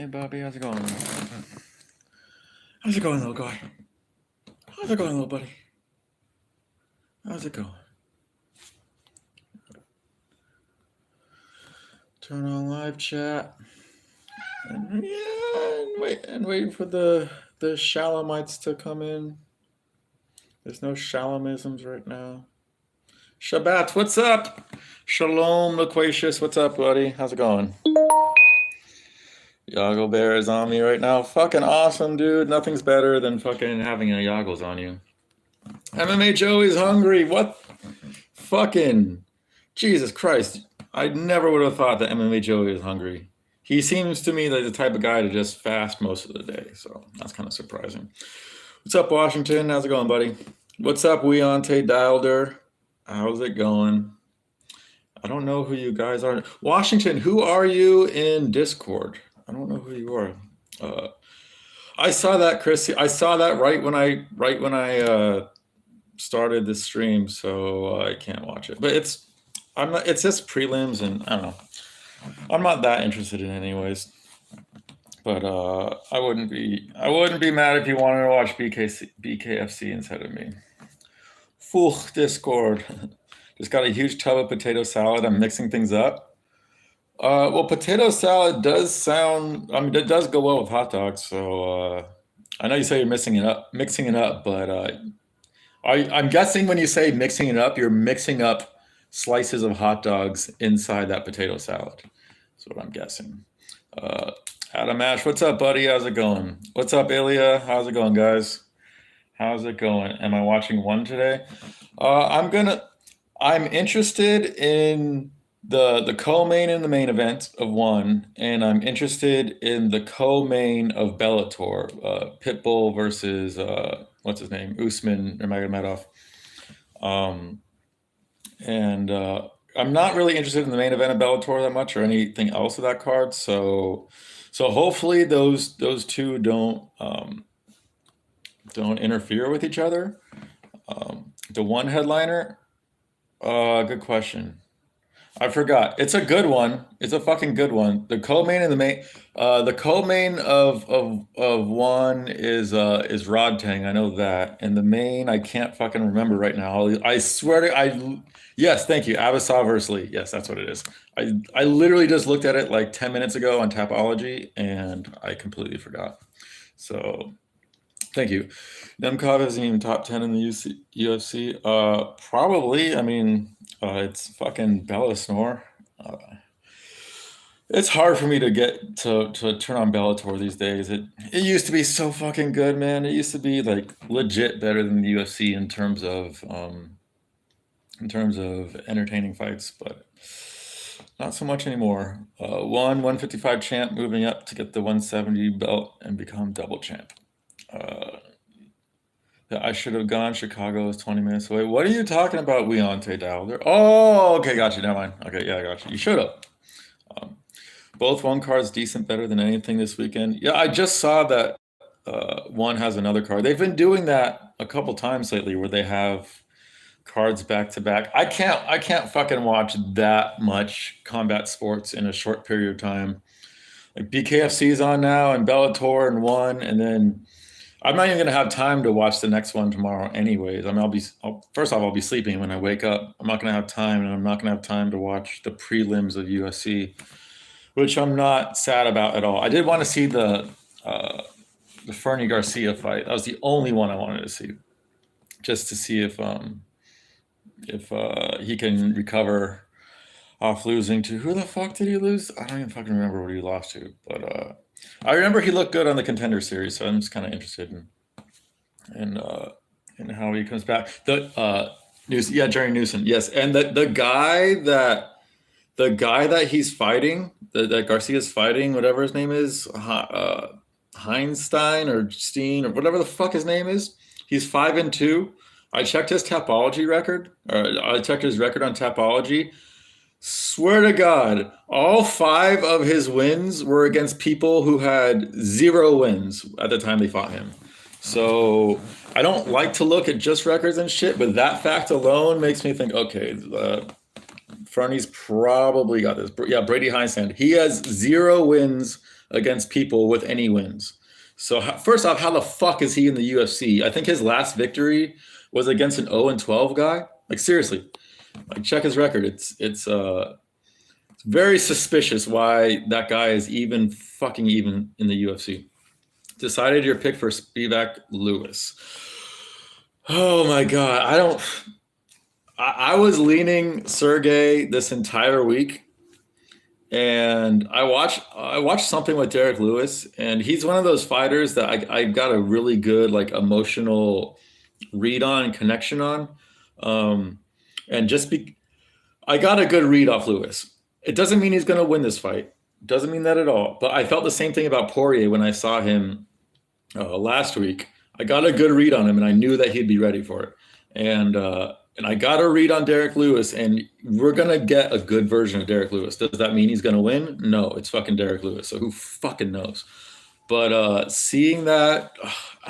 Hey, Bobby, how's it going? How's it going, little guy? How's it going, little buddy? How's it going? Turn on live chat. And, and wait for the Shalamites to come in. There's no Shalamisms right now. Shabbat, what's up? Shalom, Loquacious, what's up, buddy? How's it going? Yago Bear is on me right now. Fucking awesome, dude. Nothing's better than fucking having a Yaggles on you. MMA Joey's hungry. What? Fucking Jesus Christ. I never would have thought that MMA Joey is hungry. He seems to me like the type of guy to just fast most of the day. So that's kind of surprising. What's up, Washington? How's it going, buddy? What's up, Weonte Dialder? How's it going? I don't know who you guys are. Washington, who are you in Discord? I don't know who you are. I saw that, Chris. I saw that right when I started the stream, so I can't watch it. But it's just prelims, and I don't know. I'm not that interested in it anyways. But I wouldn't be mad if you wanted to watch BKFC instead of me. Full Discord. Just got a huge tub of potato salad. I'm mixing things up. Well, potato salad does sound. I mean, it does go well with hot dogs. So I know you say you're mixing it up, but I'm guessing when you say mixing it up, you're mixing up slices of hot dogs inside that potato salad. That's what I'm guessing. Adam Ash, what's up, buddy? How's it going? What's up, Ilya? How's it going, guys? How's it going? Am I watching one today? I'm interested in the co-main and the main event of one, and I'm interested in the co-main of Bellator, Pitbull versus what's his name, Usman Nurmagomedov. And I'm not really interested in the main event of Bellator that much, or anything else of that card. So hopefully those two don't interfere with each other. The one headliner, good question. I forgot. It's a good one. It's a fucking good one. The co-main and the co-main of one is Rod Tang. I know that. And the main, I can't fucking remember right now. I swear to yes, thank you. Avasov versus Lee. Yes, that's what it is. I literally just looked at it like 10 minutes ago on Tapology, and I completely forgot. So thank you. Nemkov isn't even top 10 in the UFC. Probably. I mean, it's fucking Bella Snore. It's hard for me to get to turn on Bellator these days. It used to be so fucking good, man. It used to be like legit better than the UFC in terms of entertaining fights, but not so much anymore. 155 champ moving up to get the 170 belt and become double champ. I should have gone. Chicago is 20 minutes away. What are you talking about, Weonte Dowler? Oh, okay, got you. Never mind. Okay, yeah, I got you. You should have. Both one cards decent, better than anything this weekend. Yeah, I just saw that one has another card. They've been doing that a couple times lately, where they have cards back to back. I can't fucking watch that much combat sports in a short period of time. Like BKFC is on now, and Bellator and one, and then I'm not even gonna have time to watch the next one tomorrow, anyways. I mean, first off, I'll be sleeping when I wake up. I'm not gonna have time, and I'm not gonna have time to watch the prelims of UFC, which I'm not sad about at all. I did want to see the Fernie Garcia fight. That was the only one I wanted to see, just to see if he can recover off losing to, who the fuck did he lose? I don't even fucking remember what he lost to, but I remember he looked good on the Contender Series, so I'm just kind of interested in how he comes back. Jerry Newsom, yes, and the guy that he's fighting, that Garcia's fighting, whatever his name is, Heinstein or Steen or whatever the fuck his name is, he's 5-2. I checked his Tapology record, or I checked his record on Tapology. Swear to God, all 5 of his wins were against people who had 0 wins at the time they fought him. So I don't like to look at just records and shit, but that fact alone makes me think, okay, Fernie's probably got this. Yeah, Brady Hindstand. He has 0 wins against people with any wins. So first off, how the fuck is he in the UFC? I think his last victory was against an 0-12 guy. Like seriously, like check his record. It's very suspicious why that guy is even in the UFC. Decided your pick for Spivak Lewis. Oh my god, I don't. I was leaning Sergey this entire week, and I watched something with Derek Lewis, and he's one of those fighters that I got a really good like emotional read on and connection on, and I got a good read off Lewis. It doesn't mean he's going to win this fight. Doesn't mean that at all. But I felt the same thing about Poirier when I saw him last week. I got a good read on him, and I knew that he'd be ready for it. And I got a read on Derek Lewis, and we're gonna get a good version of Derek Lewis. Does that mean he's gonna win? No, it's fucking Derek Lewis. So who fucking knows? But seeing that,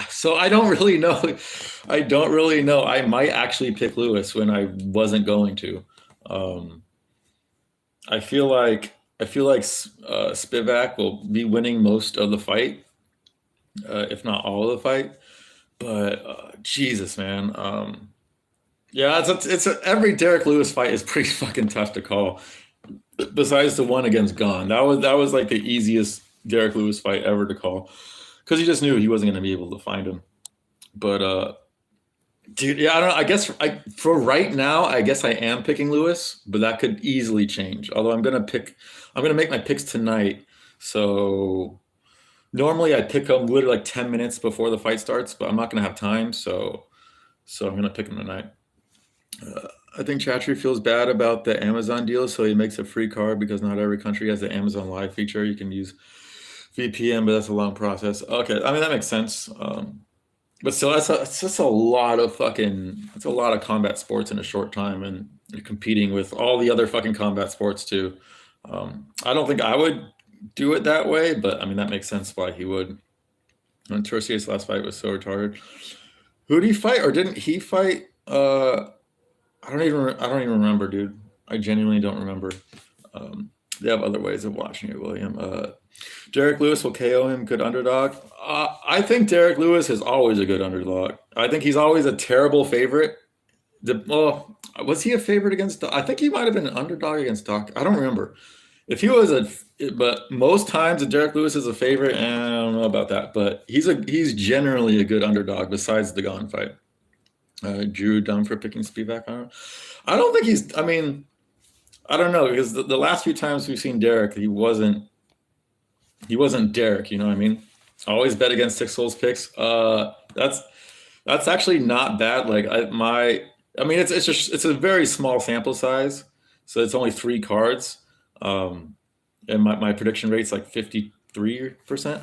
so I don't really know. I don't really know. I might actually pick Lewis when I wasn't going to. I feel like Spivak will be winning most of the fight, if not all of the fight. But Jesus, man. Yeah, every Derek Lewis fight is pretty fucking tough to call. Besides the one against Gone, that was like the easiest Derek Lewis fight ever to call, because he just knew he wasn't going to be able to find him. But dude, yeah, I don't know. I guess for right now, I guess I am picking Lewis, but that could easily change. Although I'm gonna make my picks tonight. So normally I pick them literally like 10 minutes before the fight starts, but I'm not gonna have time, so I'm gonna pick them tonight. I think Chatry feels bad about the Amazon deal, so he makes a free card because not every country has the Amazon Live feature. You can use VPN, but that's a long process. Okay, I mean that makes sense. But still, it's just a lot of combat sports in a short time, and you're competing with all the other fucking combat sports too. I don't think I would do it that way, but I mean that makes sense why he would. And Tercier's last fight was so retarded. Who did he fight, or didn't he fight? I don't even remember, dude. I genuinely don't remember. They have other ways of watching it, William. Derek Lewis will KO him. Good underdog. I think Derek Lewis is always a good underdog. I think he's always a terrible favorite. Was he a favorite against Doc? I think he might have been an underdog against Doc. I don't remember. If he was but most times Derek Lewis is a favorite, and I don't know about that. But he's generally a good underdog besides the Gone fight. Drew dumb for picking Spivak. I don't think he's. I mean, I don't know, because the last few times we've seen Derek, he wasn't Derek. You know what I mean? Always bet against Six Souls picks. That's actually not bad. Like it's a very small sample size, so it's only 3 cards, and my prediction rate's like 53%,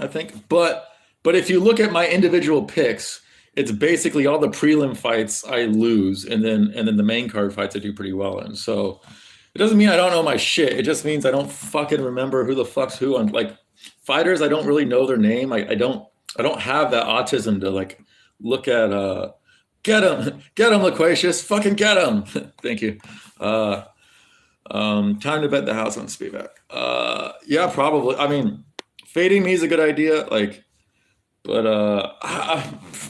I think. But if you look at my individual picks, it's basically all the prelim fights I lose, and then the main card fights I do pretty well in. So it doesn't mean I don't know my shit. It just means I don't fucking remember who the fuck's who. On like fighters, I don't really know their name. I don't have that autism to like look at get him, Loquacious, fucking get him. Thank you. Time to bet the house on Spivak. Yeah, probably. I mean, fading me is a good idea. Like, but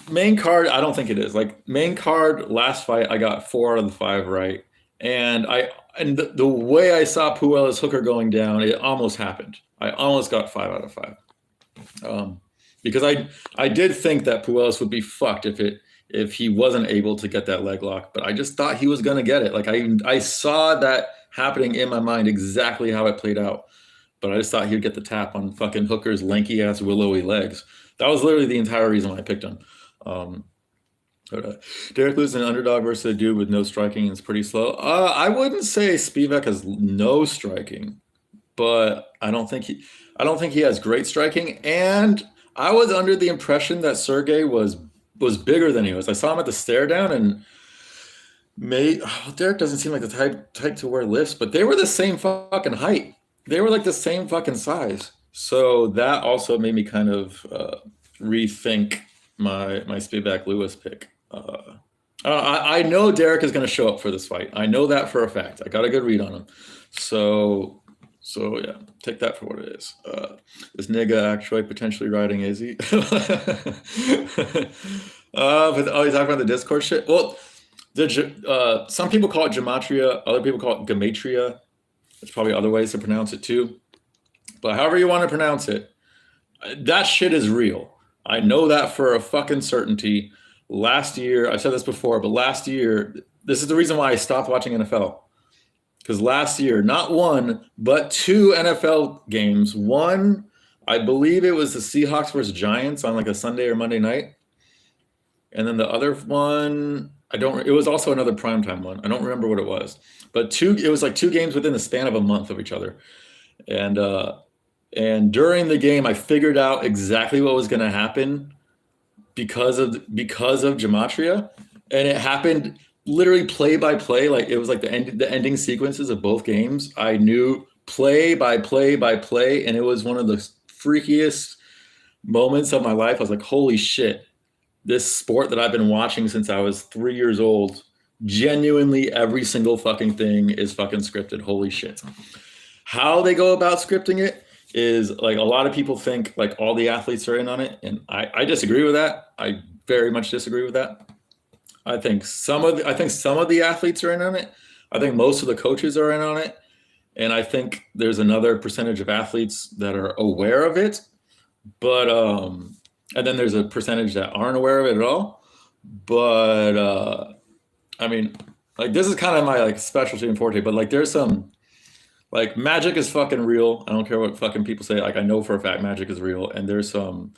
main card, I don't think it is. Like main card, last fight, I got 4 out of the 5 right, and the way I saw Puel's hooker going down, it almost happened. I almost got 5 out of 5. Because I did think that Puelis would be fucked if he wasn't able to get that leg lock, but I just thought he was gonna get it. Like I saw that happening in my mind, exactly how it played out. But I just thought he'd get the tap on fucking Hooker's lanky ass willowy legs. That was literally the entire reason why I picked him. Derek Lewis an underdog versus a dude with no striking and it's pretty slow. I wouldn't say Spivak has no striking, but I don't think he has great striking. And I was under the impression that Sergey was bigger than he was. I saw him at the stare down, and Derek doesn't seem like the type to wear lifts, but they were the same fucking height. They were like the same fucking size. So that also made me kind of rethink my Spivak Lewis pick. I know Derek is going to show up for this fight. I know that for a fact. I got a good read on him. So, so yeah, take that for what it is. This nigga actually potentially riding Izzy. But oh, he's talking about the Discord shit. Well, some people call it gematria. Other people call it gematria. There's probably other ways to pronounce it too. But however you want to pronounce it, that shit is real. I know that for a fucking certainty. Last year, I've said this before, but last year, this is the reason why I stopped watching NFL. Because last year, not one, but two NFL games. One, I believe it was the Seahawks versus Giants on like a Sunday or Monday night. And then the other one, it was also another primetime one. I don't remember what it was. But it was like two games within the span of a month of each other. And during the game, I figured out exactly what was going to happen because of gematria, and it happened literally play by play. Like it was like the ending sequences of both games. I knew play by play by play, and it was one of the freakiest moments of my life. I was like, holy shit, this sport that I've been watching since I was 3 years old, genuinely every single fucking thing is fucking scripted. Holy shit. How they go about scripting it is like a lot of people think like all the athletes are in on it, and I disagree with that. I very much disagree with that. I think some of the athletes are in on it. I think most of the coaches are in on it, and I think there's another percentage of athletes that are aware of it, but and then there's a percentage that aren't aware of it at all. But I mean, like this is kind of my like specialty and forte, but like there's some. Like magic is fucking real. I don't care what fucking people say. Like I know for a fact magic is real, and there's some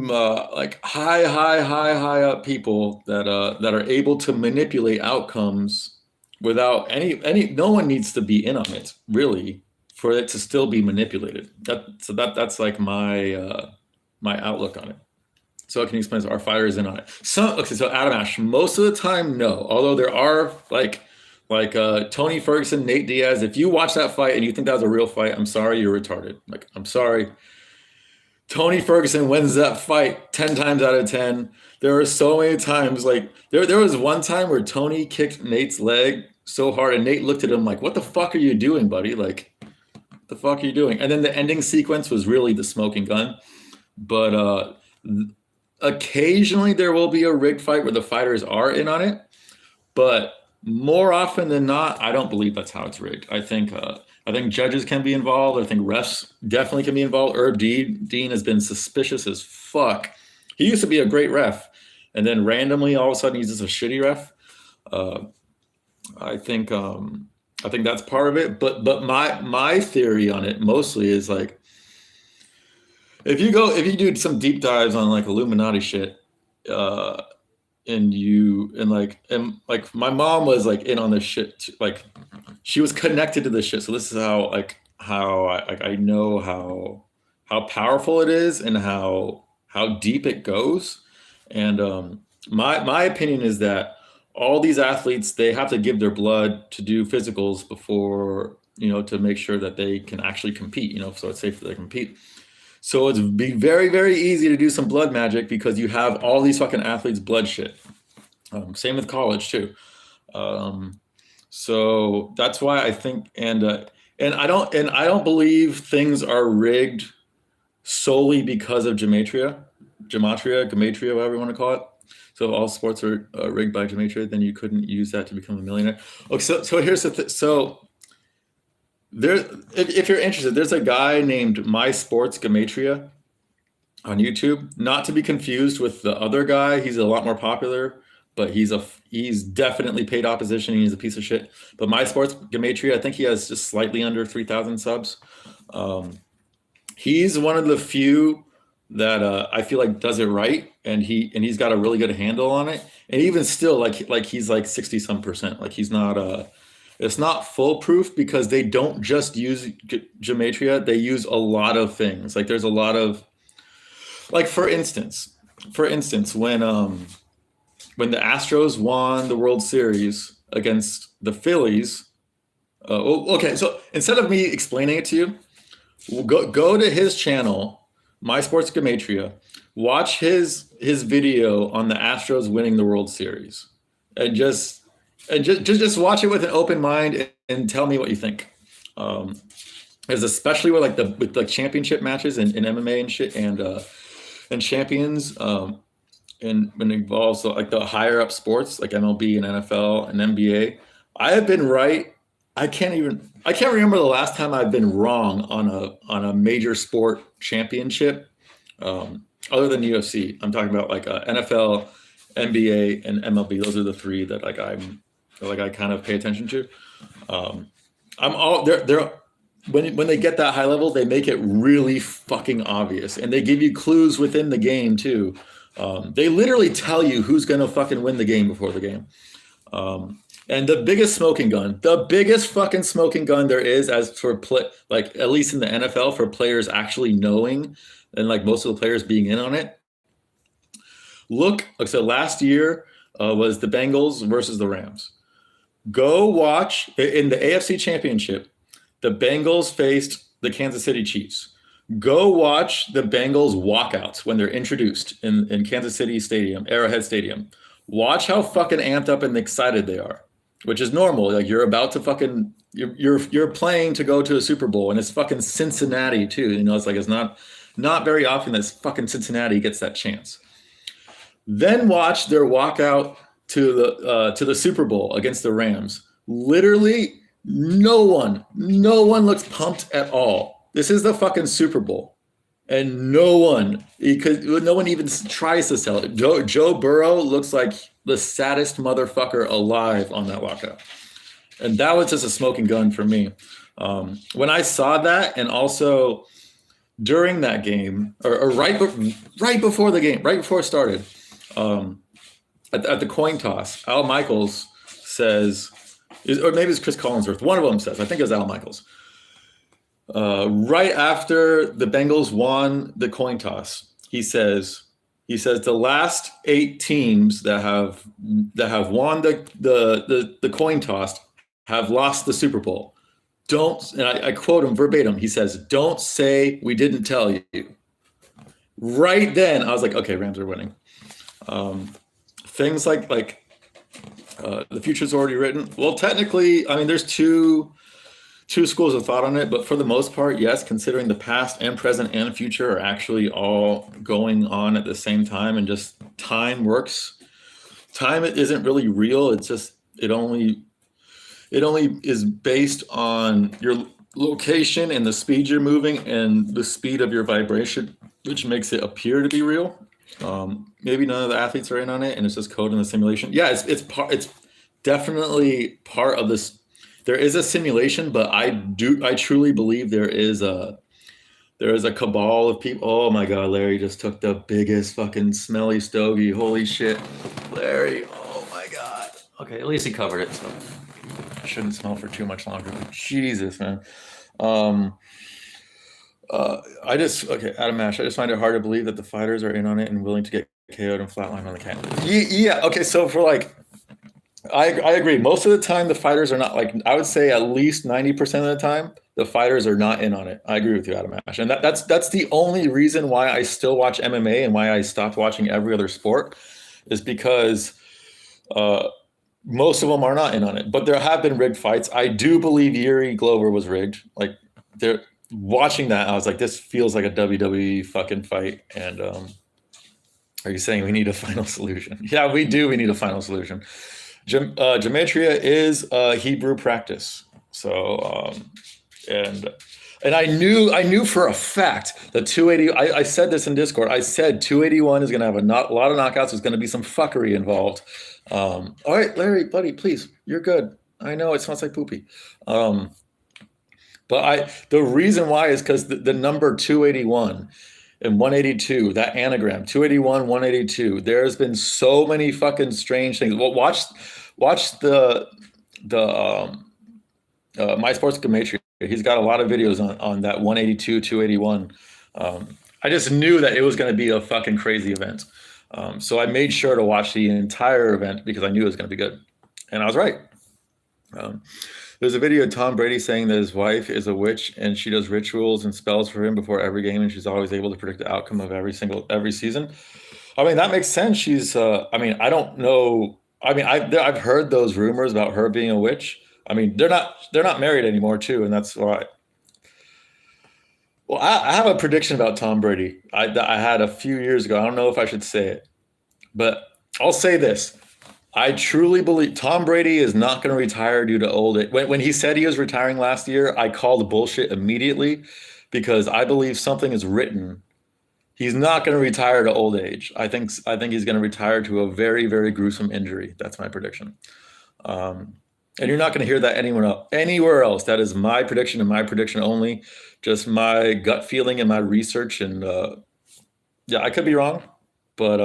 like high up people that are able to manipulate outcomes without any. No one needs to be in on it really for it to still be manipulated. That's like my my outlook on it. So can you explain? Our fighters in on it. So Adam Ash, most of the time, no. Although there are like Tony Ferguson, Nate Diaz. If you watch that fight and you think that was a real fight, I'm sorry, you're retarded. Like, I'm sorry. Tony Ferguson wins that fight 10 times out of 10. There were so many times, like there was one time where Tony kicked Nate's leg so hard and Nate looked at him like, what the fuck are you doing, buddy? Like, what the fuck are you doing? And then the ending sequence was really the smoking gun. But occasionally there will be a rigged fight where the fighters are in on it. But more often than not, I don't believe that's how it's rigged. I think judges can be involved. I think refs definitely can be involved. Herb Dean has been suspicious as fuck. He used to be a great ref, and then randomly, all of a sudden, he's just a shitty ref. I think that's part of it. But my theory on it mostly is like, if you do some deep dives on like Illuminati shit, and my mom was like in on this shit too. Like she was connected to this shit, so this is how I know how powerful it is and how deep it goes. And my opinion is that all these athletes, they have to give their blood to do physicals before, to make sure that they can actually compete, so it's safe that they compete. So it's be very, very easy to do some blood magic because you have all these fucking athletes' blood shit. Same with college too. So that's why I think, and I don't believe things are rigged solely because of gematria, whatever you want to call it. So if all sports are rigged by gematria, then you couldn't use that to become a millionaire. Okay, so here's the so. If you're interested, there's a guy named My Sports Gematria on YouTube. Not to be confused with the other guy. He's a lot more popular, but he's definitely paid opposition. He's a piece of shit. But My Sports Gematria, I think he has just slightly under 3,000 subs. He's one of the few that I feel like does it right, and he's got a really good handle on it. And even still, like he's like 60-some%. Like he's not it's not foolproof because they don't just use gematria. They use a lot of things. Like there's a lot of, like for instance, when the Astros won the World Series against the Phillies. Okay, so instead of me explaining it to you, we'll go to his channel, My Sports Gematria. Watch his video on the Astros winning the World Series, and just watch it with an open mind and tell me what you think. Is especially with the championship matches in MMA and shit and champions and when it involves like the higher up sports like MLB and NFL and NBA. I have been right. I can't remember the last time I've been wrong on a major sport championship. Other than UFC, I'm talking about like NFL, NBA, and MLB. Those are the three that I kind of pay attention to. I'm all they're when they get that high level, they make it really fucking obvious, and they give you clues within the game too. They literally tell you who's gonna fucking win the game before the game. And the biggest fucking smoking gun there is, as for like at least in the NFL, for players actually knowing and like most of the players being in on it. So last year was the Bengals versus the Rams. Go watch in the AFC Championship. The Bengals faced the Kansas City Chiefs. Go watch the Bengals walkouts when they're introduced in Kansas City Stadium, Arrowhead Stadium. Watch how fucking amped up and excited they are, which is normal. Like you're about to fucking you're playing to go to a Super Bowl, and it's fucking Cincinnati too. You know, it's not very often that fucking Cincinnati gets that chance. Then watch their walkout to the Super Bowl against the Rams. Literally, no one looks pumped at all. This is the fucking Super Bowl, and no one even tries to sell it. Joe Burrow looks like the saddest motherfucker alive on that walkout, and that was just a smoking gun for me. When I saw that, and also during that game, or right before the game, right before it started, at the coin toss, Al Michaels says, or maybe it's Chris Collinsworth, one of them says, I think it was Al Michaels, right after the Bengals won the coin toss, he says the last 8 teams that have won the coin toss have lost the Super Bowl. And I quote him verbatim. He says, "Don't say we didn't tell you." Right then, I was like, okay, Rams are winning. Things like the future's already written. Well, technically, I mean, there's two schools of thought on it, but for the most part, yes, considering the past and present and future are actually all going on at the same time, and just time works. Time isn't really real. It's just it only is based on your location and the speed you're moving and the speed of your vibration, which makes it appear to be real. Maybe none of the athletes are in on it, and it's just code in the simulation. Yeah, it's definitely part of this. There is a simulation, but I truly believe there is a cabal of people. Oh my God, Larry just took the biggest fucking smelly stogie. Holy shit, Larry. Oh my God. Okay, at least he covered it, so I shouldn't smell for too much longer. Jesus, man. Adam Ash, I just find it hard to believe that the fighters are in on it and willing to get KO'd and flatlined on the camp. Yeah. Okay. So for I agree. Most of the time, the fighters are not, like, I would say at least 90% of the time, the fighters are not in on it. I agree with you, Adam Ash. And that's the only reason why I still watch MMA and why I stopped watching every other sport, is because most of them are not in on it. But there have been rigged fights. I do believe Yuri Glover was rigged. Like, watching that, I was like, this feels like a WWE fucking fight. And are you saying we need a final solution? Yeah, we do. We need a final solution. Gematria is a Hebrew practice. So, and I knew for a fact that 280. I said this in Discord. I said 281 is going to have a lot of knockouts. There's going to be some fuckery involved. All right, Larry, buddy, please, you're good. I know it sounds like poopy. But the reason why is because the number 281 and 182, that anagram, 281, 182, there's been so many fucking strange things. Well, watch the My Sports Gematria. He's got a lot of videos on that 182, 281. I just knew that it was going to be a fucking crazy event. So I made sure to watch the entire event because I knew it was going to be good. And I was right. There's a video of Tom Brady saying that his wife is a witch and she does rituals and spells for him before every game, and she's always able to predict the outcome of every season. I mean, that makes sense. She's, I mean, I don't know. I mean, I've heard those rumors about her being a witch. I mean, they're not married anymore too, and that's why. Well, I have a prediction about Tom Brady. I had a few years ago. I don't know if I should say it, but I'll say this. I truly believe Tom Brady is not going to retire due to old age. When he said he was retiring last year, I called bullshit immediately because I believe something is written. He's not going to retire to old age. I think he's going to retire to a very, very gruesome injury. That's my prediction. And you're not going to hear that anywhere else. That is my prediction and my prediction only. Just my gut feeling and my research. And yeah, I could be wrong, but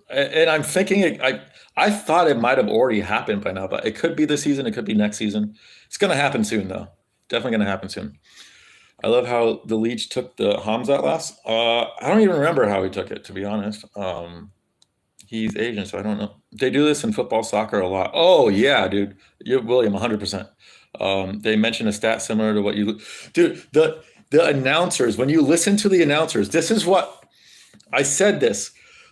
and I'm thinking I thought it might have already happened by now, but it could be this season. It could be next season. It's going to happen soon, though. Definitely going to happen soon. I love how the Leech took the Hamzat last. I don't even remember how he took it, to be honest. He's Asian, so I don't know. They do this in football, soccer a lot. Oh yeah, dude, William, 100%. They mention a stat similar to what you, dude. The announcers, when you listen to the announcers, this is what I said.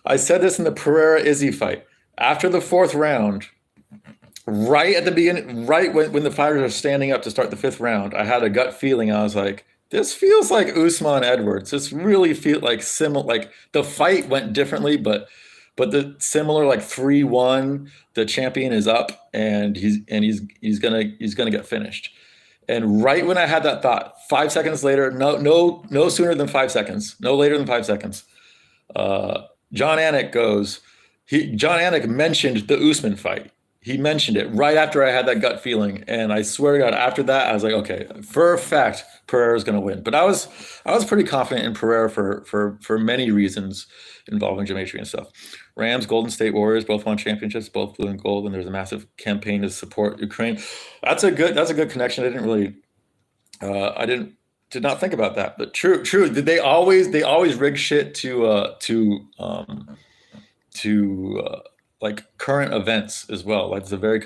I said this in the Pereira Izzy fight after the fourth round. Right at the beginning, right when the fighters are standing up to start the fifth round, I had a gut feeling. I was like, this feels like Usman Edwards. This really feels like similar. Like the fight went differently, but the similar, like 3-1. The champion is up, and he's gonna get finished. And right when I had that thought, 5 seconds later, no sooner than 5 seconds, no later than 5 seconds, John Anik goes. John Anik mentioned the Usman fight. He mentioned it right after I had that gut feeling, and I swear to God, after that, I was like, okay, for a fact, Pereira's going to win. But I was pretty confident in Pereira for many reasons involving geometry and stuff. Rams, Golden State Warriors, both won championships, both blue and gold, and there's a massive campaign to support Ukraine. That's a good connection. I did not think about that, but true. Did they always rig shit to like current events as well. Like it's a very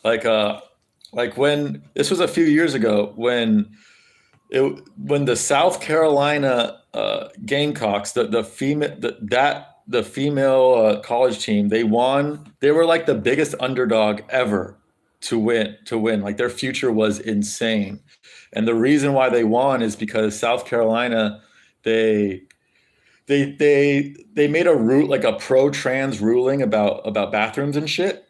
like when this was a few years ago when the South Carolina Gamecocks, the female college team, they won. They were like the biggest underdog ever to win. Like their future was insane, and the reason why they won is because South Carolina they made a pro-trans ruling about bathrooms and shit.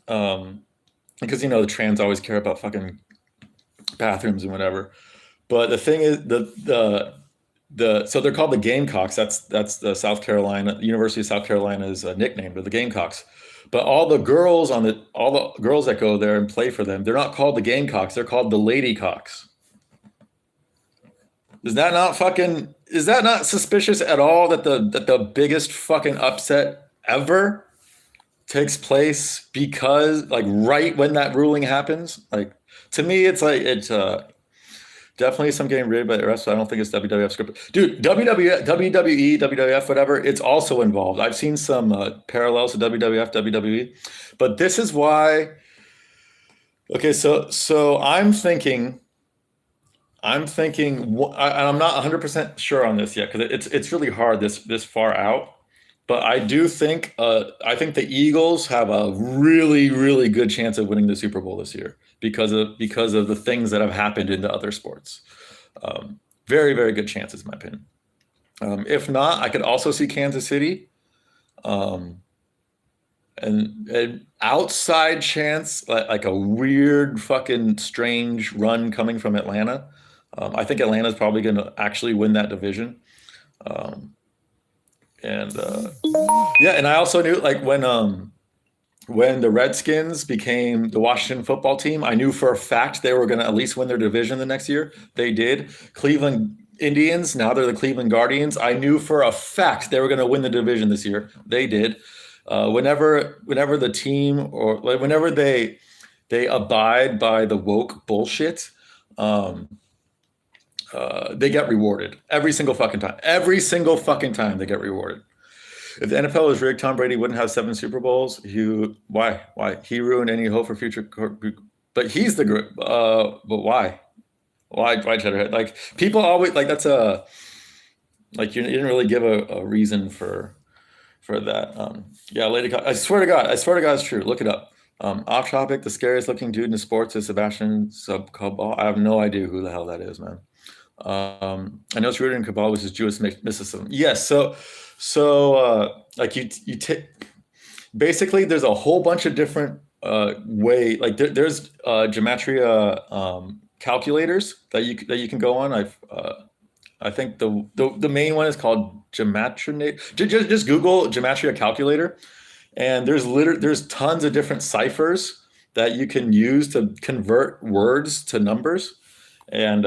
Because the trans always care about fucking bathrooms and whatever. But the thing is so they're called the Gamecocks. That's the University of South Carolina's nickname. They're the Gamecocks. But all the girls that go there and play for them, they're not called the Gamecocks. They're called the Ladycocks. Is that not suspicious at all that the biggest fucking upset ever takes place because like right when that ruling happens? Like to me, it's definitely some getting rigged by the rest. I don't think it's WWF script. Dude, WWE, WWF, whatever, it's also involved. I've seen some parallels to WWF, WWE, but this is why. Okay, so I'm thinking, and I'm not 100% sure on this yet because it's really hard this far out. But I do think the Eagles have a really, really good chance of winning the Super Bowl this year because of the things that have happened in the other sports. Very, very good chances, in my opinion. If not, I could also see Kansas City. And an outside chance, like a weird fucking strange run coming from Atlanta. I think Atlanta's probably going to actually win that division. And I also knew like when the Redskins became the Washington football team, I knew for a fact they were going to at least win their division the next year. They did. Cleveland Indians, now they're the Cleveland Guardians. I knew for a fact they were going to win the division this year. They did. Whenever the team or like whenever they abide by the woke bullshit, they get rewarded every single fucking time. Every single fucking time they get rewarded. If the NFL was rigged, Tom Brady wouldn't have 7 Super Bowls. Why? He ruined any hope for future. but he's the but why? Why Cheddarhead? Like people always like that's a like you didn't really give a reason for that. Yeah, Lady. I swear to God, it's true. Look it up. Off topic. The scariest looking dude in sports is Sebastian Subcabal. I have no idea who the hell that is, man. I know it's rooted in Kabbalah, which is Jewish mysticism. Yes. Like you take basically there's a whole bunch of different like there's gematria calculators that you can go on. I think the main one is called Gematria. Just Google Gematria calculator, and there's tons of different ciphers that you can use to convert words to numbers, and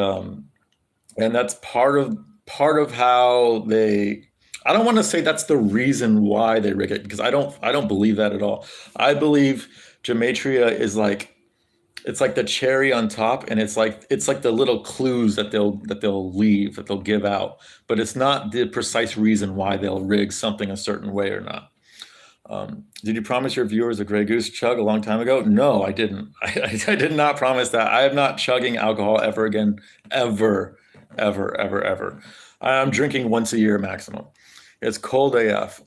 that's part of how they. I don't want to say that's the reason why they rig it because I don't believe that at all. I believe Gematria is like it's like the cherry on top, and it's like the little clues that they'll leave that they'll give out, but it's not the precise reason why they'll rig something a certain way or not. Did you promise your viewers a Grey Goose chug a long time ago? No, I didn't. I did not promise that. I am not chugging alcohol ever again, ever, ever, ever, ever. I'm drinking once a year maximum. It's cold AF.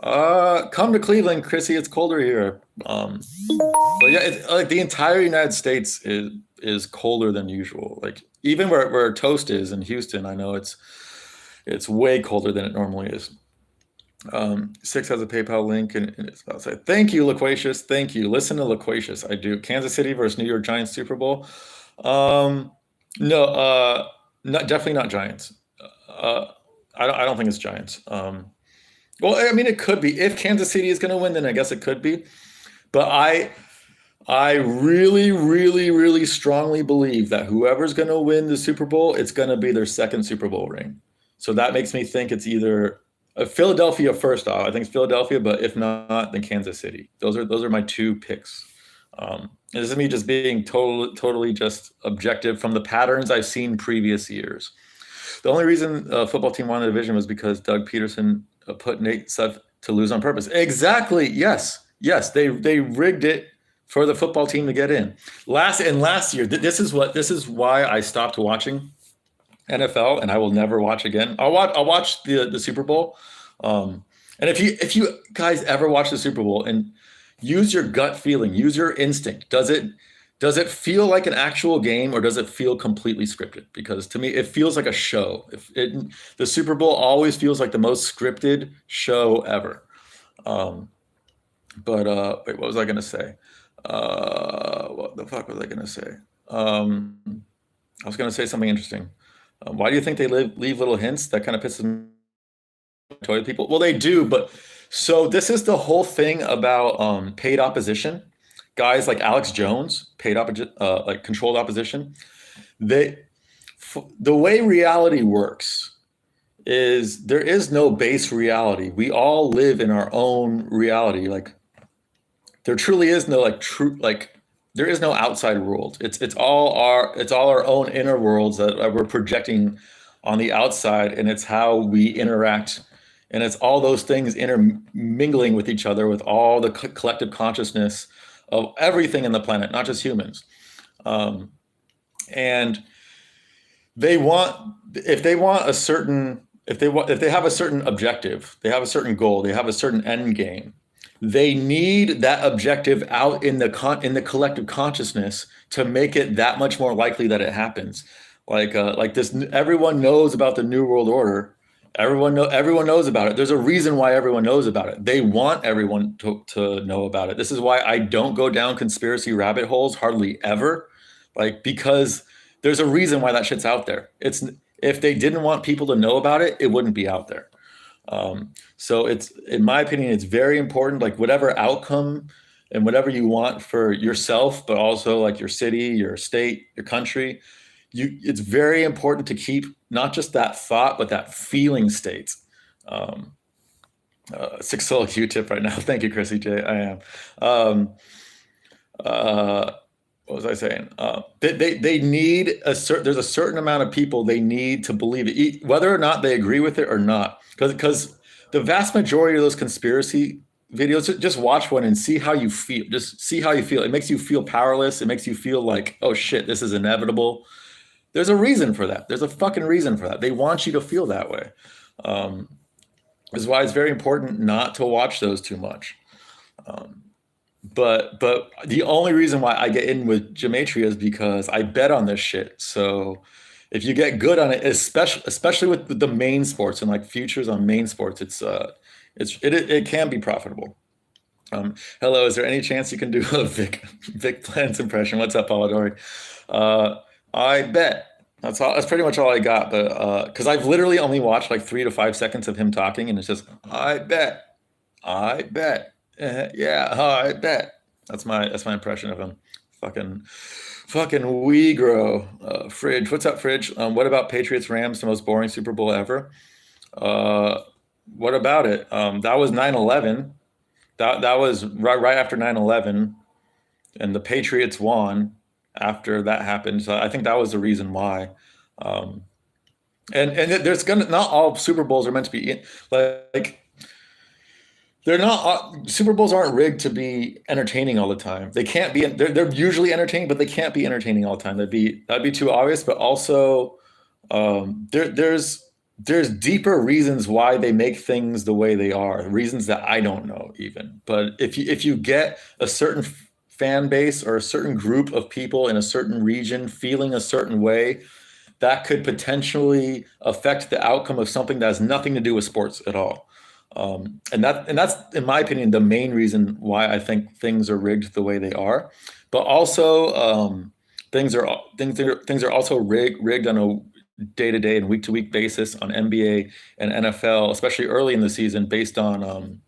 Come to Cleveland, Chrissy. It's colder here. But yeah, like the entire United States is colder than usual. Like even where Toast is in Houston, I know it's way colder than it normally is. Six has a PayPal link and it's outside. Thank you, Loquacious. Thank you. Listen to Loquacious. I do. Kansas City versus New York Giants Super Bowl. No, definitely not Giants. I don't think it's Giants. Well, I mean, it could be. If Kansas City is going to win, then I guess it could be. But I really, really, really strongly believe that whoever's going to win the Super Bowl, it's going to be their second Super Bowl ring. So that makes me think it's either Philadelphia first off. I think it's Philadelphia, but if not, then Kansas City. Those are my two picks. This is me just being totally just objective from the patterns I've seen previous years. The only reason football team won the division was because Doug Peterson put Nate Seth to lose on purpose. Exactly. Yes. They rigged it for the football team to get in. Last year, this is why I stopped watching NFL, and I will never watch again. I'll watch the Super Bowl. And if you guys ever watch the Super Bowl and use your gut feeling, use your instinct, does it feel like an actual game or does it feel completely scripted? Because to me, it feels like a show. The Super Bowl always feels like the most scripted show ever. Wait, what was I going to say? What the fuck was I going to say? I was going to say something interesting. Why do you think they leave little hints? That kind of pisses toilet people. Well, they do, but so this is the whole thing about paid opposition. Guys like Alex Jones, like controlled opposition. The way reality works is there is no base reality. We all live in our own reality. Like there truly is no there is no outside world. It's all our own inner worlds that we're projecting on the outside, and it's how we interact. And it's all those things intermingling with each other with all the collective consciousness of everything in the planet, not just humans. And if they have a certain objective, they have a certain goal, they have a certain end game, they need that objective out in the collective consciousness to make it that much more likely that it happens. Like this, everyone knows about the New World Order. Everyone knows about it. There's a reason why everyone knows about it. They want everyone to know about it. This is why I don't go down conspiracy rabbit holes hardly ever, because there's a reason why that shit's out there. If they didn't want people to know about it, it wouldn't be out there. So it's, in my opinion, it's very important, like whatever outcome and whatever you want for yourself, but also like your city, your state, your country, it's very important to keep not just that thought, but that feeling state. Six Soul Q-tip right now. Thank you, Chrissy J. I am. What was I saying? They need there's a certain amount of people they need to believe it, whether or not they agree with it or not. Because the vast majority of those conspiracy videos, just watch one and see how you feel. Just see how you feel. It makes you feel powerless. It makes you feel like, oh shit, this is inevitable. There's a reason for that. There's a fucking reason for that. They want you to feel that way. Um, this is why it's very important not to watch those too much. But the only reason why I get in with gematria is because I bet on this shit. So if you get good on it, especially with the main sports and like futures on main sports, it can be profitable. Hello, is there any chance you can do a Vic Plans impression? What's up, Polidori? Uh, I bet. That's all. That's pretty much all I got. But because I've literally only watched like 3 to 5 seconds of him talking, and it's just, I bet, I bet, yeah, I bet. That's my impression of him. Fucking Weegro. Fridge. What's up, Fridge? What about Patriots Rams? The most boring Super Bowl ever. Uh, what about it? That was 9/11. That was right after 9/11, and the Patriots won after that happened. So I think that was the reason why. Um, and there's gonna not all Super Bowls are meant to be like they're not Super Bowls aren't rigged to be entertaining all the time. They can't be. They're usually entertaining, but they can't be entertaining all the time. That'd be too obvious. But also, there's deeper reasons why they make things the way they are. Reasons that I don't know even. But if you get a certain fan base or a certain group of people in a certain region feeling a certain way, that could potentially affect the outcome of something that has nothing to do with sports at all. And that's in my opinion the main reason why I think things are rigged the way they are. But also things are also rigged on a day-to-day and week-to-week basis on NBA and NFL, especially early in the season, based on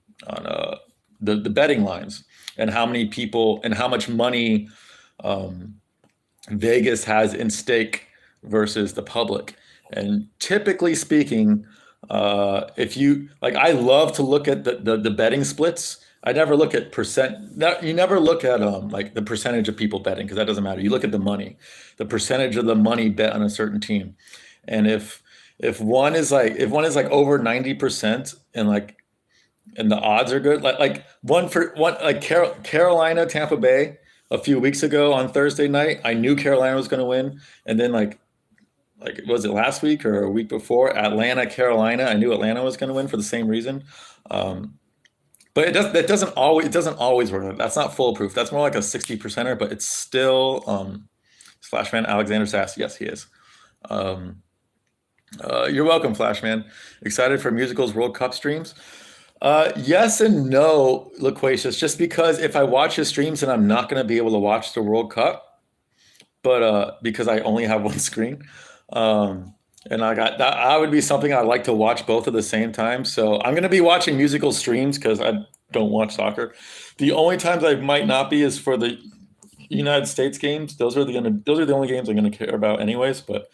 the betting lines and how many people and how much money um, Vegas has in stake versus the public. And typically speaking, if you like, I love to look at the betting splits. I never look at percent. You never look at like the percentage of people betting because that doesn't matter. You look at the money, the percentage of the money bet on a certain team, and if one is like over 90% and the odds are good, like one for one, like Carolina Tampa Bay a few weeks ago on Thursday night, I knew Carolina was going to win, and then like was it last week or a week before, Atlanta Carolina, I knew Atlanta was going to win for the same reason. Um, but it doesn't always work. That's not foolproof. That's more like a 60 percenter, but it's still Flashman Alexander Sass. Yes, he is. Um, you're welcome, Flashman. Excited for musicals World Cup streams? Yes and no, Loquacious. Just because if I watch his streams, then I'm not going to be able to watch the World Cup, but because I only have one screen. Um, and I got that, I would be something I like to watch both at the same time. So I'm going to be watching musical streams because I don't watch soccer. The only times I might not be is for the United States games. Those are the only games I'm gonna care about anyways. But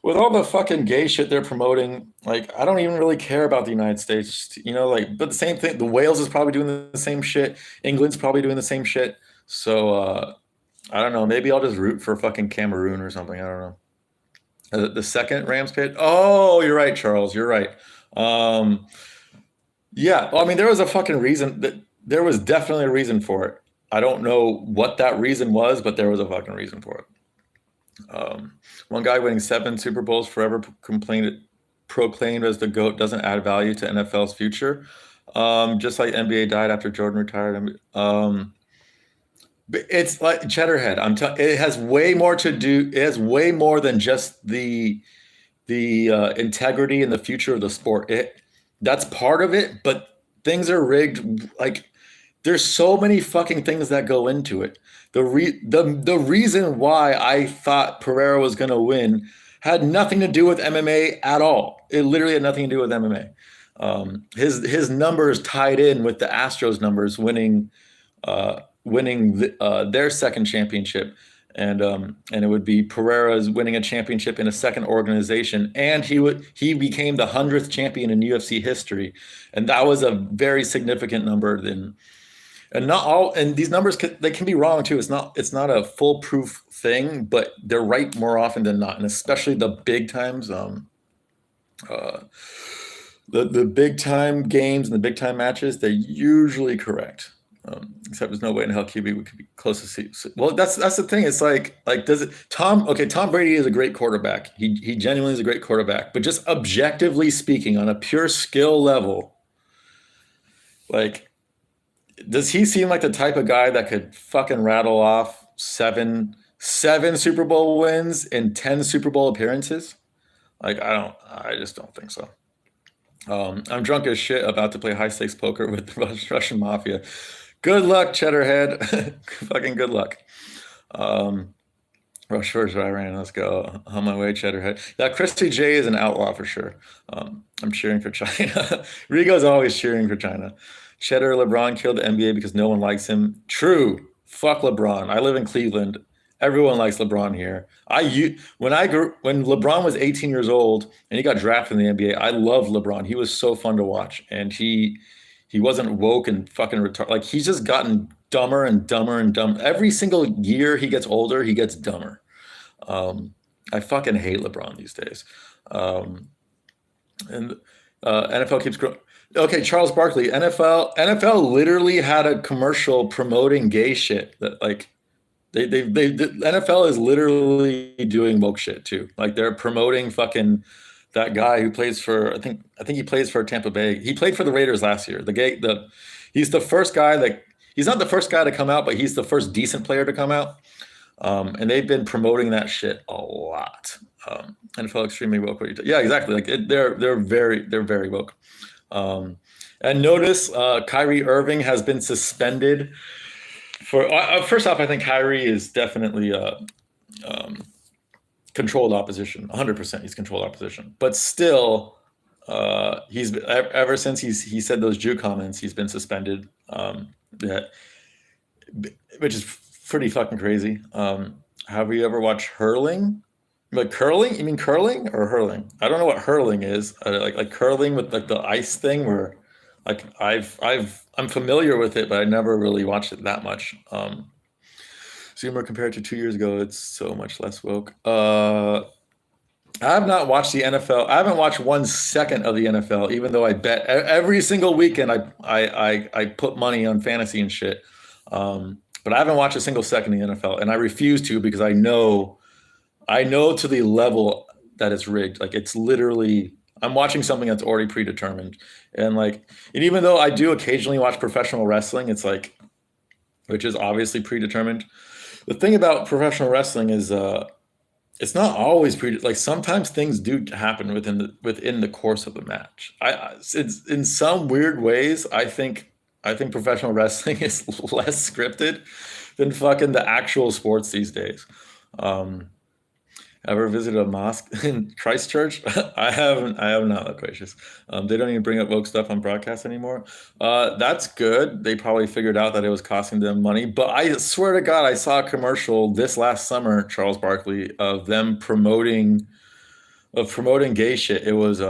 with all the fucking gay shit they're promoting, like I don't even really care about the United States, like but the same thing, the Wales is probably doing the same shit. England's probably doing the same shit. So I don't know, maybe I'll just root for fucking Cameroon or something. I don't know. The second Rams pit. Oh, you're right, Charles. You're right. Um, yeah, well, I mean, there was a fucking reason that there was definitely a reason for it. I don't know what that reason was, but there was a fucking reason for it. One guy winning 7 Super Bowls forever proclaimed as the GOAT doesn't add value to NFL's future. Just like NBA died after Jordan retired. But it's like Cheddarhead. It has way more to do. It has way more than just the integrity and the future of the sport. That's part of it, but things are rigged. Like there's so many fucking things that go into it. The reason why I thought Pereira was going to win had nothing to do with MMA at all. It literally had nothing to do with MMA. His numbers tied in with the Astros numbers winning their second championship, and it would be Pereira's winning a championship in a second organization, and he became the 100th champion in UFC history, and that was a very significant number. And not all, and these numbers they can be wrong too. It's not a foolproof thing, but they're right more often than not, and especially the big times. Uh, the big time games and the big time matches, they're usually correct. Except there's no way in hell QB would be close to see. Well, that's the thing. It's like does it Tom? Okay, Tom Brady is a great quarterback. He genuinely is a great quarterback. But just objectively speaking, on a pure skill level, like does he seem like the type of guy that could fucking rattle off seven Super Bowl wins in 10 Super Bowl appearances? Like I just don't think so. I'm drunk as shit about to play high stakes poker with the Russian mafia. Good luck, Cheddarhead. Fucking good luck. Um, Rush versus Iran. Let's go. On my way, Cheddarhead. Yeah, Christy J is an outlaw for sure. I'm cheering for China. Rigo's always cheering for China. Cheddar LeBron killed the NBA because no one likes him. True. Fuck LeBron. I live in Cleveland. Everyone likes LeBron here. When LeBron was 18 years old and he got drafted in the NBA, I loved LeBron. He was so fun to watch, and he wasn't woke and fucking retarded. Like he's just gotten dumber and dumber and dumber. Every single year he gets older, he gets dumber. I fucking hate LeBron these days. Um, and NFL keeps growing. Okay, Charles Barkley, NFL literally had a commercial promoting gay shit that like the NFL is literally doing woke shit too. Like they're promoting fucking that guy who plays for I think he plays for Tampa Bay. He played for the Raiders last year. He's the first guy that he's not the first guy to come out, but he's the first decent player to come out. And they've been promoting that shit a lot. NFL extremely woke. Yeah, exactly. Like they're very woke. And notice Kyrie Irving has been suspended for. First off, I think Kyrie is definitely um, controlled opposition. 100%, he's controlled opposition. But still, he's ever since he said those Jew comments, he's been suspended. That which is pretty fucking crazy. Have you ever watched hurling? Like curling? You mean curling or hurling? I don't know what hurling is. Like curling with like the ice thing, where like I'm familiar with it, but I never really watched it that much. Zoomer compared to 2 years ago, it's so much less woke. I have not watched the NFL. I haven't watched 1 second of the NFL, even though I bet every single weekend. I put money on fantasy and shit. But I haven't watched a single second of the NFL, and I refuse to because I know to the level that it's rigged. Like it's literally, I'm watching something that's already predetermined, and even though I do occasionally watch professional wrestling, it's like, which is obviously predetermined. The thing about professional wrestling is, it's not always like sometimes things do happen within the course of the match. It's in some weird ways. I think professional wrestling is less scripted than fucking the actual sports these days. Um, Ever visited a mosque in Christchurch? I haven't. I have not. Loquacious. They don't even bring up woke stuff on broadcast anymore. That's good. They probably figured out that it was costing them money. But I swear to God, I saw a commercial this last summer, Charles Barkley, of them promoting gay shit. It was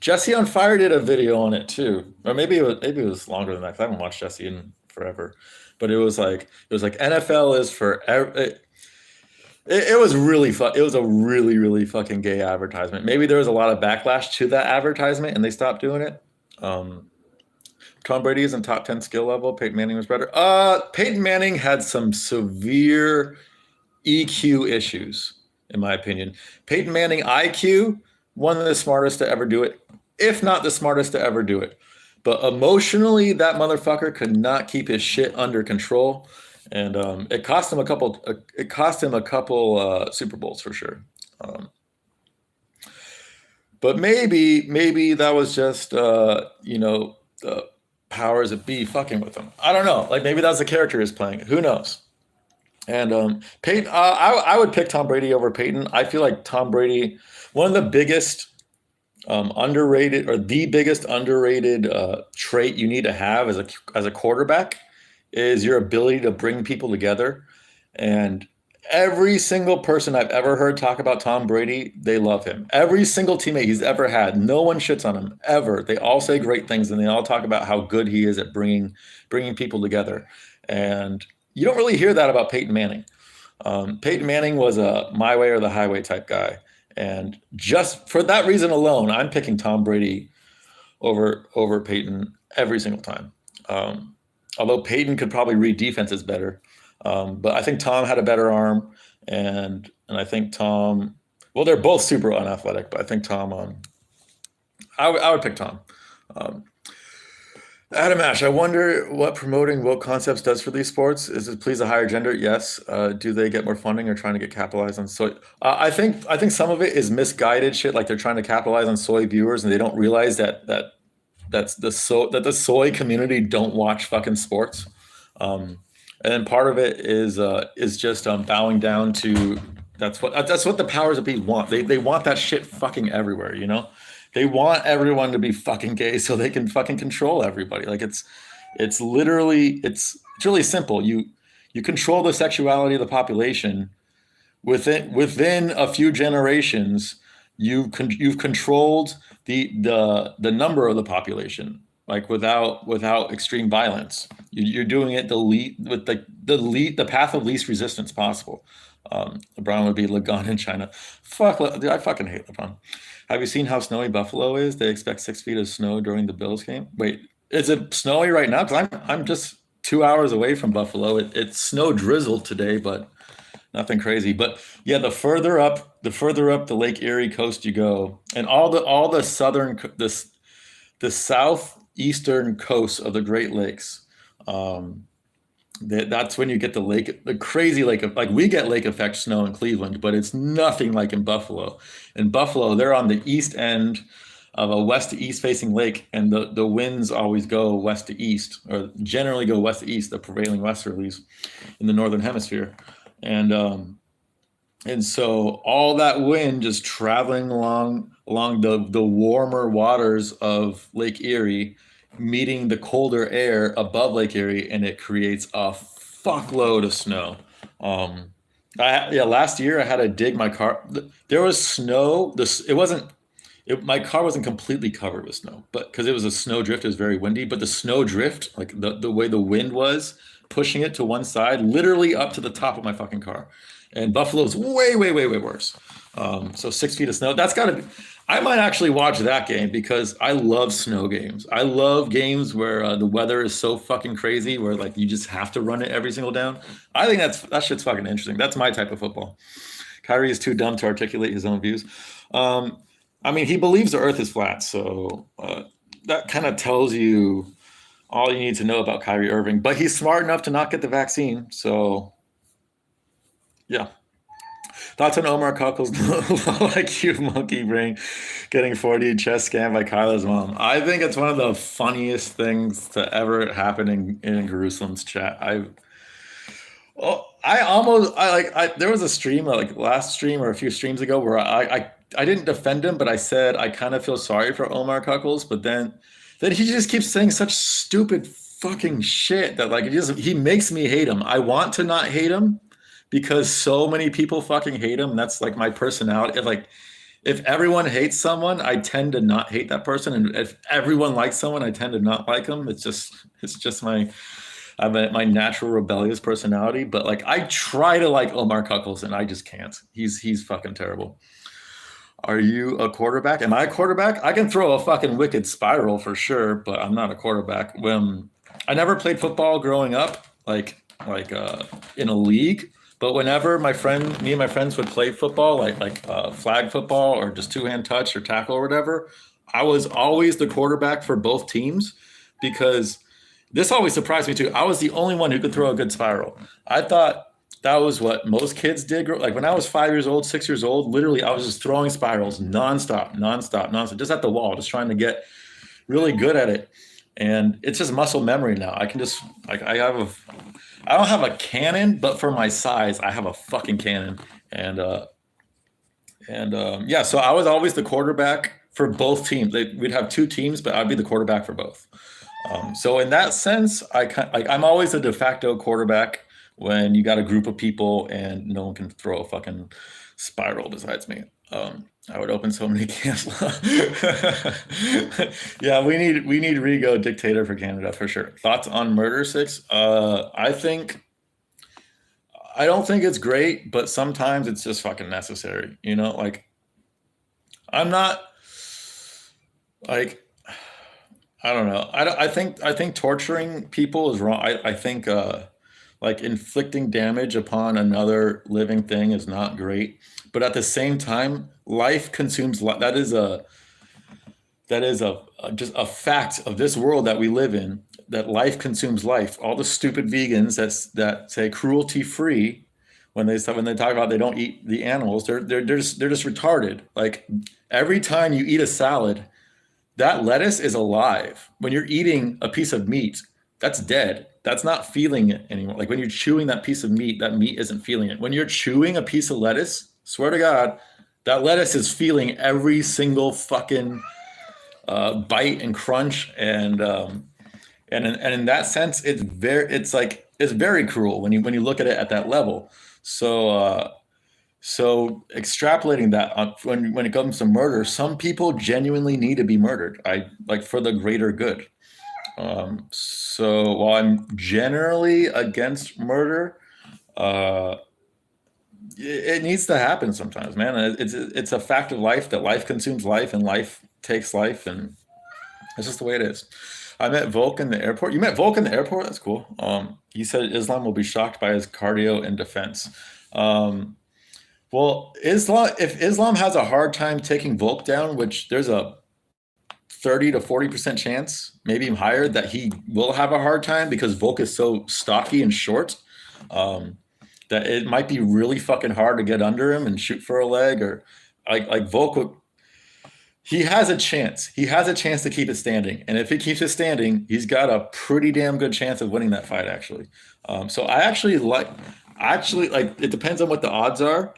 Jesse on Fire did a video on it too, or maybe it was longer than that. 'Cause I haven't watched Jesse in forever. But it was like NFL is for it was really fun. It was a really, really fucking gay advertisement. Maybe there was a lot of backlash to that advertisement and they stopped doing it. Um, Tom Brady isn't top 10 skill level. Peyton Manning was better. Peyton Manning had some severe EQ issues, in my opinion. Peyton Manning IQ, one of the smartest to ever do it, if not the smartest to ever do it. But emotionally, that motherfucker could not keep his shit under control, and it cost him a couple. It cost him a couple Super Bowls for sure. Um, but maybe that was just the powers that be fucking with him. I don't know. Like maybe that's the character he's playing. Who knows? And Peyton, I would pick Tom Brady over Peyton. I feel like Tom Brady, one of the biggest underrated or the biggest underrated trait you need to have as a quarterback is your ability to bring people together. And every single person I've ever heard talk about Tom Brady, they love him. Every single teammate he's ever had, no one shits on him ever. They all say great things and they all talk about how good he is at bringing people together. And you don't really hear that about Peyton Manning. Peyton Manning was a my way or the highway type guy. And just for that reason alone, I'm picking Tom Brady over Peyton every single time. Although Peyton could probably read defenses better, but I think Tom had a better arm, and I think Tom. Well, they're both super unathletic, but I think Tom. I would pick Tom. Um, Adam Ash, I wonder what promoting woke concepts does for these sports. Is it please a higher gender? Yes. Do they get more funding or trying to get capitalized on soy? I think some of it is misguided shit. Like they're trying to capitalize on soy viewers, and they don't realize that the soy community don't watch fucking sports. Um, and then part of it is just bowing down to that's what the powers that be want. They want that shit fucking everywhere. You know, they want everyone to be fucking gay so they can fucking control everybody. Like it's really simple. You control the sexuality of the population within a few generations. You've controlled the number of the population, like without extreme violence. You're doing it with the path of least resistance possible. LeBron would be Lagon in China. Dude, I fucking hate LeBron. Have you seen how snowy Buffalo is? They expect 6 feet of snow during the Bills game. Wait, is it snowy right now? Because I'm just 2 hours away from Buffalo. It snow drizzled today, but nothing crazy. But yeah, the further up the Lake Erie coast you go, and all the the southeastern coast of the Great Lakes. Um, that's when you get the crazy lake of, like, we get lake effect snow in Cleveland, but it's nothing like in Buffalo. In Buffalo, they're on the east end of a west to east facing lake, and the winds always go west to east, or generally go west to east, the prevailing westerlies in the northern hemisphere. And so all that wind just traveling along the warmer waters of Lake Erie, meeting the colder air above Lake Erie, and it creates a fuckload of snow. Um, yeah, last year I had to dig my car. There was snow. My car wasn't completely covered with snow, but because it was a snow drift, it was very windy. But the snow drift, like the way the wind was pushing it to one side, literally up to the top of my fucking car. And Buffalo's way, way, way, way worse. So 6 feet of snow. That's got to be. I might actually watch that game because I love snow games. I love games where the weather is so fucking crazy, where like you just have to run it every single down. I think that shit's fucking interesting. That's my type of football. Kyrie is too dumb to articulate his own views. Um, I mean, he believes the Earth is flat, so that kind of tells you all you need to know about Kyrie Irving. But he's smart enough to not get the vaccine, so yeah. Thoughts on Omar Cockle's like you monkey brain getting 40 chest scammed by Kyla's mom? I think it's one of the funniest things to ever happen in Jerusalem's chat. There was a stream, like last stream or a few streams ago, where I didn't defend him, but I said I kind of feel sorry for Omar Cuckles, but then he just keeps saying such stupid fucking shit that like he makes me hate him. I want to not hate him because so many people fucking hate him. That's like my personality. If everyone hates someone, I tend to not hate that person, and if everyone likes someone, I tend to not like them. It's just my natural rebellious personality. But like I try to like Omar Cuckles, and I just can't. He's fucking terrible. Are you a quarterback? Am I a quarterback? I can throw a fucking wicked spiral for sure, but I'm not a quarterback. When I never played football growing up, like in a league. But whenever me and my friends would play football, like flag football or just two-hand touch or tackle or whatever, I was always the quarterback for both teams, because this always surprised me too. I was the only one who could throw a good spiral. I thought that was what most kids did. Like when I was 5 years old, 6 years old, literally I was just throwing spirals nonstop, just at the wall, just trying to get really good at it. And it's just muscle memory now. I can just like I don't have a cannon, but for my size, I have a fucking cannon. Yeah, so I was always the quarterback for both teams. We'd have two teams, but I'd be the quarterback for both. So in that sense, I'm always a de facto quarterback when you got a group of people and no one can throw a fucking spiral besides me. I would open so many camps. Yeah, we need Rigo dictator for Canada for sure. Thoughts on Murder Six? I don't think it's great, but sometimes it's just fucking necessary. You know, like I'm not like I don't know. I think torturing people is wrong. I think like inflicting damage upon another living thing is not great. But at the same time, life consumes life. That is just a fact of this world that we live in. That life consumes life. All the stupid vegans that say cruelty free, when they talk about they don't eat the animals, they're just retarded. Like every time you eat a salad, that lettuce is alive. When you're eating a piece of meat, that's dead. That's not feeling it anymore. Like when you're chewing that piece of meat, that meat isn't feeling it. When you're chewing a piece of lettuce, swear to God, that lettuce is feeling every single fucking bite and crunch. And in that sense, it's very cruel when you look at it at that level. So extrapolating that when it comes to murder, some people genuinely need to be murdered. I like for the greater good. So while I'm generally against murder, uh, it needs to happen sometimes, man. It's a fact of life that life consumes life and life takes life, and it's just the way it is. I met Volk in the airport. You met Volk in the airport? That's cool. He said Islam will be shocked by his cardio and defense. Um, well, if Islam has a hard time taking Volk down, which there's a 30 to 40% chance, maybe even higher, that he will have a hard time because Volk is so stocky and short, um, that it might be really fucking hard to get under him and shoot for a leg or like Volk would, he has a chance. He has a chance to keep it standing. And if he keeps it standing, he's got a pretty damn good chance of winning that fight, actually. So I actually like, it depends on what the odds are,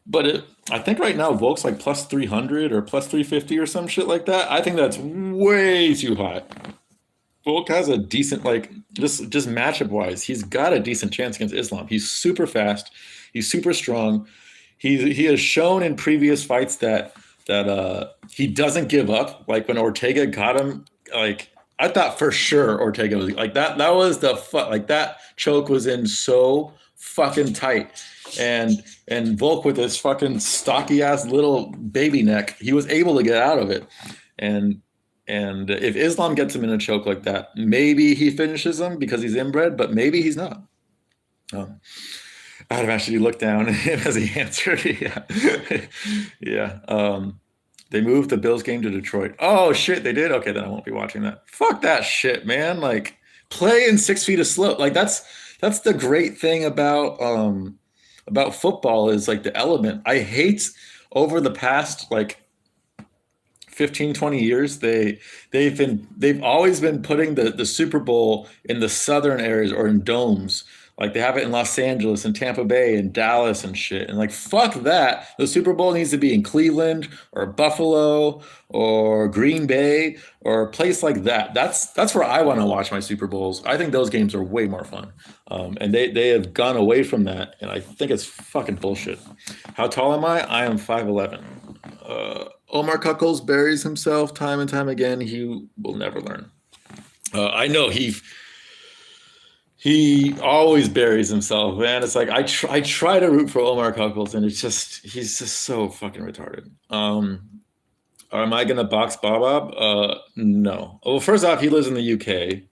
but I think right now Volk's like plus 300 or plus 350 or some shit like that. I think that's way too high. Volk has a decent, like, just matchup wise, he's got a decent chance against Islam. He's super fast. He's super strong. He has shown in previous fights that he doesn't give up. Like when Ortega got him, like I thought for sure Ortega was like that. That was like that choke was in so fucking tight, and Volk with his fucking stocky ass little baby neck, he was able to get out of it. And and if Islam gets him in a choke like that, maybe he finishes him because he's inbred, but maybe he's not. Um, I'd have actually looked down at him as he answered. Yeah. Yeah. They moved the Bills game to Detroit. Oh shit, they did. Okay, then I won't be watching that. Fuck that shit, man. Like play in 6 feet of slope. Like that's the great thing about football is like the element. I hate over the past like 15, 20 years they've always been putting the Super Bowl in the southern areas or in domes. Like they have it in Los Angeles and Tampa Bay and Dallas and shit. And like fuck that. The Super Bowl needs to be in Cleveland or Buffalo or Green Bay or a place like that. That's where I want to watch my Super Bowls. I think those games are way more fun. And they have gone away from that, and I think it's fucking bullshit. How tall am I? I am 5'11". Omar Cuckles buries himself time and time again. He will never learn. I know he always buries himself, man. It's like I try to root for Omar Cuckles, and he's just so fucking retarded. Am I gonna box Bob? No. Well, first off, he lives in the UK.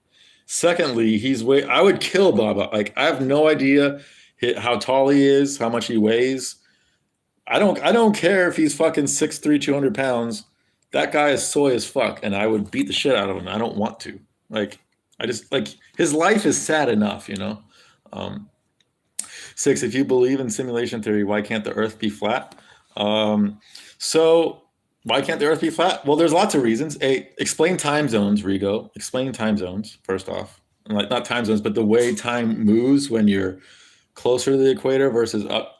Secondly, I would kill Bob. Like I have no idea how tall he is, how much he weighs. I don't care if he's fucking 6'3", 200 pounds. That guy is soy as fuck, and I would beat the shit out of him. I don't want to. Like I just like his life is sad enough, you know. Um, Six, if you believe in simulation theory, why can't the Earth be flat? So why can't the Earth be flat? Well, there's lots of reasons. Explain time zones, Rigo. Explain time zones first off. Like not time zones, but the way time moves when you're closer to the equator versus up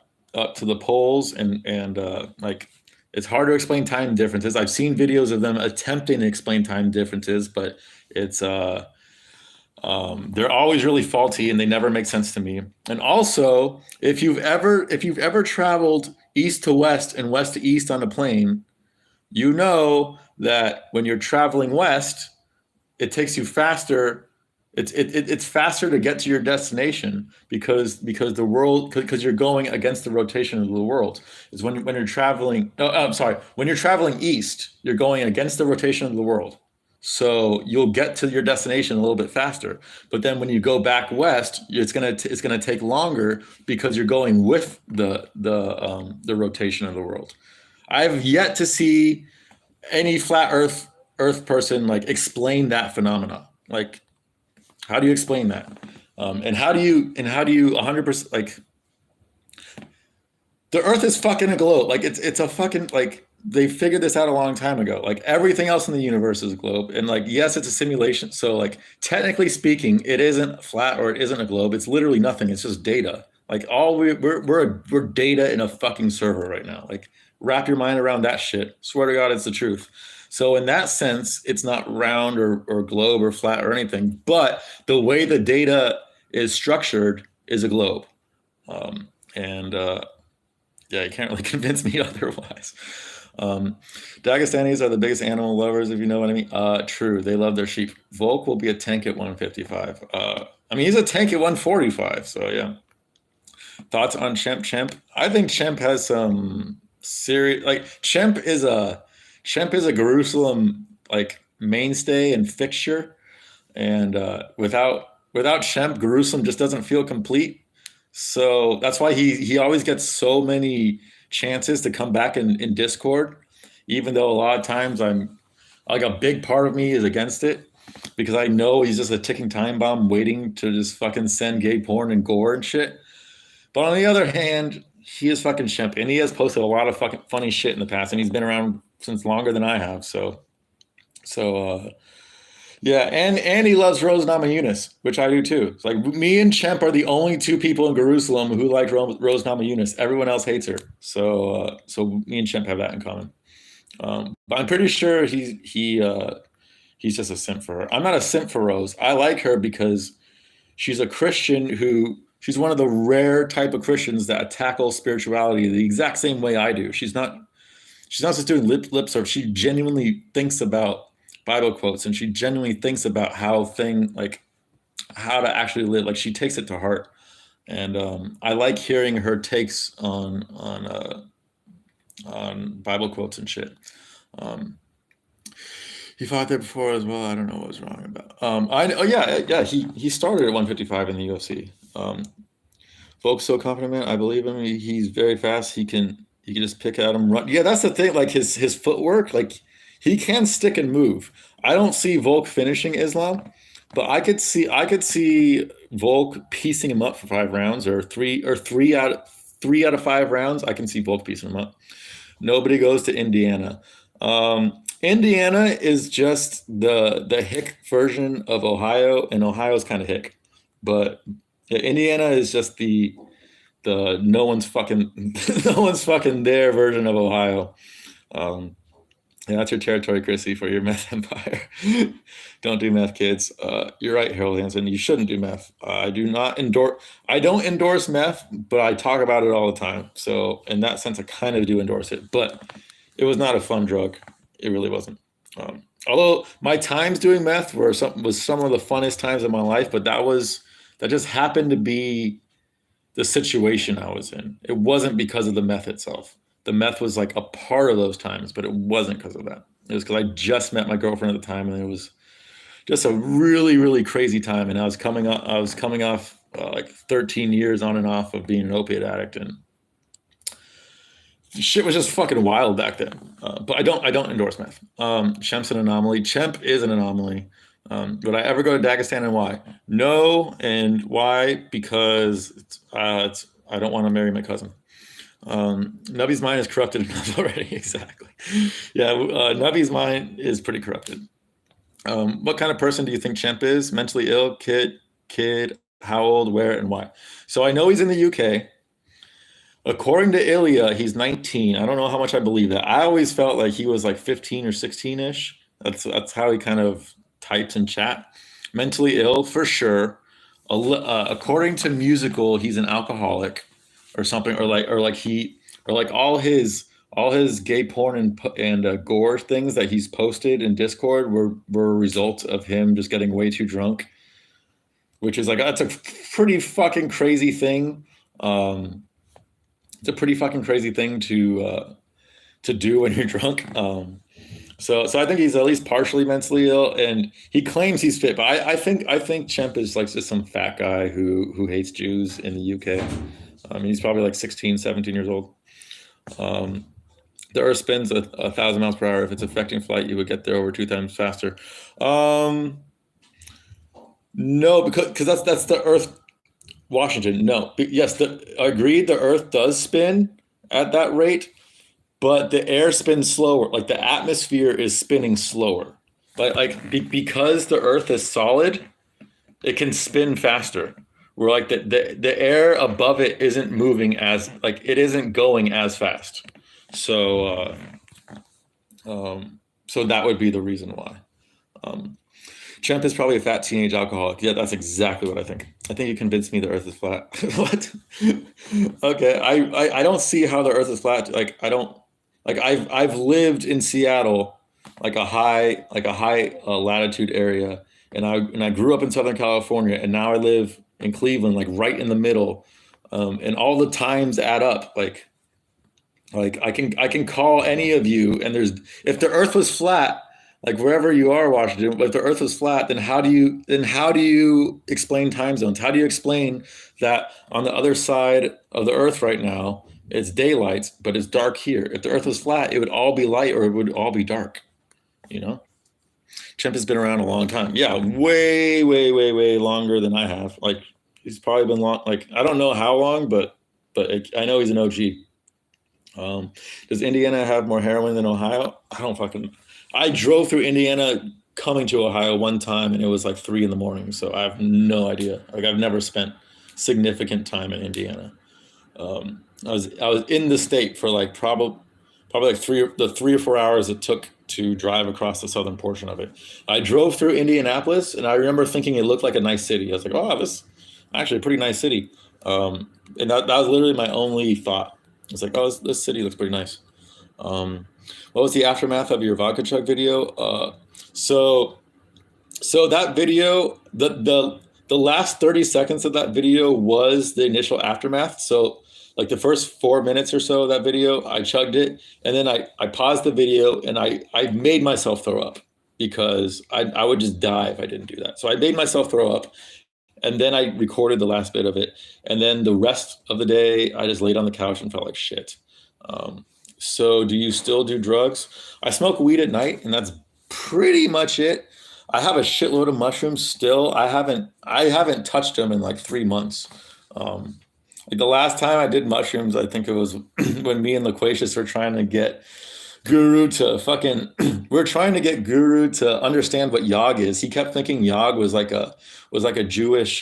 to the poles, and like it's hard to explain time differences. I've seen videos of them attempting to explain time differences, but it's they're always really faulty and they never make sense to me. And also, if you've ever traveled east to west and west to east on a plane, you know that when you're traveling west, it takes you faster. It's faster to get to your destination because the world because you're going against the rotation of the world. Is when you're traveling. Oh, I'm sorry. When you're traveling east, you're going against the rotation of the world. So you'll get to your destination a little bit faster. But then when you go back west, it's gonna take longer because you're going with the rotation of the world. I've yet to see any flat Earth person like explain that phenomena. Like, how do you explain that? And how do you 100% like the Earth is fucking a globe. Like it's a fucking like they figured this out a long time ago. Like everything else in the universe is a globe, and like yes, it's a simulation. So like technically speaking, it isn't flat or it isn't a globe. It's literally nothing. It's just data. Like all we're data in a fucking server right now. Like wrap your mind around that shit. Swear to God, it's the truth. So in that sense, it's not round or globe or flat or anything. But the way the data is structured is a globe. And yeah, you can't really convince me otherwise. Dagestanis are the biggest animal lovers, if you know what I mean. True, they love their sheep. Volk will be a tank at 155. I mean, he's a tank at 145. So yeah. Thoughts on Chemp? I think Chemp has some serious. Like Chemp is a Jerusalem like mainstay and fixture, and without Chemp, Jerusalem just doesn't feel complete. So that's why he always gets so many chances to come back in Discord, even though a lot of times I'm like a big part of me is against it because I know he's just a ticking time bomb waiting to just fucking send gay porn and gore and shit. But on the other hand, he is fucking Shemp and he has posted a lot of fucking funny shit in the past and he's been around since longer than I have. So yeah, and he loves Rose Namajunas, which I do too. It's like me and Chemp are the only two people in Jerusalem who like Rose Namajunas. Everyone else hates her. So me and Chemp have that in common. But I'm pretty sure he's just a simp for her. I'm not a simp for Rose. I like her because she's a Christian who she's one of the rare type of Christians that tackle spirituality the exact same way I do. She's not just doing lip service. She genuinely thinks about Bible quotes and she genuinely thinks about how to actually live. Like she takes it to heart. And I like hearing her takes on Bible quotes and shit. He fought there before as well. I don't know what was wrong about. Yeah. He started at 155 in the UFC. Folks so confident, I believe him. He's very fast. He can just pick at him, run. Yeah, that's the thing. Like his footwork, like he can stick and move. I don't see Volk finishing Islam, but I could see Volk piecing him up for 5 rounds or three out of 5 rounds. I can see Volk piecing him up. Nobody goes to Indiana. Indiana is just the hick version of Ohio, and Ohio's kind of hick. But yeah, Indiana is just the no one's fucking there version of Ohio. Yeah, that's your territory, Chrissy, for your meth empire. Don't do meth, kids. You're right, Harold Hansen. You shouldn't do meth. I don't endorse meth, but I talk about it all the time. So in that sense, I kind of do endorse it. But it was not a fun drug. It really wasn't. Although my times doing meth was some of the funnest times of my life, but that just happened to be the situation I was in. It wasn't because of the meth itself. The meth was like a part of those times, but it wasn't because of that. It was because I just met my girlfriend at the time, and it was just a really, really crazy time. And I was coming off like 13 years on and off of being an opiate addict, and shit was just fucking wild back then. But I don't endorse meth. Chemp's an anomaly. Chemp is an anomaly. Would I ever go to Dagestan, and why? No. And why? Because I don't want to marry my cousin. Nubby's mind is corrupted enough already. Exactly. Yeah, Nubby's mind is pretty corrupted. What kind of person do you think Chemp is? Mentally ill, kid, how old, where, and why? So I know he's in the UK. According to Ilya, he's 19. I don't know how much I believe that. I always felt like he was like 15 or 16-ish. That's how he kind of types in chat. Mentally ill, for sure. According to Musical, he's an alcoholic or something, or like all his gay porn and gore things that he's posted in Discord were a result of him just getting way too drunk, which is like that's a pretty fucking crazy thing. It's a pretty fucking crazy thing to do when you're drunk. So I think he's at least partially mentally ill, and he claims he's fit. But I think Chemp is like just some fat guy who hates Jews in the UK. I mean, he's probably like 16, 17 years old. Um, the Earth spins a 1,000 miles per hour. If it's affecting flight, you would get there over 2 times faster. Um, no, because that's the Earth. Washington. No. Yes, agreed. The Earth does spin at that rate, but the air spins slower. Like the atmosphere is spinning slower. Because the Earth is solid, it can spin faster. Where like the air above it isn't moving as like it isn't going as fast. So so that would be the reason why. Um, Chemp is probably a fat teenage alcoholic. Yeah, that's exactly what I think. I think you convinced me the Earth is flat. What? Okay, I don't see how the Earth is flat. Like I don't like I've lived in Seattle, like a high latitude area, and I grew up in Southern California, and now I live in Cleveland, like right in the middle, and all the times add up. Like I can call any of you, and there's if the Earth was flat, like wherever you are, Washington, if the Earth was flat, then how do you explain time zones? How do you explain that on the other side of the Earth right now it's daylight, but it's dark here? If the Earth was flat, it would all be light or it would all be dark. You know, Chimp has been around a long time. Yeah, way, way, way, way longer than I have. Like he's probably been long. Like I don't know how long, but I know he's an OG. Does Indiana have more heroin than Ohio? I don't fucking. I drove through Indiana coming to Ohio one time, and it was like 3 in the morning. So I have no idea. Like I've never spent significant time in Indiana. I was in the state for like probably like 3 or 4 hours it took to drive across the southern portion of it. I drove through Indianapolis, and I remember thinking it looked like a nice city. I was like, oh, this is actually a pretty nice city. And that was literally my only thought. It's like, oh, this city looks pretty nice. Um, what was the aftermath of your vodka truck video? So so that video, the last 30 seconds of that video was the initial aftermath. So like the first 4 minutes or so of that video, I chugged it, and then I paused the video, and I made myself throw up because I would just die if I didn't do that. So I made myself throw up, and then I recorded the last bit of it, and then the rest of the day I just laid on the couch and felt like shit. Um, so do you still do drugs? I smoke weed at night, and that's pretty much it. I have a shitload of mushrooms still. I haven't touched them in like 3 months. Like the last time I did mushrooms, I think it was when me and Loquacious were trying to get Guru to fucking we're trying to get Guru to understand what yog is. He kept thinking yog was like a Jewish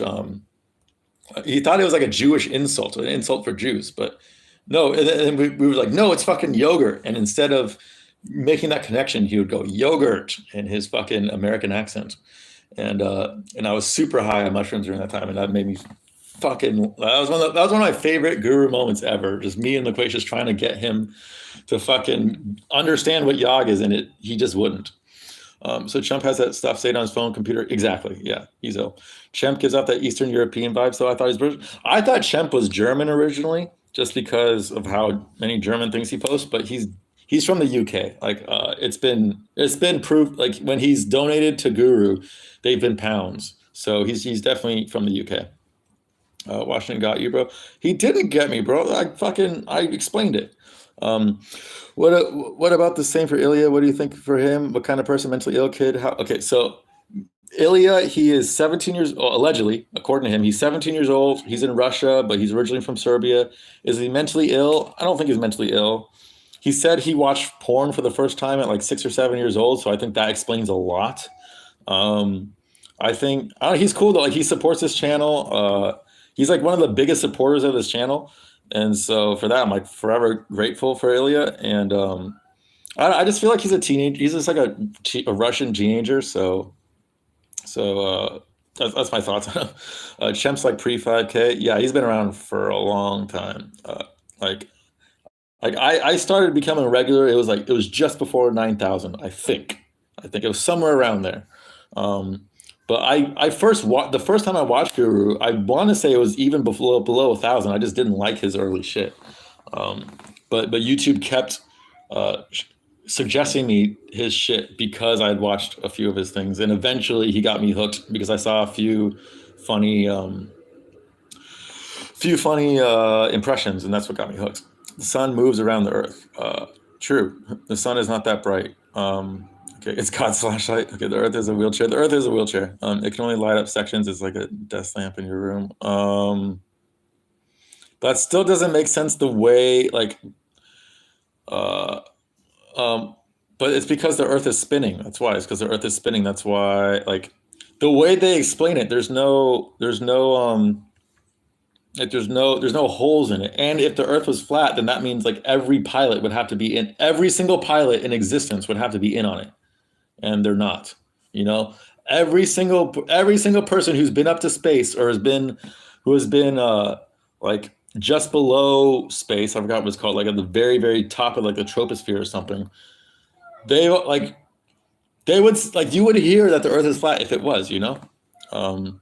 he thought it was like a Jewish insult, an insult for Jews, but no, and then we were like, no, it's fucking yogurt. And instead of making that connection, he would go yogurt in his fucking American accent. And I was super high on mushrooms during that time, and that made me fucking that was one of my favorite Guru moments ever. Just me and Loquacious trying to get him to fucking understand what yog is, and he just wouldn't. So Chemp has that stuff saved on his phone, computer. Exactly. Yeah, he's ill. Chemp gives off that Eastern European vibe. So I thought he's British. I thought Chemp was German originally, just because of how many German things he posts. But he's from the UK. Like it's been proved. Like when he's donated to Guru, they've been pounds. So he's definitely from the UK. Washington got you, bro. He didn't get me, bro. I explained it. Um, what about the same for Ilya? What do you think for him? What kind of person, mentally ill kid? How? Okay, so Ilya, he is 17 years old, allegedly, according to him. He's 17 years old. He's in Russia, but he's originally from Serbia. Is he mentally ill? I don't think he's mentally ill. He said he watched porn for the first time at like 6 or 7 years old, so I think that explains a lot. Um, I think he's cool though. Like he supports this channel. He's like one of the biggest supporters of this channel, and so for that, I'm like forever grateful for Ilya. And I just feel like he's a teenager. He's just like a Russian teenager. So that's my thoughts on him. Chemp's like pre 5K. Yeah, he's been around for a long time. Like I started becoming regular. It was just before 9,000. I think it was somewhere around there. But the first time I watched Guru, I want to say it was even below 1,000. I just didn't like his early shit. But YouTube kept suggesting me his shit because I'd watched a few of his things, and eventually he got me hooked because I saw a funny, impressions, and that's what got me hooked. The sun moves around the Earth. True, the sun is not that bright. Okay, it's God's flashlight. Okay, the Earth is a wheelchair. The Earth is a wheelchair. It can only light up sections. It's like a desk lamp in your room. That still doesn't make sense the way like. Uh, Um, but it's because the Earth is spinning. That's why. It's because the Earth is spinning. That's why. Like the way they explain it, there's no holes in it. And if the Earth was flat, then that means like every single pilot in existence would have to be in on it, and they're not. You know, every single person who's been up to space or who has been like just below space. I forgot what it's called, like at the very very top of like the troposphere or something. They like they would like you would hear that the Earth is flat if it was, you know. Um,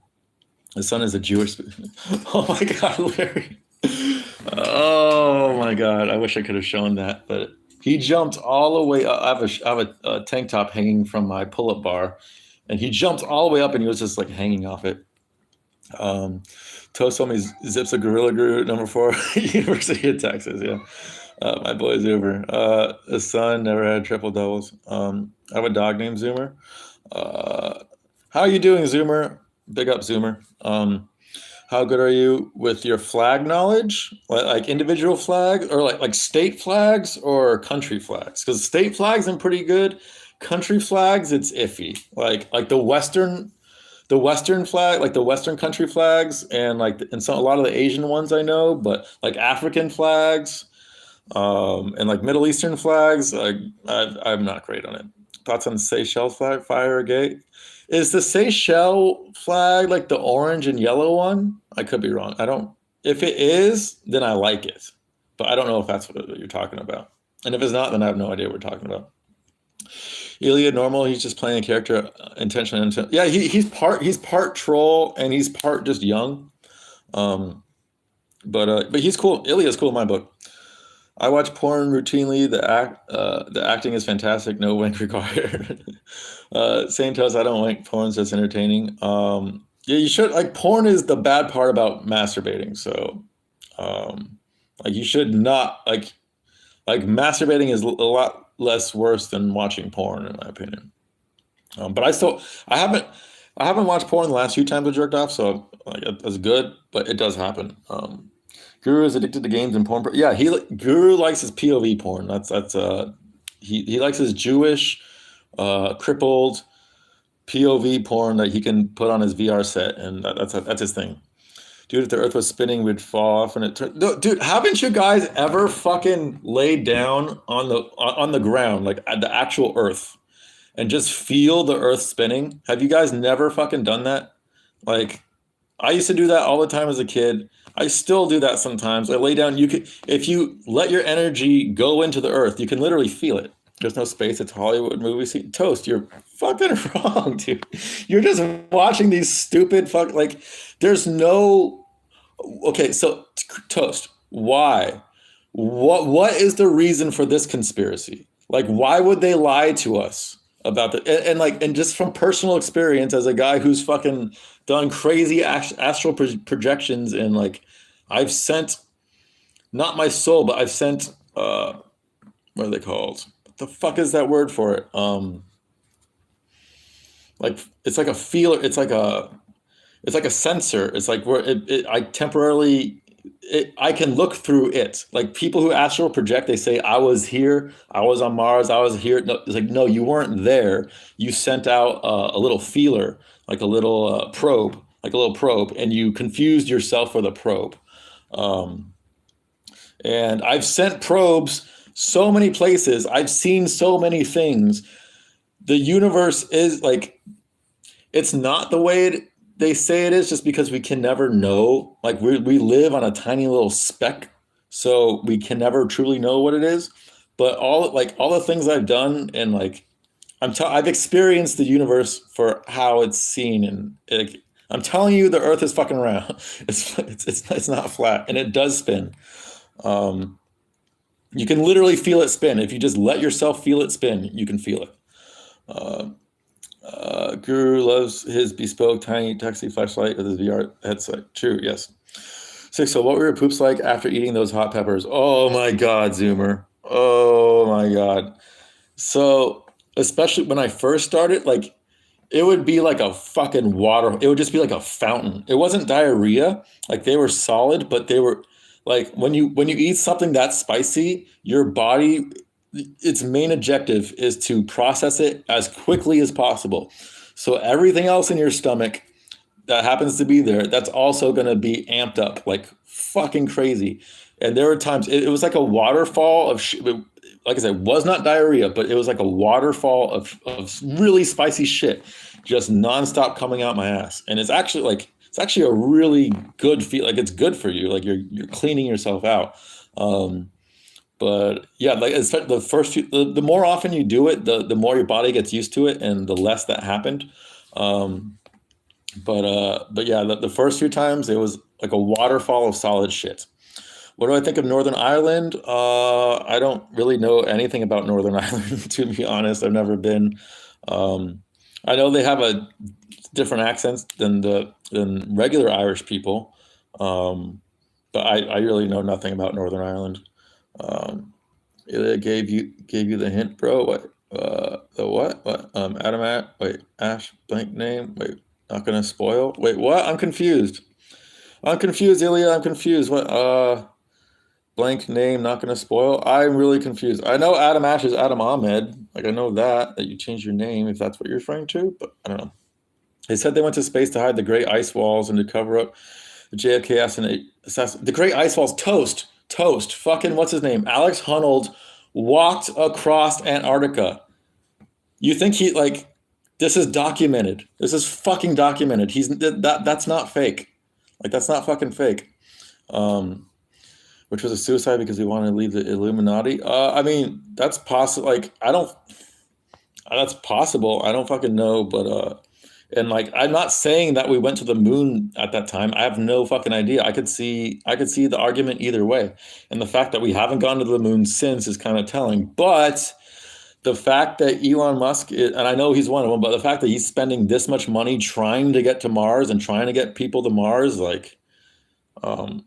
the sun is a Jewish. Oh my God, Larry. Oh my God, I wish I could have shown that, but he jumped all the way up. I have a tank top hanging from my pull-up bar, and he jumped all the way up, and he was just like hanging off it. Um, Toast told me Zip's a Gorilla Guru #4, University of Texas. Yeah. My boy Zoomer. His son never had triple doubles. I have a dog named Zoomer. How are you doing, Zoomer? Big up, Zoomer. How good are you with your flag knowledge? Like individual flags, or like state flags or country flags? Because state flags I'm pretty good. Country flags, it's iffy. Like the Western flag, like the Western country flags, and a lot of the Asian ones I know, but like African flags. And like Middle Eastern flags, I'm not great on it. Thoughts on the Seychelles flag, fire or gay? Is the Seychelles flag like the orange and yellow one? I could be wrong. I don't. If it is, then I like it, but I don't know if that's what you're talking about. And if it's not, then I have no idea what we're talking about. Ilya normal. He's just playing a character intentionally. Yeah, he's part troll and he's part just young. But he's cool. Ilya's cool in my book. I watch porn routinely. The acting is fantastic. No wank required. Saying to us, I don't wank. Porn's just entertaining. Yeah, you should like porn is the bad part about masturbating. So, like you should not like masturbating is a lot less worse than watching porn, in my opinion. But I haven't watched porn the last few times I jerked off, so like that's good. But it does happen. Guru is addicted to games and porn. Yeah, Guru likes his POV porn. He likes his Jewish, crippled POV porn that he can put on his VR set, and that's his thing. Dude, if the Earth was spinning, we'd fall off, and it turned. Dude, haven't you guys ever fucking laid down on the ground, like at the actual Earth, and just feel the Earth spinning? Have you guys never fucking done that? Like, I used to do that all the time as a kid. I still do that sometimes. I lay down. If you let your energy go into the Earth, you can literally feel it. There's no space. It's Hollywood movie scene. Toast, you're fucking wrong, dude. You're just watching these stupid like. There's no. Okay, so Toast. Why? What is the reason for this conspiracy? Like, why would they lie to us about the and just from personal experience as a guy who's fucking done crazy astral projections, and like I've sent not my soul, but I've sent what are they called? What the fuck is that word for it? Like it's like a feeler. It's like a sensor. It's like where I temporarily. I can look through it. Like people who astral project, they say, I was here, I was on Mars, I was here. No, it's like, no, you weren't there. You sent out a little feeler, like a little probe, and you confused yourself for the probe. And I've sent probes so many places. I've seen so many things. The universe is like, it's not the way they say it is, just because we can never know. Like we live on a tiny little speck, so we can never truly know what it is. But all the things I've done, and like I've experienced the universe for how it's seen, and I'm telling you, the Earth is fucking round. It's not flat, and it does spin. You can literally feel it spin. If you just let yourself feel it spin, you can feel it. Uh, Guru loves his bespoke tiny Tuxie flashlight with his VR headset. True, yes. Six, so what were your poops like after eating those hot peppers? Oh my God, Zoomer. Oh my God. So, especially when I first started, like, it would be like a fucking water. It would just be like a fountain. It wasn't diarrhea. Like they were solid, but they were like when you eat something that spicy, your body, its main objective is to process it as quickly as possible. So everything else in your stomach that happens to be there, that's also going to be amped up like fucking crazy. And there were times it was like a waterfall of like I said, it was not diarrhea, but it was like a waterfall of really spicy shit just nonstop coming out my ass. And it's actually a really good feel. Like it's good for you. Like you're cleaning yourself out. But yeah, like it's the first few, the more often you do it, the more your body gets used to it, and the less that happened. Um, but yeah, the first few times it was like a waterfall of solid shit. What do I think of Northern Ireland? I don't really know anything about Northern Ireland, to be honest. I've never been. I know they have a different accents than regular Irish people, but I really know nothing about Northern Ireland. Um, it gave you the hint, bro. What? The what? What? Adam at wait, Ash blank name. Wait, not gonna spoil. Wait, what? I'm confused. I'm confused, Ilya. I'm confused. What? Blank name, not gonna spoil. I'm really confused. I know Adam Ash is Adam Ahmed. Like I know that you changed your name if that's what you're referring to, but I don't know. They said they went to space to hide the Great Ice Walls and to cover up the JFK assassin. The Great Ice Walls. Toast. Fucking what's his name? Alex Honnold walked across Antarctica. You think he like this is documented? This is fucking documented. That's not fake. Like that's not fucking fake. Um, which was a suicide because he wanted to leave the Illuminati. I mean, that's possible. Like, I don't. That's possible. I don't fucking know, but and like, I'm not saying that we went to the moon at that time. I have no fucking idea. I could see the argument either way, and the fact that we haven't gone to the moon since is kind of telling. But the fact that Elon Musk is, and I know he's one of them, but the fact that he's spending this much money trying to get to Mars and trying to get people to Mars, like.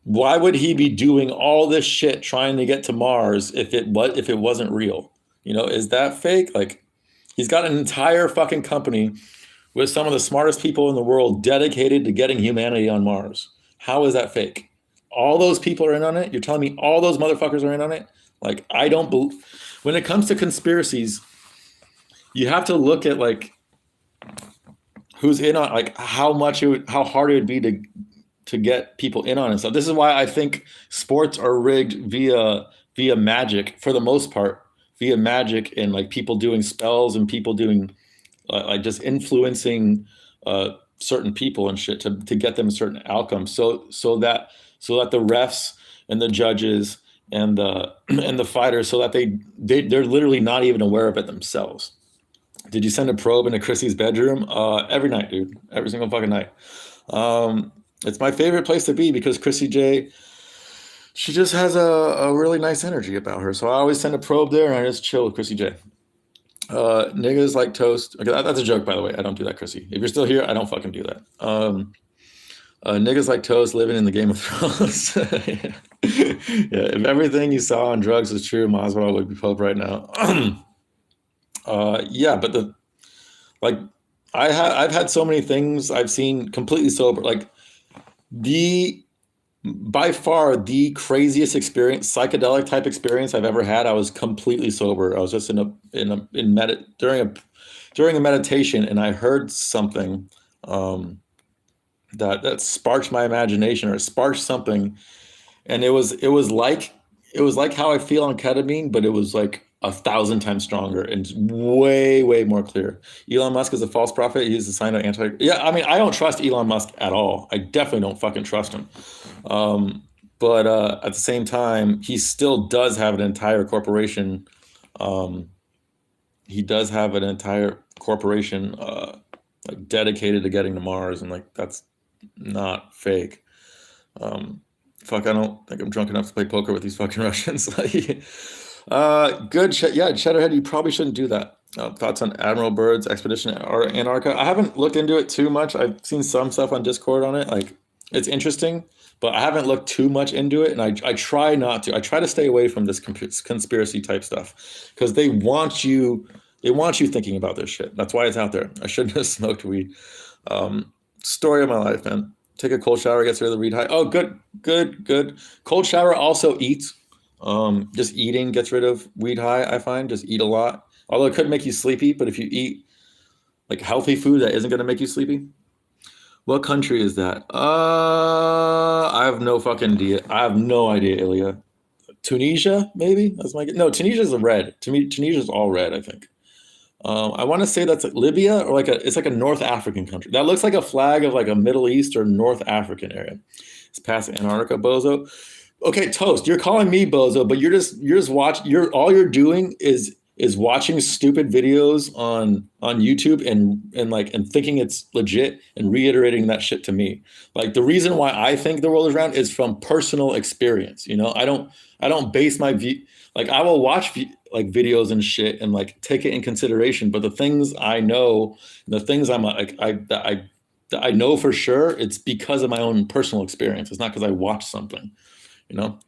Why would he be doing all this shit trying to get to Mars if it wasn't real? Is that fake? Like, he's got an entire fucking company with some of the smartest people in the world dedicated to getting humanity on Mars. How is that fake? All those people are in on it. You're telling me all those motherfuckers are in on it? Like, I don't believe. When it comes to conspiracies, you have to look at like who's in on like how hard it would be to get people in on it. So this is why I think sports are rigged via magic for the most part, via magic and like people doing spells and people doing like just influencing certain people and shit to get them certain outcomes. So that the refs and the judges and the and the fighters so that they're literally not even aware of it themselves. Did you send a probe into Chrissy's bedroom? Every night, dude. Every single fucking night. It's my favorite place to be because Chrissy J, she just has a really nice energy about her. So I always send a probe there and I just chill with Chrissy J. Niggas like toast. Okay, that's a joke, by the way. I don't do that, Chrissy. If you're still here, I don't fucking do that. Niggas like toast living in the Game of Thrones. Yeah. Yeah, if everything you saw on drugs was true, Masvidal would be Pope right now. Yeah, but like I've had so many things I've seen completely sober. Like the by far the craziest experience, psychedelic type experience I've ever had. I was completely sober. I was just during a meditation, and I heard something that sparked my imagination or sparked something, and it was like how I feel on ketamine, but it was like 1,000 times stronger and way more clear. Elon Musk is a false prophet. He's a sign of anti. Yeah, I mean, I don't trust Elon Musk at all. I definitely don't fucking trust him. But at the same time, he still does have an entire corporation. He does have an entire corporation like dedicated to getting to Mars, and like that's not fake. Fuck, I don't think I'm drunk enough to play poker with these fucking Russians. Like, yeah, Cheddarhead, you probably shouldn't do that. Thoughts on Admiral Byrd's expedition or Antarctica? I haven't looked into it too much. I've seen some stuff on Discord on it. Like, it's interesting, but I haven't looked too much into it. And I try not to. I try to stay away from this conspiracy type stuff because they want you thinking about this shit. That's why it's out there. I shouldn't have smoked weed. Story of my life, man. Take a cold shower, gets rid of the weed high. Oh, good, good, good. Cold shower also eats. Just eating gets rid of weed high, I find. Just eat a lot. Although it could make you sleepy, but if you eat like healthy food that isn't gonna make you sleepy. What country is that? I have no fucking idea. I have no idea, Ilya. Tunisia, maybe? That's my no, Tunisia's a red. To me, Tunisia's all red, I think. I want to say that's like Libya or it's like a North African country. That looks like a flag of like a Middle East or North African area. It's past Antarctica, bozo. Okay, Toast, you're calling me bozo, but you're all you're doing is watching stupid videos on YouTube and thinking it's legit and reiterating that shit to me. Like the reason why I think the world is round is from personal experience. You know, I don't base my view like I will watch like videos and shit and like take it in consideration, but the things I know, the things I'm like that I know for sure, it's because of my own personal experience. It's not because I watched something, you know.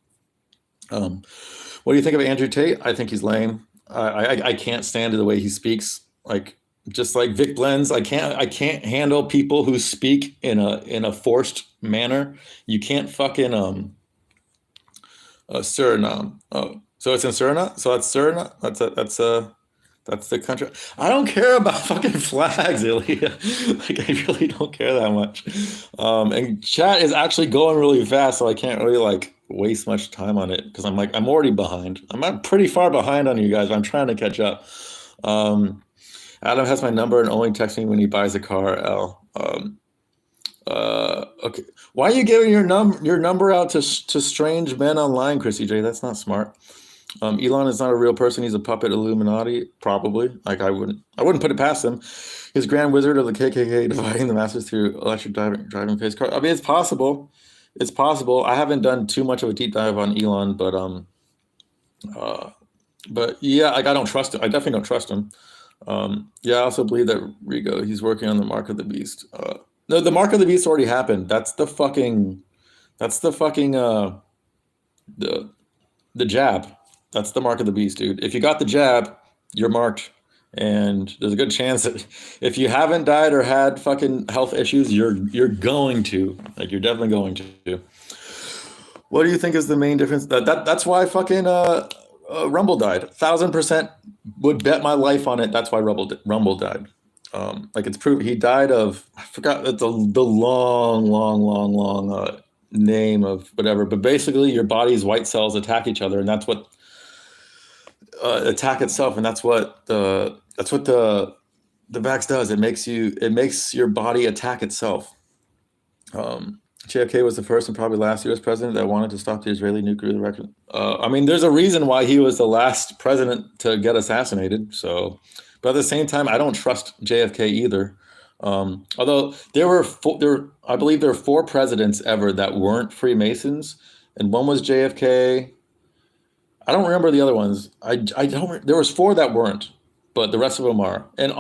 What do you think of Andrew Tate? I think he's lame. I can't stand the way he speaks. Like just like Vic Blends, I can't handle people who speak in a forced manner. You can't fucking Suriname. Oh, so it's in Suriname. So that's Suriname. That's the country. I don't care about fucking flags, Ilya. Like I really don't care that much. And chat is actually going really fast, so I can't really like waste much time on it because I'm already behind. I'm pretty far behind on you guys. I'm trying to catch up. Adam has my number and only texts me when he buys a car. L. Okay. Why are you giving your number out to strange men online, Chrissy J? That's not smart. Elon is not a real person. He's a puppet Illuminati, probably. Like I wouldn't put it past him. He's Grand Wizard of the KKK dividing the masses through electric driving face car. I mean, it's possible. It's possible. I haven't done too much of a deep dive on Elon, but yeah, like I don't trust him. I definitely don't trust him. Yeah, I also believe that Rigo, he's working on the Mark of the Beast. No, the Mark of the Beast already happened. That's the fucking the jab. That's the Mark of the Beast, dude. If you got the jab, you're marked. And there's a good chance that if you haven't died or had fucking health issues, you're going to. Like you're definitely going to. What do you think is the main difference? That's why fucking Rumble died. 1,000% would bet my life on it. That's why Rumble died. Like it's proved he died of, I forgot the long name of whatever, but basically your body's white cells attack each other, and that's what attack itself, and that's what the vax does. It makes your body attack itself. JFK was the first and probably last U.S. president that wanted to stop the Israeli nuclear direction. I mean, there's a reason why he was the last president to get assassinated. So, but at the same time, I don't trust JFK either. Although I believe there were 4 presidents ever that weren't Freemasons, and one was JFK. I don't remember the other ones. I don't. There was 4 that weren't, but the rest of them are. And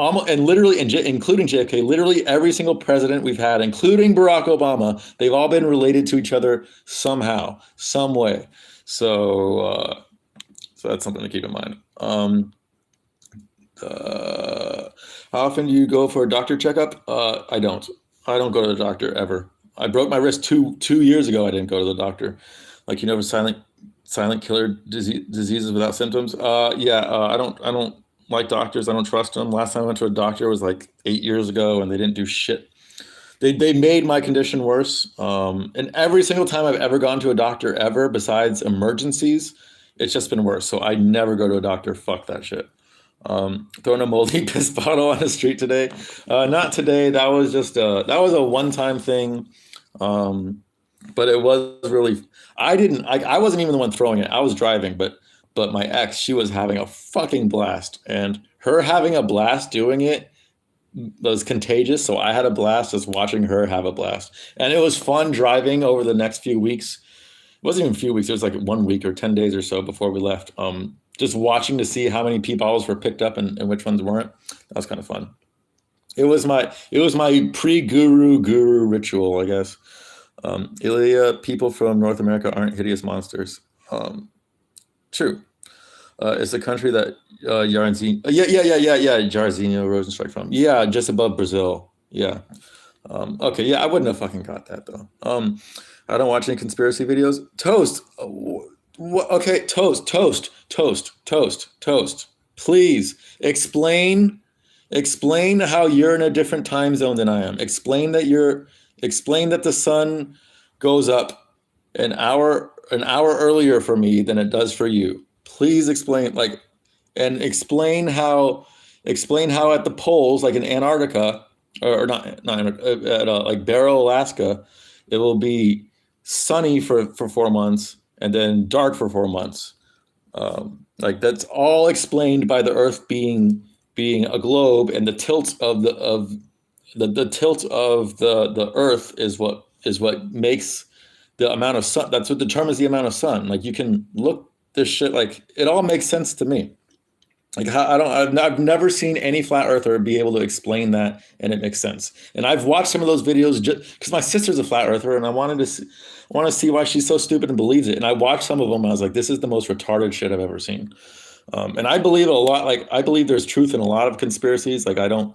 literally, including JFK, literally every single president we've had, including Barack Obama, they've all been related to each other somehow, some way. So that's something to keep in mind. How often do you go for a doctor checkup? I don't. I don't go to the doctor ever. I broke my wrist two years ago. I didn't go to the doctor. Like silent killer diseases without symptoms. I don't like doctors. I don't trust them. Last time I went to a doctor was like 8 years ago, and they didn't do shit. They made my condition worse. And every single time I've ever gone to a doctor ever, besides emergencies, it's just been worse. So I never go to a doctor. Fuck that shit. Throwing a moldy piss bottle on the street today. Not today. That was just that was a one-time thing. But it was really, I wasn't even the one throwing it. I was driving, but my ex, she was having a fucking blast, and her having a blast doing it was contagious. So I had a blast just watching her have a blast, and it was fun driving over the next few weeks wasn't even a few weeks. It was like 1 week or 10 days or so before we left. Just watching to see how many pee bottles were picked up and which ones weren't. That was kind of fun. It was my pre-guru ritual, I guess. Ilya, people from North America aren't hideous monsters. True. It's a country that Jairzinho Rosenstrike from. Yeah, just above Brazil. Yeah. Okay, yeah, I wouldn't have fucking got that though. I don't watch any conspiracy videos. Toast. Okay, toast. Please explain how you're in a different time zone than I am. Explain that the sun goes up an hour earlier for me than it does for you. Please explain, and explain how at the poles, like in Antarctica, or not Antarctica, at like Barrow, Alaska, it will be sunny for 4 months and then dark for 4 months. Like that's all explained by the Earth being a globe, and the tilt of the tilt of the Earth is what makes the amount of sun. That's what determines the amount of sun. Like you can look this shit, like it all makes sense to me. Like I've never seen any flat earther be able to explain that and it makes sense. And I've watched some of those videos just because my sister's a flat earther and I want to see why she's so stupid and believes it. And I watched some of them and I was like, this is the most retarded shit I've ever seen. And I believe a lot. Like I believe there's truth in a lot of conspiracies. Like I don't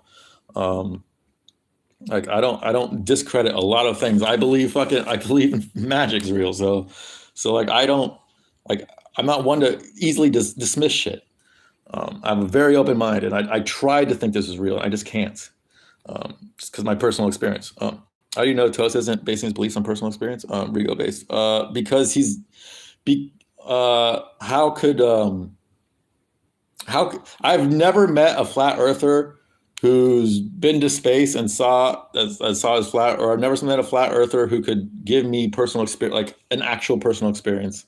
discredit a lot of things. I believe magic's real. So like I'm not one to easily dismiss shit. I have a very open mind, and I tried to think this is real. And I just can't, just because my personal experience. How do you know Toast isn't basing his beliefs on personal experience? Rigo based. Because I've never met a flat earther who's been to space and saw his flat, or I've never met a flat earther who could give me personal experience, like an actual personal experience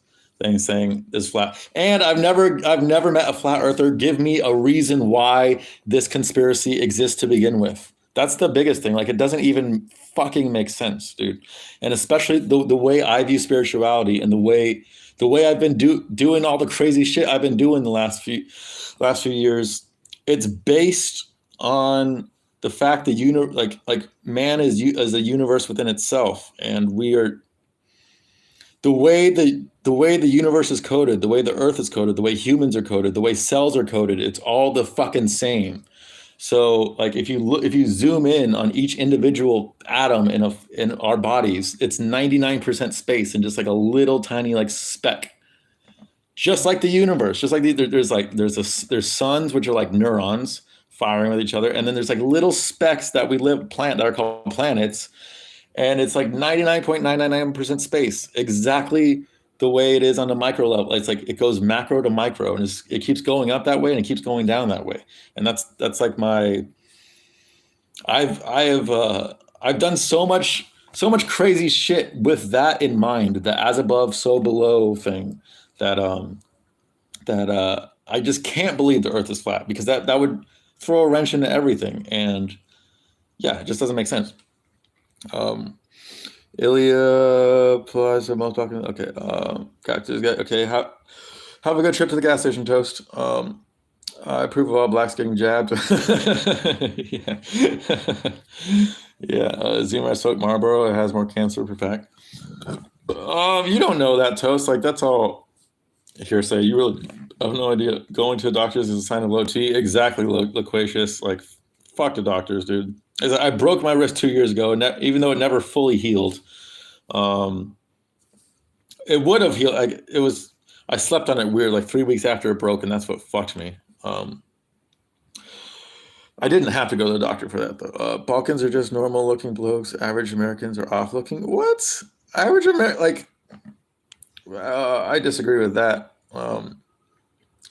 saying this flat. And I've never met a flat earther give me a reason why this conspiracy exists to begin with. That's the biggest thing. Like it doesn't even fucking make sense, dude. And especially the way I view spirituality and the way I've been doing all the crazy shit I've been doing the last few years. It's based on the fact that like man is a universe within itself, and we are the way the universe is coded, the way the Earth is coded, the way humans are coded, the way cells are coded. It's all the fucking same. So like if you zoom in on each individual atom in our bodies, it's 99% space and just like a little tiny like speck. Just like the universe, just like there's suns, which are like neurons firing with each other, and then there's like little specks that that are called planets, and it's like 99.999% space, exactly the way it is on the micro level. It's like it goes macro to micro, and it keeps going up that way, and it keeps going down that way, and that's like my. I've done so much crazy shit with that in mind, the as above so below thing, that I just can't believe the Earth is flat, because that would throw a wrench into everything, and yeah, it just doesn't make sense. Ilya plus the most popular. Okay, okay. Have a good trip to the gas station, Toast. I approve of all blacks getting jabbed. Yeah, yeah. Zuma smoked Marlboro. It has more cancer per pack. You don't know that, Toast. Like that's all hearsay. You really have no idea. Going to a doctor's is a sign of low T. Exactly, loquacious. Like fuck the doctors, dude. I broke my wrist 2 years ago, and even though it never fully healed, it would have healed. Like it was, I slept on it weird, like 3 weeks after it broke, and that's what fucked me. I didn't have to go to the doctor for that though. Balkans are just normal-looking blokes. Average Americans are off-looking. What? Average American? Like, I disagree with that.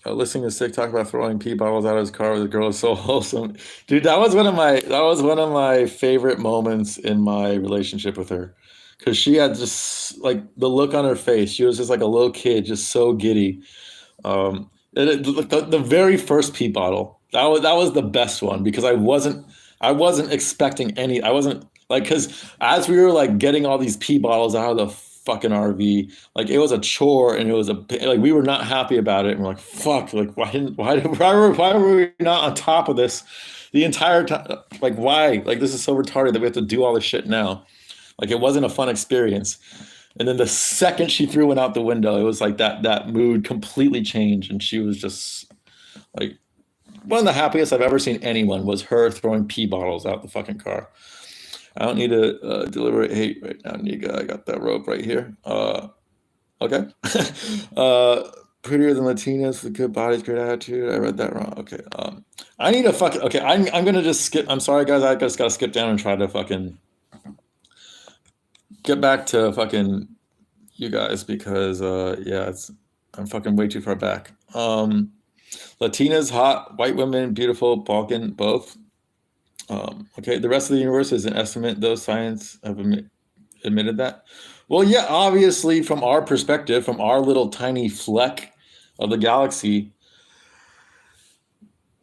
Listening to Sick talk about throwing pee bottles out of his car with a girl is so wholesome, dude. That was one of my favorite moments in my relationship with her, because she had just like the look on her face. She was just like a little kid, just so giddy. The very first pee bottle, that was the best one, because I wasn't expecting any. I wasn't like, because as we were like getting all these pee bottles out of the fucking RV. Like it was a chore, and it was like we were not happy about it. And we're like, fuck, like why were we not on top of this the entire time? Like why? Like this is so retarded that we have to do all this shit now. Like it wasn't a fun experience. And then the second she threw one out the window, it was like that mood completely changed, and she was just like one of the happiest I've ever seen anyone was her throwing pee bottles out the fucking car. I don't need to deliberate hate right now, Nika. I got that rope right here. Okay. Prettier than Latinas with good bodies, great attitude. I read that wrong. Okay. I need to fucking. Okay, I'm gonna just skip. I'm sorry, guys. I just gotta skip down and try to fucking get back to fucking you guys because yeah, I'm fucking way too far back. Latinas, hot, white women, beautiful, Balkan, both. Okay, the rest of the universe is an estimate, though science have admitted that. Well, yeah, obviously, from our perspective, from our little tiny fleck of the galaxy,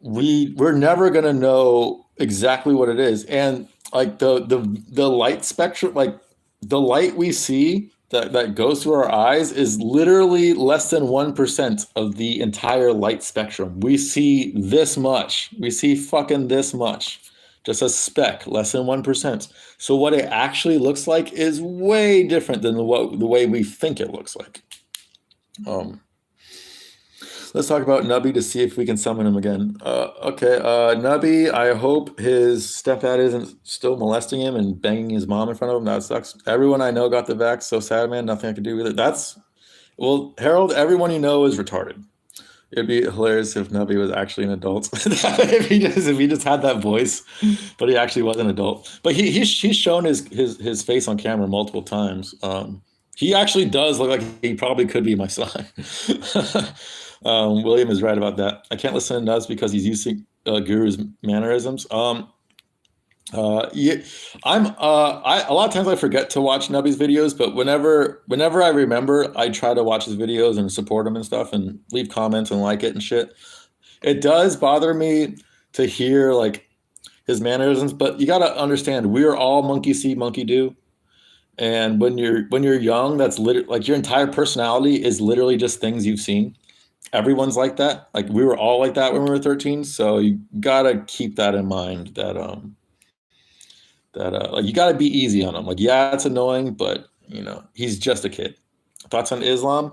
we're never gonna know exactly what it is. And like the light spectrum, like the light we see that goes through our eyes is literally less than 1% of the entire light spectrum. We see this much. We see fucking this much. Just a speck, less than 1%. So what it actually looks like is way different than the way we think it looks like. Let's talk about Nubby to see if we can summon him again. Okay, Nubby, I hope his stepdad isn't still molesting him and banging his mom in front of him. That sucks. Everyone I know got the vax. So sad, man. Nothing I could do with it. Well, Harold, everyone you know is retarded. It'd be hilarious if Nubby was actually an adult. if he just had that voice, but he actually was an adult. But he's shown his face on camera multiple times. He actually does look like he probably could be my son. William is right about that. I can't listen to Nubs because he's using Guru's mannerisms. Yeah, a lot of times I forget to watch Nubby's videos, but whenever I remember, I try to watch his videos and support him and stuff and leave comments and like it and shit. It does bother me to hear like his mannerisms, but you got to understand we're all monkey see, monkey do. And when you're young, that's literally like your entire personality is literally just things you've seen. Everyone's like that. Like we were all like that when we were 13. So you gotta keep that in mind that like you gotta be easy on him. Like, yeah, it's annoying, but you know, he's just a kid. Thoughts on Islam?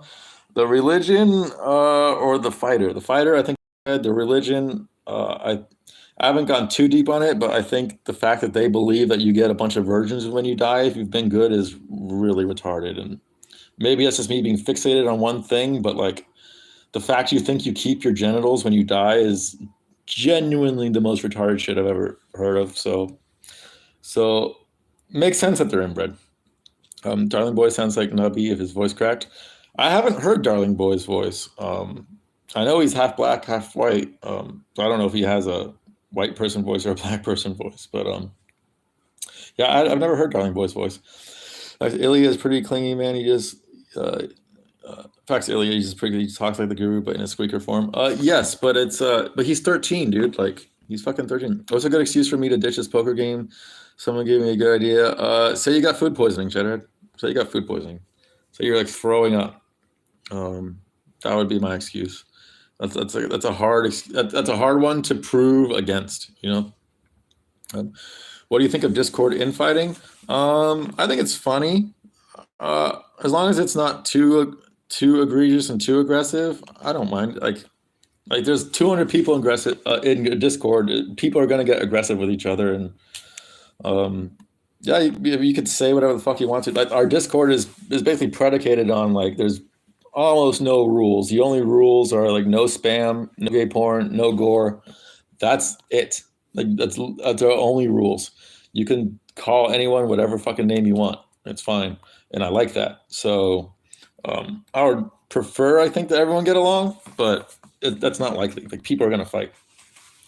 The religion or the fighter? The fighter, I think the religion, I haven't gone too deep on it, but I think the fact that they believe that you get a bunch of virgins when you die if you've been good is really retarded. And maybe that's just me being fixated on one thing, but like the fact you think you keep your genitals when you die is genuinely the most retarded shit I've ever heard of. So makes sense that they're inbred. Darling Boy sounds like Nubby if his voice cracked. I haven't heard Darling Boy's voice. I know he's half black, half white. So I don't know if he has a white person voice or a black person voice, but yeah, I've never heard Darling Boy's voice. Ilya is pretty clingy, man. He just Fax Ilya, he talks like the Guru, but in a squeaker form. Yes, but but he's 13, dude. Like he's fucking 13. What's a good excuse for me to ditch this poker game? Someone gave me a good idea. Say you got food poisoning, Cheddar. Say you got food poisoning. Say you're like throwing up. That would be my excuse. That's a hard one to prove against. You know. What do you think of Discord infighting? I think it's funny. As long as it's not too egregious and too aggressive, I don't mind. Like there's 200 people in Discord. People are gonna get aggressive with each other, and yeah, you could say whatever the fuck you want to. Like our Discord is basically predicated on like there's almost no rules. The only rules are like no spam, no gay porn, no gore. That's it. Like that's our only rules. You can call anyone whatever fucking name you want. It's fine, and I like that. So I would prefer, I think, that everyone get along, but that's not likely. Like people are gonna fight.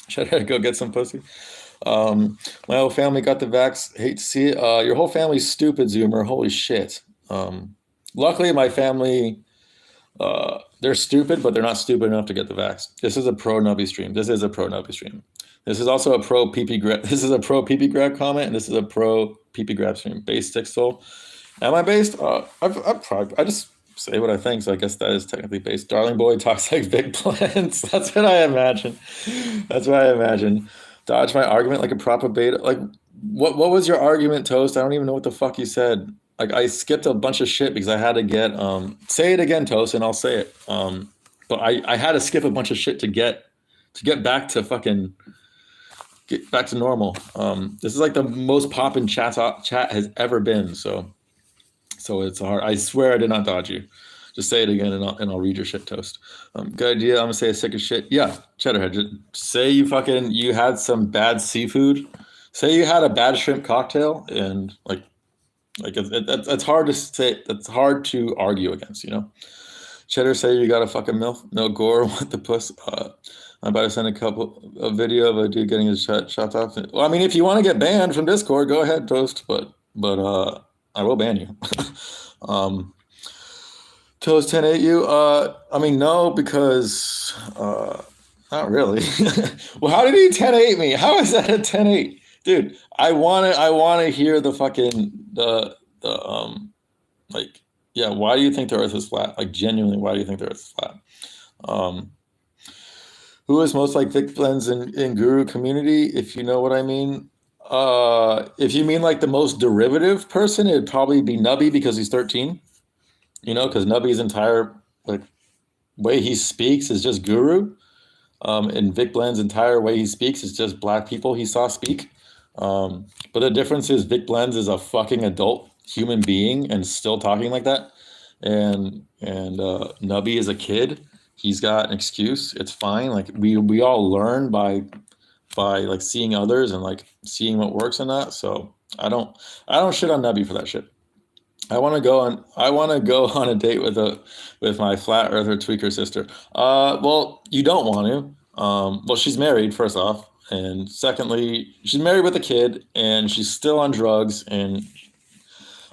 Should I go get some pussy? My whole family got the vax. Hate to see it. Your whole family's stupid, Zoomer. Holy shit. Luckily, my family, they're stupid, but they're not stupid enough to get the vax. This is a pro Nubby stream. This is a pro Nubby stream. This is also a pro PP grab. This is a pro PP grab comment, and this is a pro PP grab stream. Base stick soul. Am I based? I've probably, I just say what I think, so I guess that is technically based. Darling boy talks like big plans. That's what I imagine. That's what I imagine. Dodge my argument like a proper beta. Like, what was your argument, Toast? I don't even know what the fuck you said. Like, I skipped a bunch of shit because I had to get say it again, Toast, and I'll say it. But I had to skip a bunch of shit to get back to fucking get back to normal. This is like the most poppin' chat has ever been. So it's hard. I swear I did not dodge you. Just say it again, and I'll read your shit, Toast. Good idea. I'm gonna say a sick of shit. Yeah, Cheddarhead. Just say you had some bad seafood. Say you had a bad shrimp cocktail, and it's hard to say. That's hard to argue against. Cheddar, say you got a fucking milf. No gore with the puss. I'm about to send a video of a dude getting his shot off. Well, I mean, if you want to get banned from Discord, go ahead, Toast. But I will ban you. Toast 10-8 you. I mean, no, because not really. Well, how did he 10-8 me? How is that a 10-8? Dude, I wanna hear the fucking like, yeah, why do you think the earth is flat? Like, genuinely, why do you think the earth is flat? Who is most like Vic Blends in Guru community, if you know what I mean? If you mean like the most derivative person, it'd probably be Nubby because he's 13. Because Nubby's entire like way he speaks is just Guru. And Vic Blend's entire way he speaks is just black people he saw speak. But the difference is Vic Blends is a fucking adult human being and still talking like that. And Nubby is a kid. He's got an excuse. It's fine. Like we all learn by like seeing others and like seeing what works and that. So I don't shit on Nubby for that shit. I want to go on a date with my flat earther tweaker sister. Well, you don't want to. Well, she's married, first off, and secondly, she's married with a kid, and she's still on drugs. And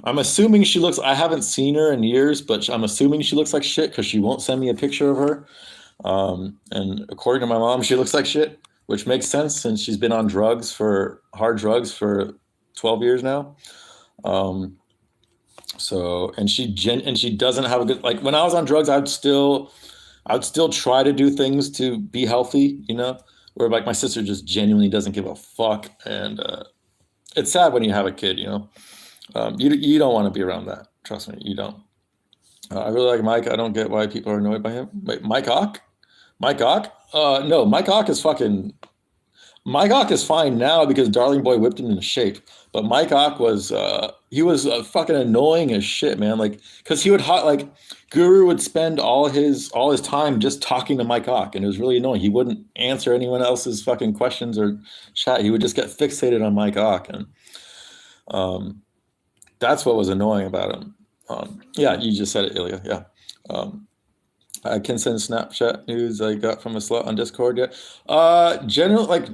I'm assuming she looks. I haven't seen her in years, but I'm assuming she looks like shit because she won't send me a picture of her. And according to my mom, she looks like shit, which makes sense since she's been on hard drugs for 12 years now. So, and she doesn't have a good, like when I was on drugs, I'd still try to do things to be healthy, where like my sister just genuinely doesn't give a fuck. And, it's sad when you have a kid, you don't want to be around that. Trust me, you don't. I really like Mike. I don't get why people are annoyed by him. Wait, Mike Ock? Mike Ock? No, Mike Ock is fine now because Darling Boy whipped him into shape. But Mike Ock was he was fucking annoying as shit, man. Like, cause he would Guru would spend all his time just talking to Mike Ock, and it was really annoying. He wouldn't answer anyone else's fucking questions or chat. He would just get fixated on Mike Ock, and that's what was annoying about him. Yeah, you just said it, Ilya. Yeah. I can send Snapchat news I got from a slut on Discord. Yeah. Generally, like,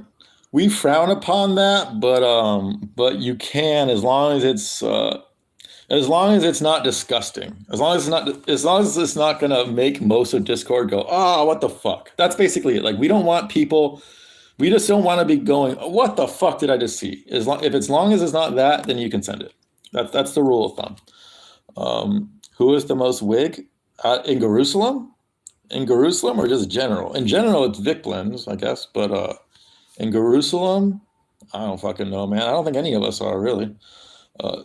we frown upon that, but you can as long as it's not disgusting. As long as it's not gonna make most of Discord go, oh, what the fuck? That's basically it. Like, we just don't want to be going, what the fuck did I just see? As long as it's not that, then you can send it. That's the rule of thumb. Who is the most wig in Jerusalem? In Jerusalem or just general? In general, it's Vic Blends, I guess, but in Jerusalem, I don't fucking know, man. I don't think any of us are really.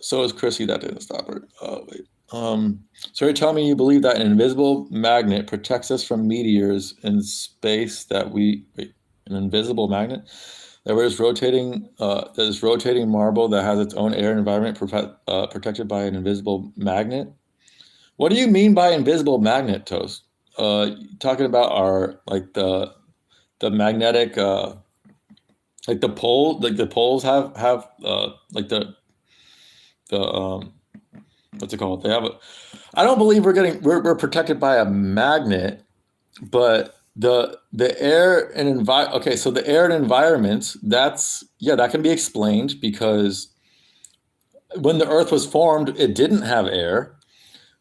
So is Chrissy. That didn't stop her. Wait. So you're telling me you believe that an invisible magnet protects us from meteors in space an invisible magnet that is rotating marble that has its own air environment protected by an invisible magnet? What do you mean by invisible magnet, Toast? Talking about our like the magnetic like the pole, like the poles have like the what's it called? They have I don't believe we're protected by a magnet, but the air and okay, so the air and environment, that can be explained because when the Earth was formed, it didn't have air,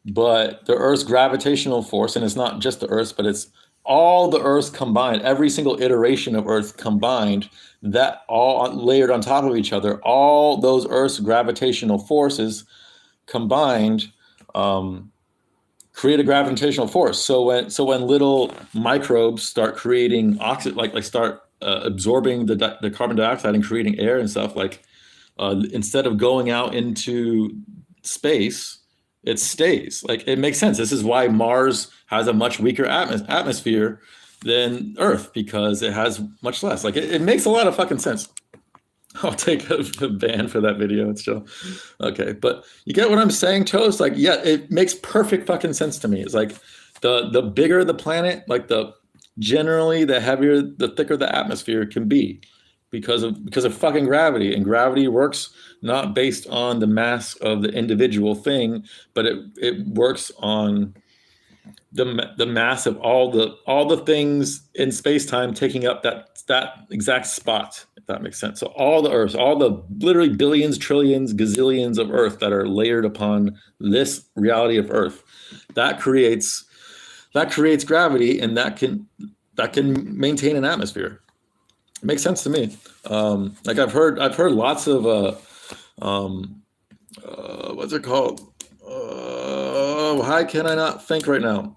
but the Earth's gravitational force, and it's not just the Earth, but it's all the Earths combined, every single iteration of Earth combined, that all layered on top of each other, all those Earth's gravitational forces combined create a gravitational force. So when little microbes start creating start absorbing the carbon dioxide and creating air and stuff, like instead of going out into space, it stays. Like, it makes sense. This is why Mars has a much weaker atmosphere than Earth, because it has much less. Like, it makes a lot of fucking sense. I'll take a ban for that video. It's still okay, but you get what I'm saying, Toast? Like, yeah, it makes perfect fucking sense to me. It's like the bigger the planet, like generally the heavier, the thicker the atmosphere can be, because of fucking gravity. And gravity works not based on the mass of the individual thing, but it works on the mass of all the things in space-time taking up that exact spot, if that makes sense. So all the Earth, all the literally billions, trillions, gazillions of Earth that are layered upon this reality of Earth, that creates gravity, and that can maintain an atmosphere. It makes sense to me. Like, I've heard lots of what's it called? How can I not think right now?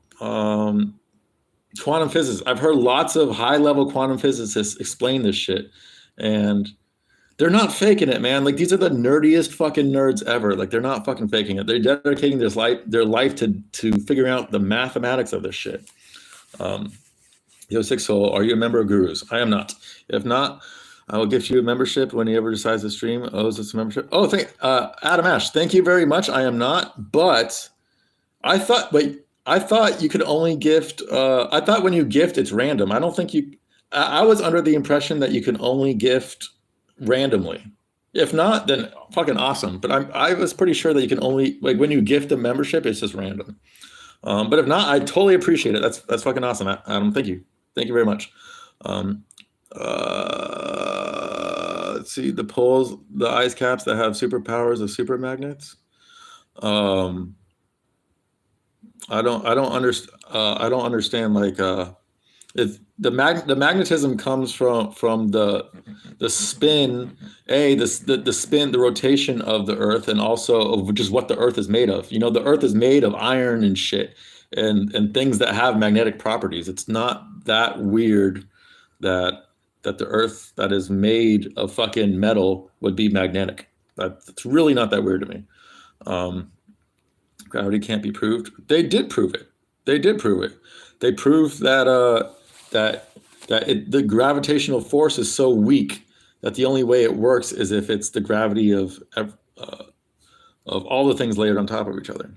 Quantum physics. I've heard lots of high-level quantum physicists explain this shit, and they're not faking it, man. Like, these are the nerdiest fucking nerds ever. Like, they're not fucking faking it. They're dedicating their life to figuring out the mathematics of this shit. Yo, Six Soul, are you a member of Gurus? I am not. If not, I will gift you a membership when he ever decides to stream. Owes us a membership. Oh, Adam Ash, thank you very much. I am not, but I thought you could only gift. I thought when you gift, it's random. I don't think you. I was under the impression that you can only gift randomly. If not, then fucking awesome. But I was pretty sure that you can only, like, when you gift a membership, it's just random. But if not, I totally appreciate it. That's fucking awesome, Adam. Thank you very much. Let's see the poles, the ice caps that have superpowers of super magnets. I don't understand. Like, the magnetism comes from the spin, the spin, the rotation of the Earth, and also of just what the Earth is made of. You know, the Earth is made of iron and shit, and things that have magnetic properties. It's not that weird that the Earth that is made of fucking metal would be magnetic. That's really not that weird to me. Gravity can't be proved. They did prove it. They proved that the gravitational force is so weak that the only way it works is if it's the gravity of all the things layered on top of each other.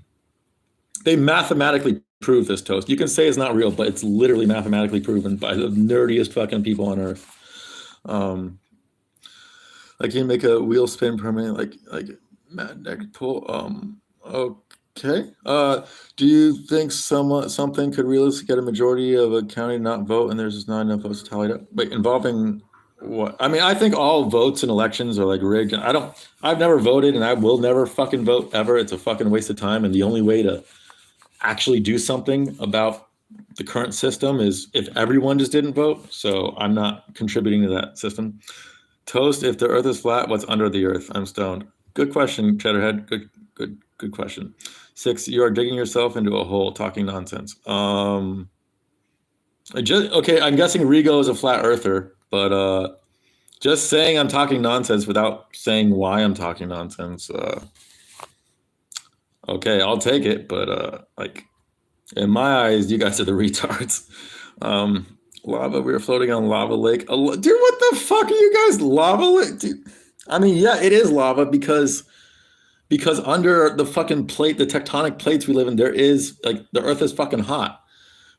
They mathematically prove this, Toast. You can say it's not real, but it's literally mathematically proven by the nerdiest fucking people on Earth. Like, you make a wheel spin permanent, like magnetic pull. Okay. Do you think something could realistically get a majority of a county not vote, and there's just not enough votes tallied up? Wait, involving what? I mean, I think all votes in elections are like rigged. I've never voted, and I will never fucking vote ever. It's a fucking waste of time. And the only way to actually do something about the current system is if everyone just didn't vote. So I'm not contributing to that system. Toast, if the Earth is flat, what's under the Earth? I'm stoned. Good question, Cheddarhead. Good question. 6, you are digging yourself into a hole, talking nonsense. Okay, I'm guessing Rigo is a flat earther, but just saying I'm talking nonsense without saying why I'm talking nonsense. Okay, I'll take it, but like, in my eyes, you guys are the retards. Lava, we were floating on lava lake. Dude, what the fuck are you guys? Lava lake? Dude. I mean, yeah, it is lava because under the fucking plate, the tectonic plates we live in, there is, like, the Earth is fucking hot,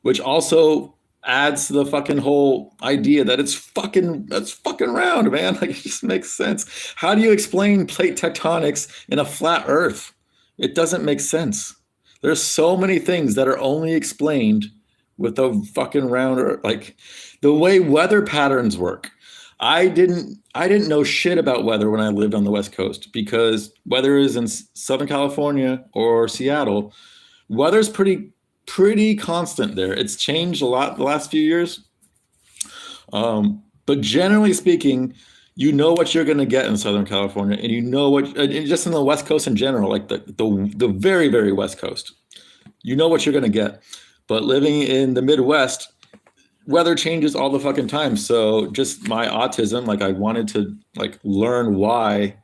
which also adds to the fucking whole idea that that's fucking round, man. Like, it just makes sense. How do you explain plate tectonics in a flat Earth? It doesn't make sense. There's so many things that are only explained with a fucking round Earth. Like, the way weather patterns work. I didn't know shit about weather when I lived on the West Coast, because weather is in Southern California or Seattle. Weather's pretty constant there. It's changed a lot the last few years. But generally speaking, you know what you're going to get in Southern California, and you know what, and just in the West Coast in general, like the very, very West Coast, you know what you're going to get. But living in the Midwest, weather changes all the fucking time. So just my autism, like I wanted to like learn why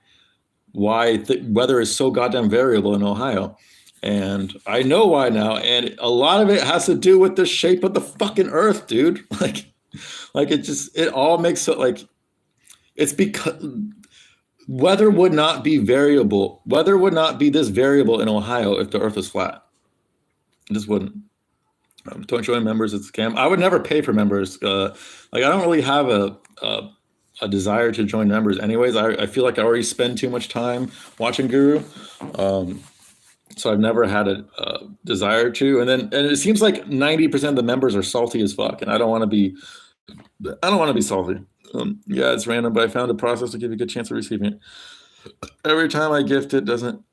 weather is so goddamn variable in Ohio. And I know why now. And a lot of it has to do with the shape of the fucking earth, dude. Like it all makes it like, it's because weather would not be variable. Weather would not be this variable in Ohio if the earth was flat. It just wouldn't. Don't join members, it's a scam. I would never pay for members. Like I don't really have a desire to join members anyways. I feel like I already spend too much time watching Guru. So I've never had a desire to. And it seems like 90% of the members are salty as fuck. And I don't want to be salty. Yeah, it's random, but I found a process to give you a good chance of receiving it. Every time I gift it, doesn't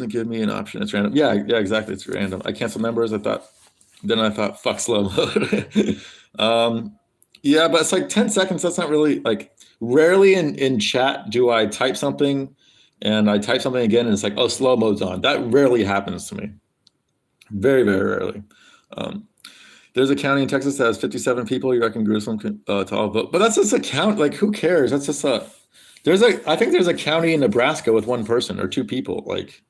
give me an option. It's random. Yeah, exactly. It's random. I cancel members. I thought, fuck slow mode. Yeah, but it's like 10 seconds. That's not really like, rarely in chat do I type something and I type something again and it's like, oh, slow mode's on. That rarely happens to me. Very, very rarely. There's a county in Texas that has 57 people. You reckon gruesome to all vote? But that's just a count. Like, who cares? That's just I think there's a county in Nebraska with one person or two people. Like,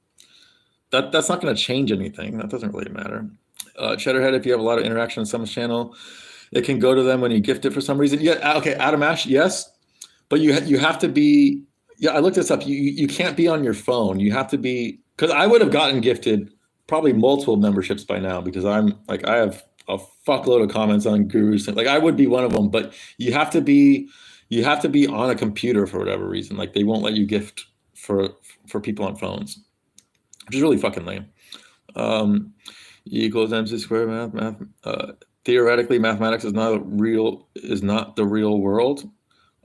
that's not going to change anything. That doesn't really matter. Cheddarhead, if you have a lot of interaction on someone's channel, it can go to them when you gift it for some reason. Yeah, okay, Adam Ash, yes, but you have to be. Yeah, I looked this up. You can't be on your phone. You have to be, because I would have gotten gifted probably multiple memberships by now because I have a fuckload of comments on gurus. Like I would be one of them, but you have to be on a computer for whatever reason. Like they won't let you gift for people on phones, which is really fucking lame. E equals MC squared math. Theoretically, mathematics is not the real world.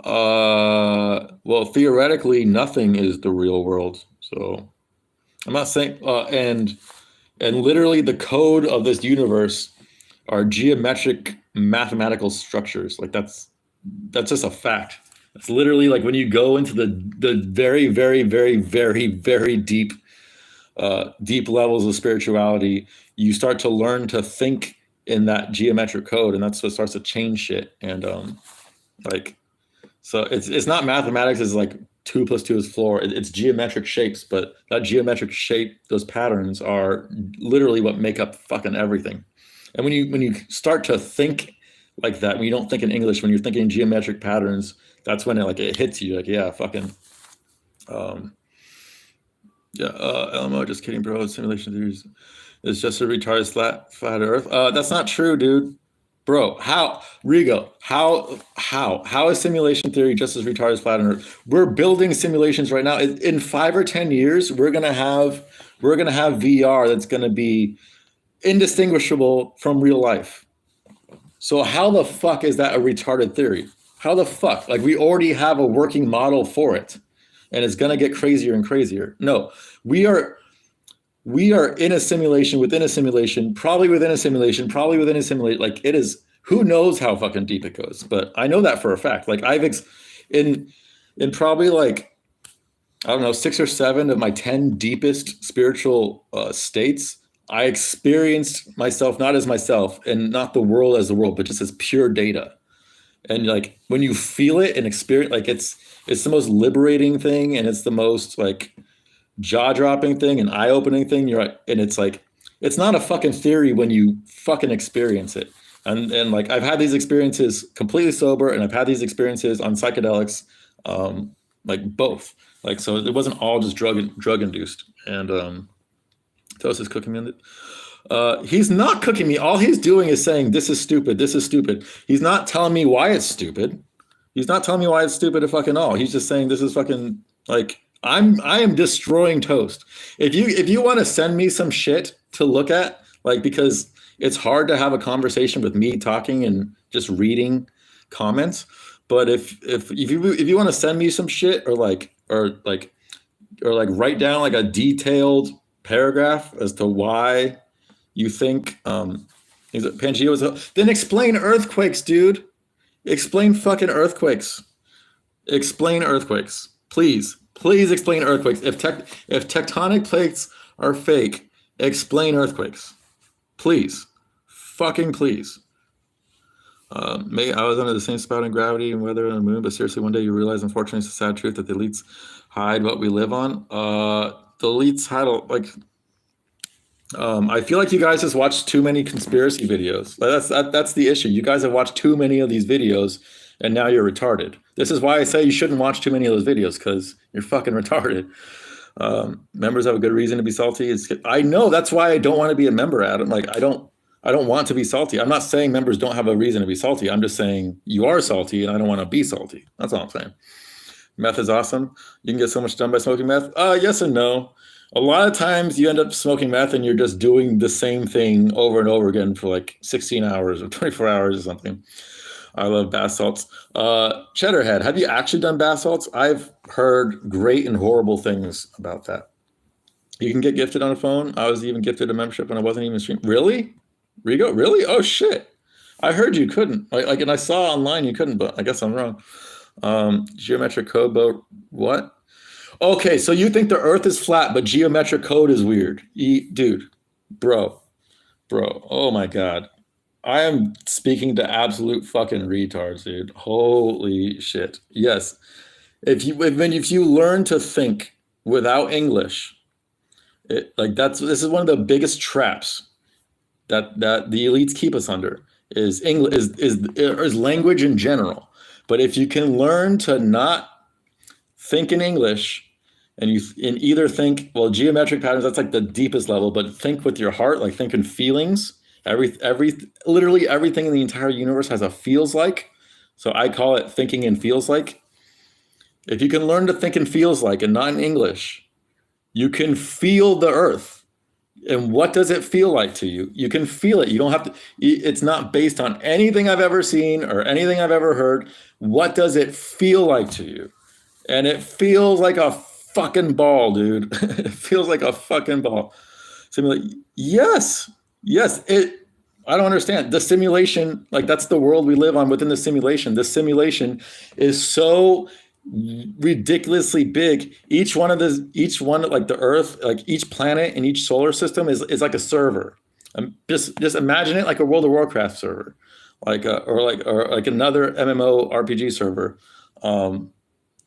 Well, theoretically, nothing is the real world. So I'm not saying, and literally the code of this universe are geometric mathematical structures. Like that's just a fact. It's literally like when you go into the very, very, very, very, very deep levels of spirituality, you start to learn to think in that geometric code, and that's what starts to change shit. And so it's not mathematics is like 2 + 2 is 4. It's geometric shapes, but that geometric shape, those patterns are literally what make up fucking everything. And when you start to think like that, when you don't think in English, when you're thinking geometric patterns, that's when it hits you. Like, yeah, fucking. LMO, just kidding, bro. Simulation theories is just a retarded flat Earth. That's not true, dude. Bro, how Rigo? How is simulation theory just as retarded as flat Earth? We're building simulations right now. In 5 or 10 years, we're gonna have VR that's gonna be indistinguishable from real life. So how the fuck is that a retarded theory? How the fuck? Like we already have a working model for it, and it's gonna get crazier and crazier. No, we are in a simulation within a simulation, probably within a simulation, probably within a simulation. Like it is, who knows how fucking deep it goes? But I know that for a fact. Like I've in probably like, I don't know, 6 or 7 of my 10 deepest spiritual states, I experienced myself not as myself and not the world as the world, but just as pure data. And like when you feel it and experience, like it's the most liberating thing, and it's the most like jaw-dropping thing and eye-opening thing. And it's like, it's not a fucking theory when you fucking experience it. And like I've had these experiences completely sober, and I've had these experiences on psychedelics, like both. Like so it wasn't all just drug induced. And Toast is cooking me. He's not cooking me. All he's doing is saying, this is stupid. This is stupid. He's not telling me why it's stupid. He's not telling me why it's stupid at fucking all. He's just saying this is fucking like, I am destroying Toast. If you want to send me some shit to look at, like, because it's hard to have a conversation with me talking and just reading comments. But if you want to send me some shit or write down like a detailed paragraph as to why you think Pangea was, then explain earthquakes, dude. Explain fucking earthquakes. Explain earthquakes. Please. Please explain earthquakes. If tectonic plates are fake, explain earthquakes. Please. Fucking please. I was under the same spot in gravity and weather on the moon, but seriously, one day you realize, unfortunately, it's a sad truth that the elites hide what we live on. The elites hide, like, I feel like you guys just watch too many conspiracy videos. That's the issue. You guys have watched too many of these videos, and now you're retarded. This is why I say you shouldn't watch too many of those videos, because you're fucking retarded. Members have a good reason to be salty. I know, that's why I don't want to be a member, Adam. Like, I don't want to be salty. I'm not saying members don't have a reason to be salty. I'm just saying you are salty, and I don't want to be salty. That's all I'm saying. Meth is awesome. You can get so much done by smoking meth. Yes and no. A lot of times you end up smoking meth and you're just doing the same thing over and over again for like 16 hours or 24 hours or something. I love bath salts. Cheddarhead, have you actually done bath salts? I've heard great and horrible things about that. You can get gifted on a phone. I was even gifted a membership when I wasn't even streaming. Really? Rigo? Really? Oh shit. I heard you couldn't. Like, and I saw online you couldn't, but I guess I'm wrong. Geometric code, but what? Okay, so you think the Earth is flat, but geometric code is weird. Dude, bro, oh my God. I am speaking to absolute fucking retards, dude. Holy shit. Yes. If you learn to think without English, this is one of the biggest traps that the elites keep us under is English is language in general. But if you can learn to not think in English, and either think, well, geometric patterns, that's like the deepest level, but think with your heart, like think in feelings. Literally everything in the entire universe has a feels like. So I call it thinking in feels like. If you can learn to think in feels like and not in English, you can feel the earth. And what does it feel like to you? You can feel it. You don't have to, it's not based on anything I've ever seen or anything I've ever heard. What does it feel like to you? And it feels like a fucking ball, dude. It feels like a fucking ball. Yes. I don't understand. The simulation, like that's the world we live on within the simulation. The simulation is so ridiculously big. Each one, like the Earth, like each planet in each solar system is like a server. Just imagine it like a World of Warcraft server, or like another MMO RPG server.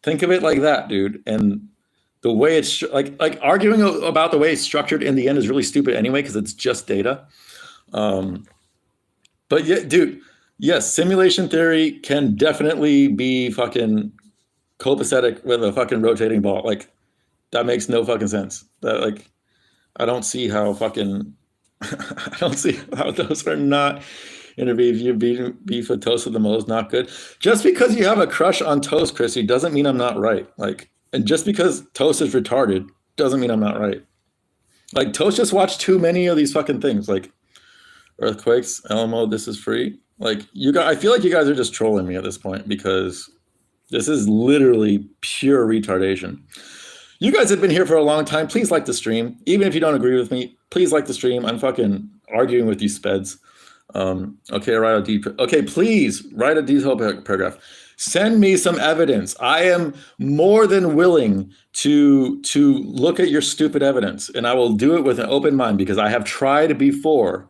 Think of it like that, dude. And the way it's like arguing about the way it's structured in the end is really stupid anyway, because it's just data. But yeah, dude, yes, simulation theory can definitely be fucking copacetic with a fucking rotating ball. Like that makes no fucking sense. I don't see how I don't see how those are not interview. If you beef with toast with the most not good. Just because you have a crush on toast, Chrissy, doesn't mean I'm not right. And just because Toast is retarded doesn't mean I'm not right. Like Toast just watched too many of these fucking things, like earthquakes, Elmo, this is free. Like I feel like you guys are just trolling me at this point, because this is literally pure retardation. You guys have been here for a long time. Please like the stream. Even if you don't agree with me, please like the stream. I'm fucking arguing with you speds. Okay, please write a detailed paragraph. Send me some evidence. I am more than willing to look at your stupid evidence, and I will do it with an open mind, because I have tried before.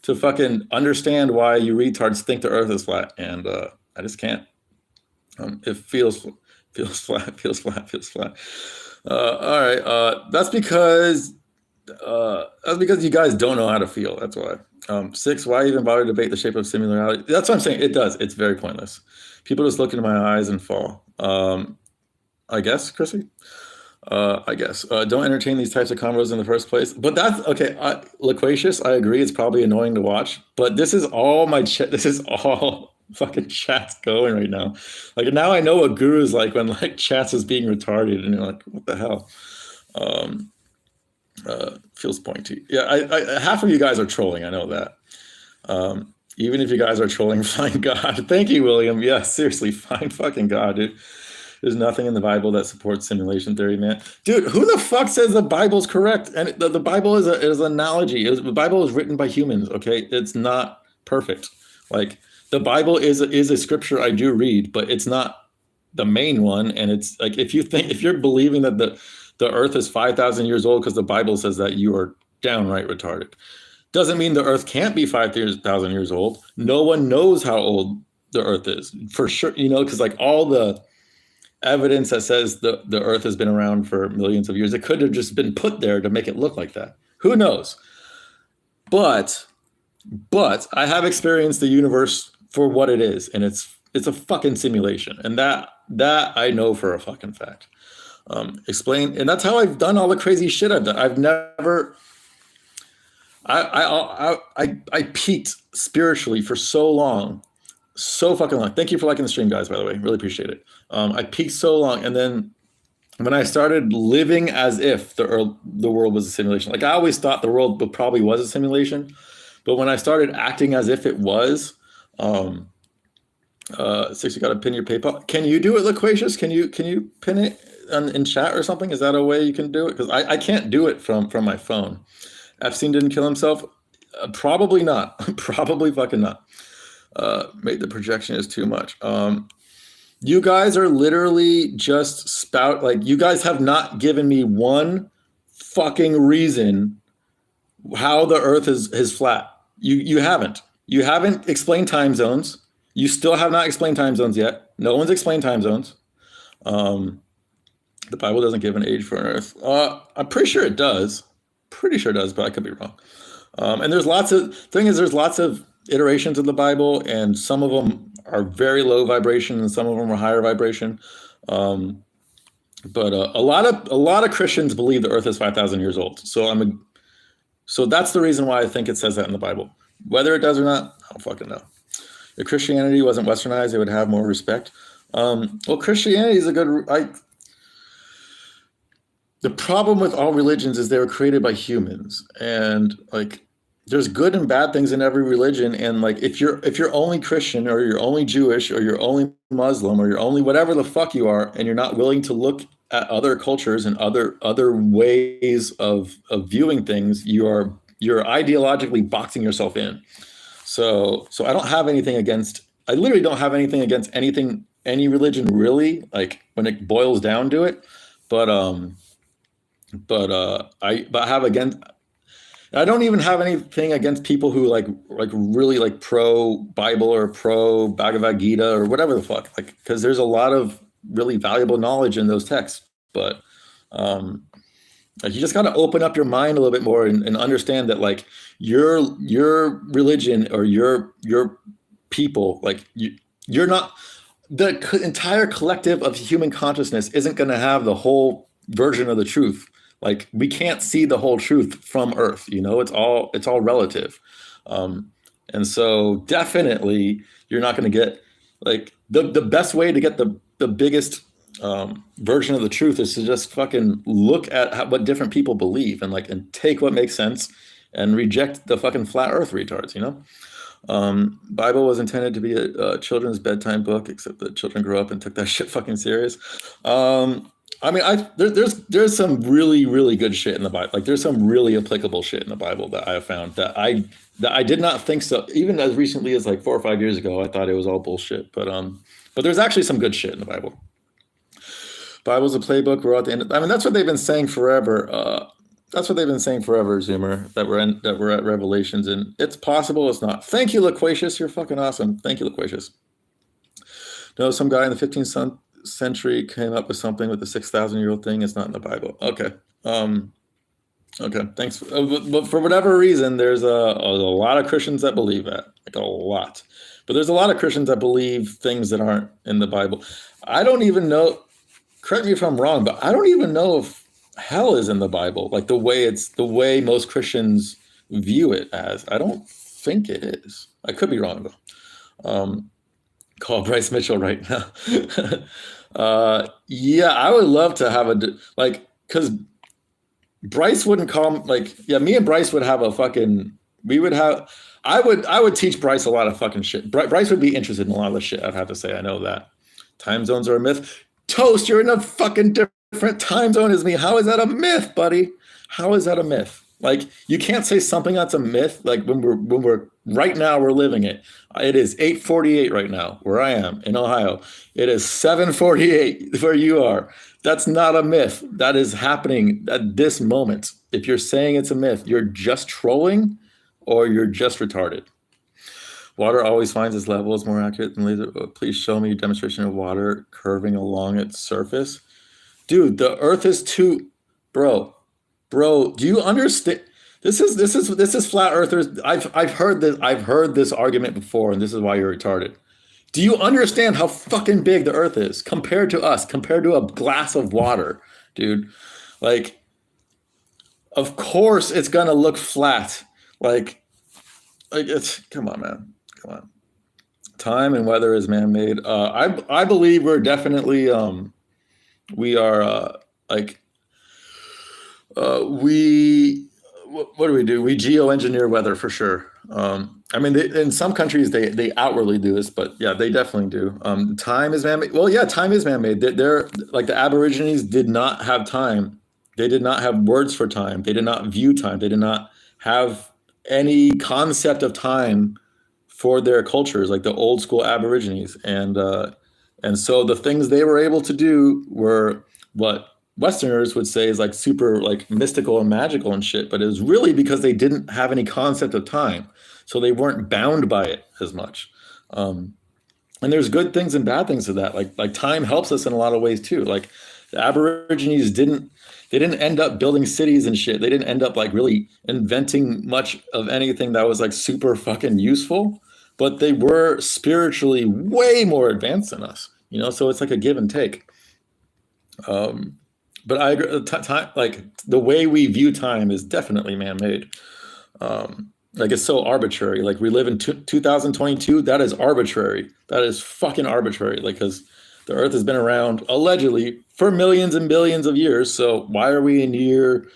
To fucking understand why you retards think the Earth is flat, and I just can't. It feels flat. All right. That's because you guys don't know how to feel. That's why. 6, why even bother to debate the shape of singularity? That's what I'm saying. It does. It's very pointless. People just look into my eyes and fall. I guess, Chrissy? I guess. Don't entertain these types of combos in the first place. But that's, okay, Loquacious, I agree. It's probably annoying to watch. But this is all this is all fucking chat's going right now. Like, now I know what Guru's like when, like, chats is being retarded. And you're like, what the hell? Feels pointy. Yeah, half of you guys are trolling. I know that. Even if you guys are trolling, find God. Thank you, William. Yeah, seriously, find fucking God, dude. There's nothing in the Bible that supports simulation theory, man. Dude, who the fuck says the Bible's correct? And the Bible is an analogy. The Bible is written by humans, okay? It's not perfect. Like, the Bible is a scripture I do read, but it's not the main one. And it's like if you're believing that the Earth is 5,000 years old because the Bible says that, you are downright retarded. Doesn't mean the Earth can't be 5,000 years old. No one knows how old the Earth is for sure. Because like all the evidence that says the Earth has been around for millions of years, it could have just been put there to make it look like that. Who knows? But I have experienced the universe for what it is, and it's a fucking simulation, and that I know for a fucking fact. Explain, and that's how I've done all the crazy shit I've done. I've never. I peaked spiritually for so long, so fucking long. Thank you for liking the stream, guys. By the way, really appreciate it. I peaked so long, and then when I started living as if the world was a simulation, like I always thought the world probably was a simulation, but when I started acting as if it was, 60 got to pin your PayPal. Can you do it, Loquacious? Can you pin it in chat or something? Is that a way you can do it? Because I can't do it from my phone. Epstein didn't kill himself? Probably not. Probably fucking not. Made the projection is too much. You guys are literally just you guys have not given me one fucking reason how the Earth is flat. You haven't. You haven't explained time zones. You still have not explained time zones yet. No one's explained time zones. The Bible doesn't give an age for an Earth. I'm pretty sure it does. Pretty sure it does, but I could be wrong. And there's lots of iterations of the Bible, and some of them are very low vibration, and some of them are higher vibration. But a lot of Christians believe the Earth is 5,000 years old. So that's the reason why I think it says that in the Bible. Whether it does or not, I don't fucking know. If Christianity wasn't westernized, it would have more respect. Well, Christianity is a good. The problem with all religions is they were created by humans, and like there's good and bad things in every religion. And like if you're only Christian, or you're only Jewish, or you're only Muslim, or you're only whatever the fuck you are, and you're not willing to look at other cultures and other ways of viewing things, you're ideologically boxing yourself in. So I don't have anything against. I literally don't have anything against any religion really, like when it boils down to it. But I have against. I don't even have anything against people who like really like pro Bible or pro Bhagavad Gita or whatever the fuck, like, because there's a lot of really valuable knowledge in those texts. But like you just got to open up your mind a little bit more and understand that like your religion or your people, like you're not, the entire collective of human consciousness isn't going to have the whole version of the truth. Like we can't see the whole truth from Earth, it's all relative. And so definitely you're not going to get like the best way to get the biggest version of the truth is to just fucking look at what different people believe and take what makes sense and reject the fucking flat Earth retards, Bible was intended to be a children's bedtime book, except that children grew up and took that shit fucking serious. I mean, there's some really, really good shit in the Bible. Like there's some really applicable shit in the Bible that I have found that I did not think so. Even as recently as like 4 or 5 years ago, I thought it was all bullshit. But there's actually some good shit in the Bible. Bible's a playbook. We're at the end. I mean, that's what they've been saying forever. That's what they've been saying forever, Zoomer. That we're at Revelations, and it's possible. It's not. Thank you, Loquacious. You're fucking awesome. Thank you, Loquacious. No, some guy in the 15th century came up with something with the 6,000-year-old thing. It's not in the Bible. Okay. Okay. Thanks. But for whatever reason, there's a lot of Christians that believe that, like a lot. But there's a lot of Christians that believe things that aren't in the Bible. I don't even know. Correct me if I'm wrong, but I don't even know if hell is in the Bible. Like the way most Christians view it as. I don't think it is. I could be wrong though. Call Bryce Mitchell right now. Yeah, I would love to have because Bryce wouldn't call me and Bryce would have I would teach Bryce a lot of fucking shit. Bryce would be interested in a lot of the shit, I'd have to say. I know that. Time zones are a myth. Toast, you're in a fucking different time zone as me. How is that a myth, buddy? How is that a myth? Like you can't say something that's a myth. Like when we're right now we're living it. It is 8:48 right now where I am in Ohio. It is 7:48 where you are. That's not a myth. That is happening at this moment. If you're saying it's a myth, you're just trolling or you're just retarded. Water always finds its level is more accurate than laser. Please show me a demonstration of water curving along its surface. Dude, the earth is too bro. Bro, do you understand? This is flat earthers. I've heard this argument before, and this is why you're retarded. Do you understand how fucking big the earth is compared to us, compared to a glass of water, dude? Like, of course it's gonna look flat. Like, it's come on, man. Come on. Time and weather is man-made. I believe we're definitely we are like we what do we do? We geoengineer weather for sure. I mean, in some countries they outwardly do this, but yeah, they definitely do. Time is man-made. Well, yeah, time is man-made. They're like the Aborigines did not have time. They did not have words for time. They did not view time. They did not have any concept of time for their cultures, like the old school Aborigines, and so the things they were able to do were what Westerners would say is like super like mystical and magical and shit, but it was really because they didn't have any concept of time, so they weren't bound by it as much. Um, and there's good things and bad things to that. Like time helps us in a lot of ways too. Like the Aborigines didn't end up building cities and shit. They didn't end up like really inventing much of anything that was like super fucking useful, but they were spiritually way more advanced than us. So it's like a give and take. Um, but I agree, time like the way we view time is definitely man-made. Like it's so arbitrary. Like we live in 2022. That is arbitrary. That is fucking arbitrary. Like because the Earth has been around allegedly for millions and billions of years. So why are we in year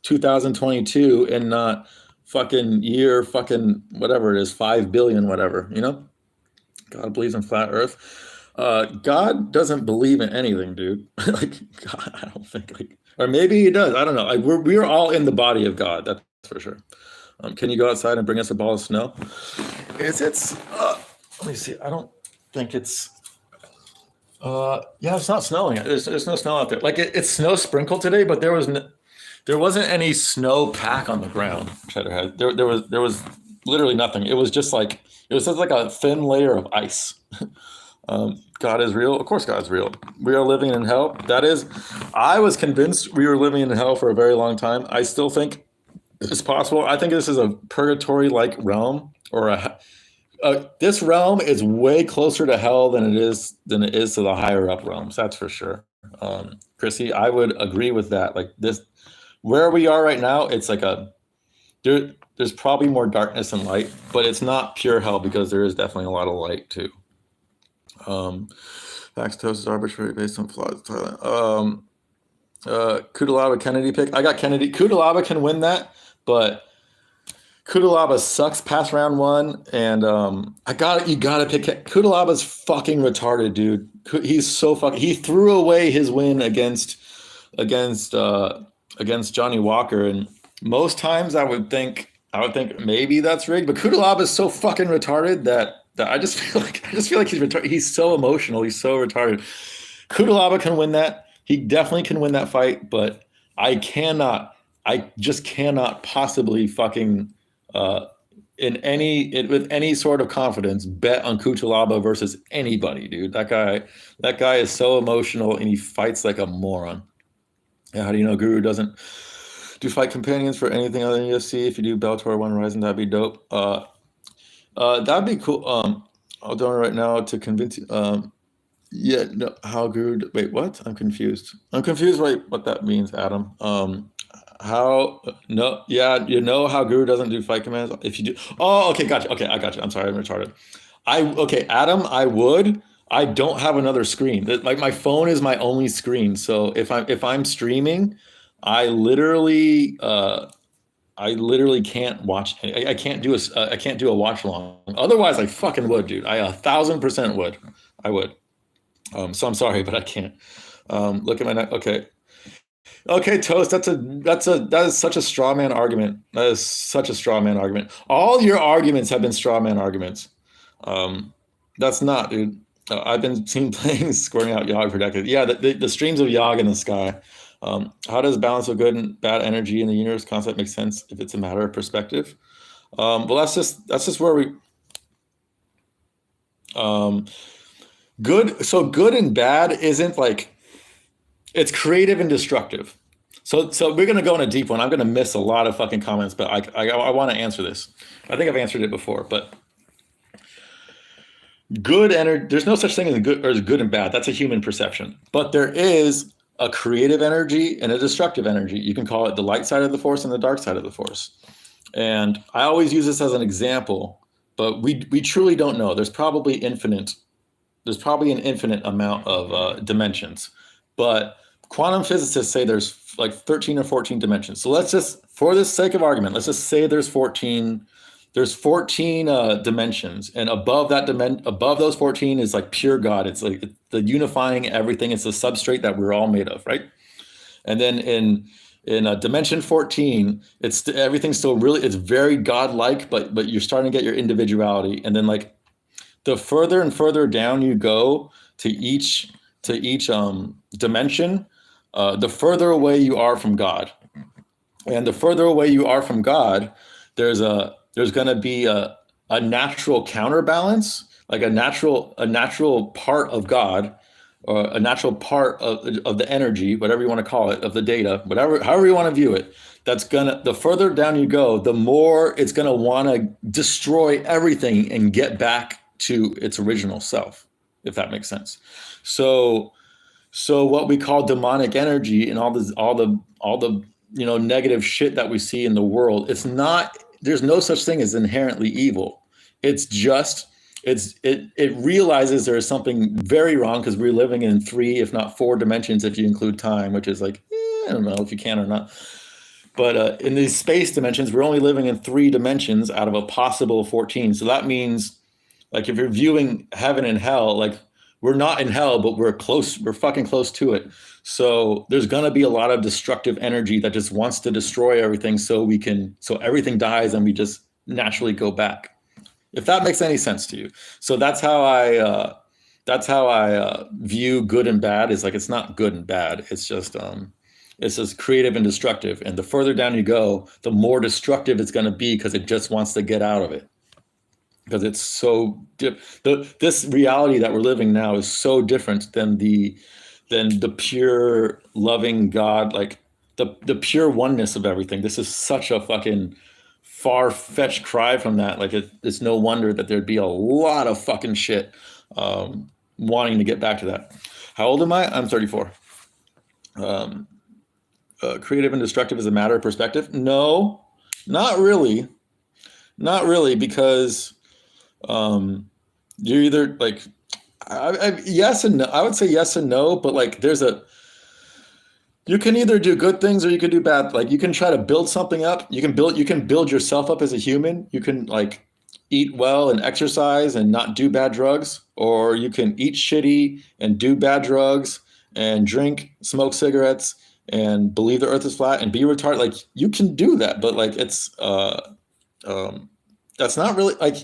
2022 and not fucking year fucking whatever it is 5 billion whatever? God believes in flat Earth. God doesn't believe in anything, dude. Like God, I don't think like, or maybe he does. I don't know. Like we're all in the body of God. That's for sure. Can you go outside and bring us a ball of snow? It's let me see. I don't think it's yeah, it's not snowing. There's no snow out there. Like it's snow sprinkled today, but there wasn't any snow pack on the ground. Cheddarhead. There was literally nothing. It was just like a thin layer of ice. God is real. Of course, God's real. We are living in hell. I was convinced we were living in hell for a very long time. I still think it's possible. I think this is a purgatory-like realm, or this realm is way closer to hell than it is to the higher up realms. That's for sure. Chrissy, I would agree with that. Like this, where we are right now, it's like there's probably more darkness than light, but it's not pure hell because there is definitely a lot of light too. Lactose is arbitrary based on flaws. Thailand. Kudalaba Kennedy pick. I got Kennedy. Kudalaba can win that, but Kudalaba sucks past round one, and you gotta pick Kudalaba's fucking retarded, dude. He's so fucking. He threw away his win against Johnny Walker, and most times I would think maybe that's rigged, but Kudalaba is so fucking retarded that I just feel like he's retarded. He's so emotional. He's so retarded. Kudalaba can win that. He definitely can win that fight, but I just cannot possibly fucking with any sort of confidence bet on Kutalaba versus anybody, dude. That guy is so emotional and he fights like a moron. Yeah, how do you know Guru doesn't do fight companions for anything other than UFC? If you do Bellator 1 Rising, that'd be dope. That'd be cool. I'll do it right now to convince you. Yeah, no, how Guru? Wait, what? I'm confused. Right, what that means, Adam. How? No, yeah, you know how Guru doesn't do fight commands. If you do, oh, okay, gotcha. Okay, I got you. I'm sorry, I'm retarded. Okay, Adam, I would. I don't have another screen. Like my phone is my only screen. So if I'm streaming, I literally can't watch. I can't do a watch long. Otherwise, I fucking would, dude. I 1,000% would. I would. So I'm sorry, but I can't. Look at my okay. Okay, Toast, that is such a straw man argument. That is such a straw man argument. All your arguments have been straw man arguments. Um, that's not, dude. I've been seeing things squaring out Yog for decades. Yeah, the streams of Yog in the sky. How does balance of good and bad energy in the universe concept make sense if it's a matter of perspective? Well, that's just where we um, good. So good and bad isn't like it's creative and destructive. So we're gonna go in a deep one. I'm gonna miss a lot of fucking comments, but I want to answer this. I think I've answered it before, but good energy. There's no such thing as good and bad. That's a human perception. But there is a creative energy and a destructive energy. You can call it the light side of the force and the dark side of the force. And I always use this as an example, but we truly don't know. There's probably infinite. There's probably an infinite amount of dimensions, but quantum physicists say there's like 13 or 14 dimensions. So let's just, for the sake of argument, let's just say there's 14. There's 14 dimensions, and above those 14 is like pure God. It's like the unifying everything. It's the substrate that we're all made of, right? And then in dimension 14, it's everything's still really, it's very godlike, but you're starting to get your individuality. And then like the further and further down you go to each dimension, the further away you are from God. And the further away you are from God, there's going to be a natural counterbalance, like a natural part of God, or a natural part of the energy, whatever you want to call it, of the data, however you want to view it. The further down you go, the more it's going to want to destroy everything and get back to its original self, if that makes sense. So what we call demonic energy and all the negative shit that we see in the world, there's no such thing as inherently evil. It's just it realizes there is something very wrong because we're living in 3, if not 4 dimensions if you include time, which is like, I don't know if you can or not. But in these space dimensions, we're only living in 3 dimensions out of a possible 14. So that means, like, if you're viewing heaven and hell, like, we're not in hell, but we're fucking close to it. So there's gonna be a lot of destructive energy that just wants to destroy everything so everything dies and we just naturally go back. If that makes any sense to you. So that's how I view good and bad. Is like, it's not good and bad. It's just creative and destructive. And the further down you go, the more destructive it's gonna be because it just wants to get out of it. Because it's so this reality that we're living now is so different than the pure loving God, like the pure oneness of everything. This is such a fucking far-fetched cry from that. Like, it's no wonder that there'd be a lot of fucking shit wanting to get back to that. How old am I? I'm 34. Creative and destructive is a matter of perspective? No, not really. Not really, because you're either like, yes and no. I would say yes and no, but like you can either do good things or you can do bad. Like, you can try to build something up. You can build yourself up as a human. You can like eat well and exercise and not do bad drugs, or you can eat shitty and do bad drugs and drink, smoke cigarettes and believe the earth is flat and be retarded. Like, you can do that, but like, it's that's not really like,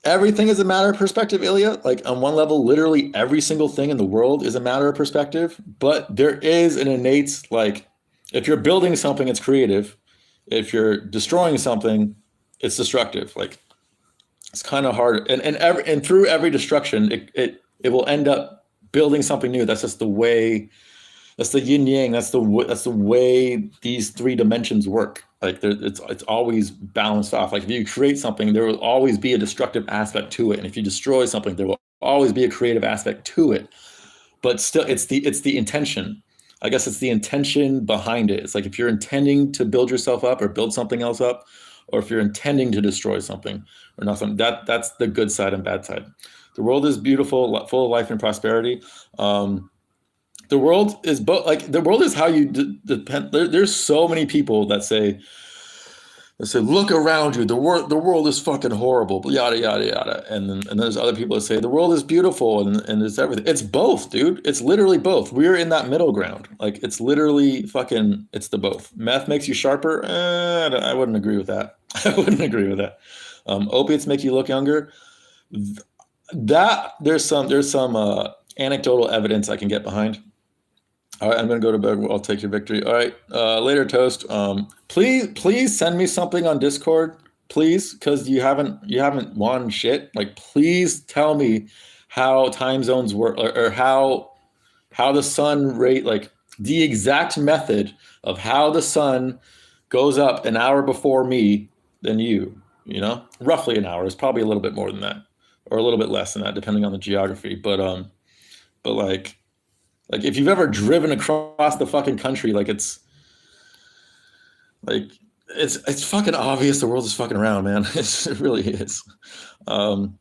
everything is a matter of perspective, Ilya. Like, on one level, literally every single thing in the world is a matter of perspective. But there is an innate, like, if you're building something, it's creative. If you're destroying something, it's destructive. Like, it's kind of hard. And through every destruction, it will end up building something new. That's just the way. That's the yin yang. That's the way these 3 dimensions work. Like, it's always balanced off. Like, if you create something, there will always be a destructive aspect to it, and if you destroy something, there will always be a creative aspect to it. But still, it's the intention. I guess it's the intention behind it. It's like, if you're intending to build yourself up or build something else up, or if you're intending to destroy something or not something. That's the good side and bad side. The world is beautiful, full of life and prosperity. The world is both, like, the world is how you depend. There's so many people that say They say, look around you. The world is fucking horrible. Yada yada yada. And there's other people that say the world is beautiful and it's everything. It's both, dude. It's literally both. We're in that middle ground. Like it's literally fucking. It's the both. Meth makes you sharper. I wouldn't agree with that. I wouldn't agree with that. Opiates make you look younger. That there's some anecdotal evidence I can get behind. All right, I'm gonna go to bed. I'll take your victory. All right, later, toast. Please send me something on Discord, please, because you haven't won shit. Like, please tell me how time zones work, or how the sun rate, like the exact method of how the sun goes up an hour before me than you. You know, roughly an hour. It's probably a little bit more than that, or a little bit less than that, depending on the geography. But like if you've ever driven across the fucking country, like it's fucking obvious the world is fucking around, man. It really is. Um,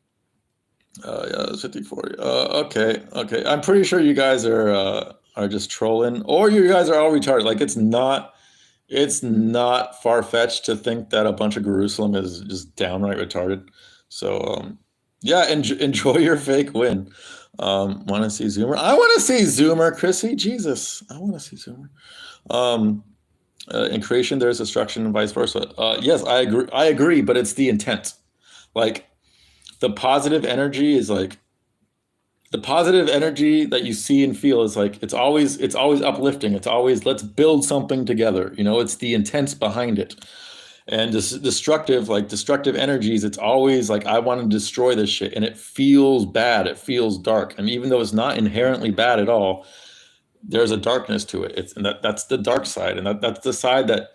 yeah, it's 54. Okay. I'm pretty sure you guys are just trolling, or you guys are all retarded. Like it's not far fetched to think that a bunch of Jerusalem is just downright retarded. So yeah, enjoy your fake win. Want to see Zoomer? I want to see Zoomer, Chrissy. Jesus, I want to see Zoomer. Um, in creation, there's destruction, and vice versa. Yes, I agree. I agree, but it's the intent. Like the positive energy is like the positive energy that you see and feel is like it's always uplifting. It's always let's build something together. You know, it's the intent behind it. And this destructive energies, it's always like I want to destroy this shit, and it feels bad. It feels dark, and even though it's not inherently bad at all, there's a darkness to it. That's the dark side, and that's the side that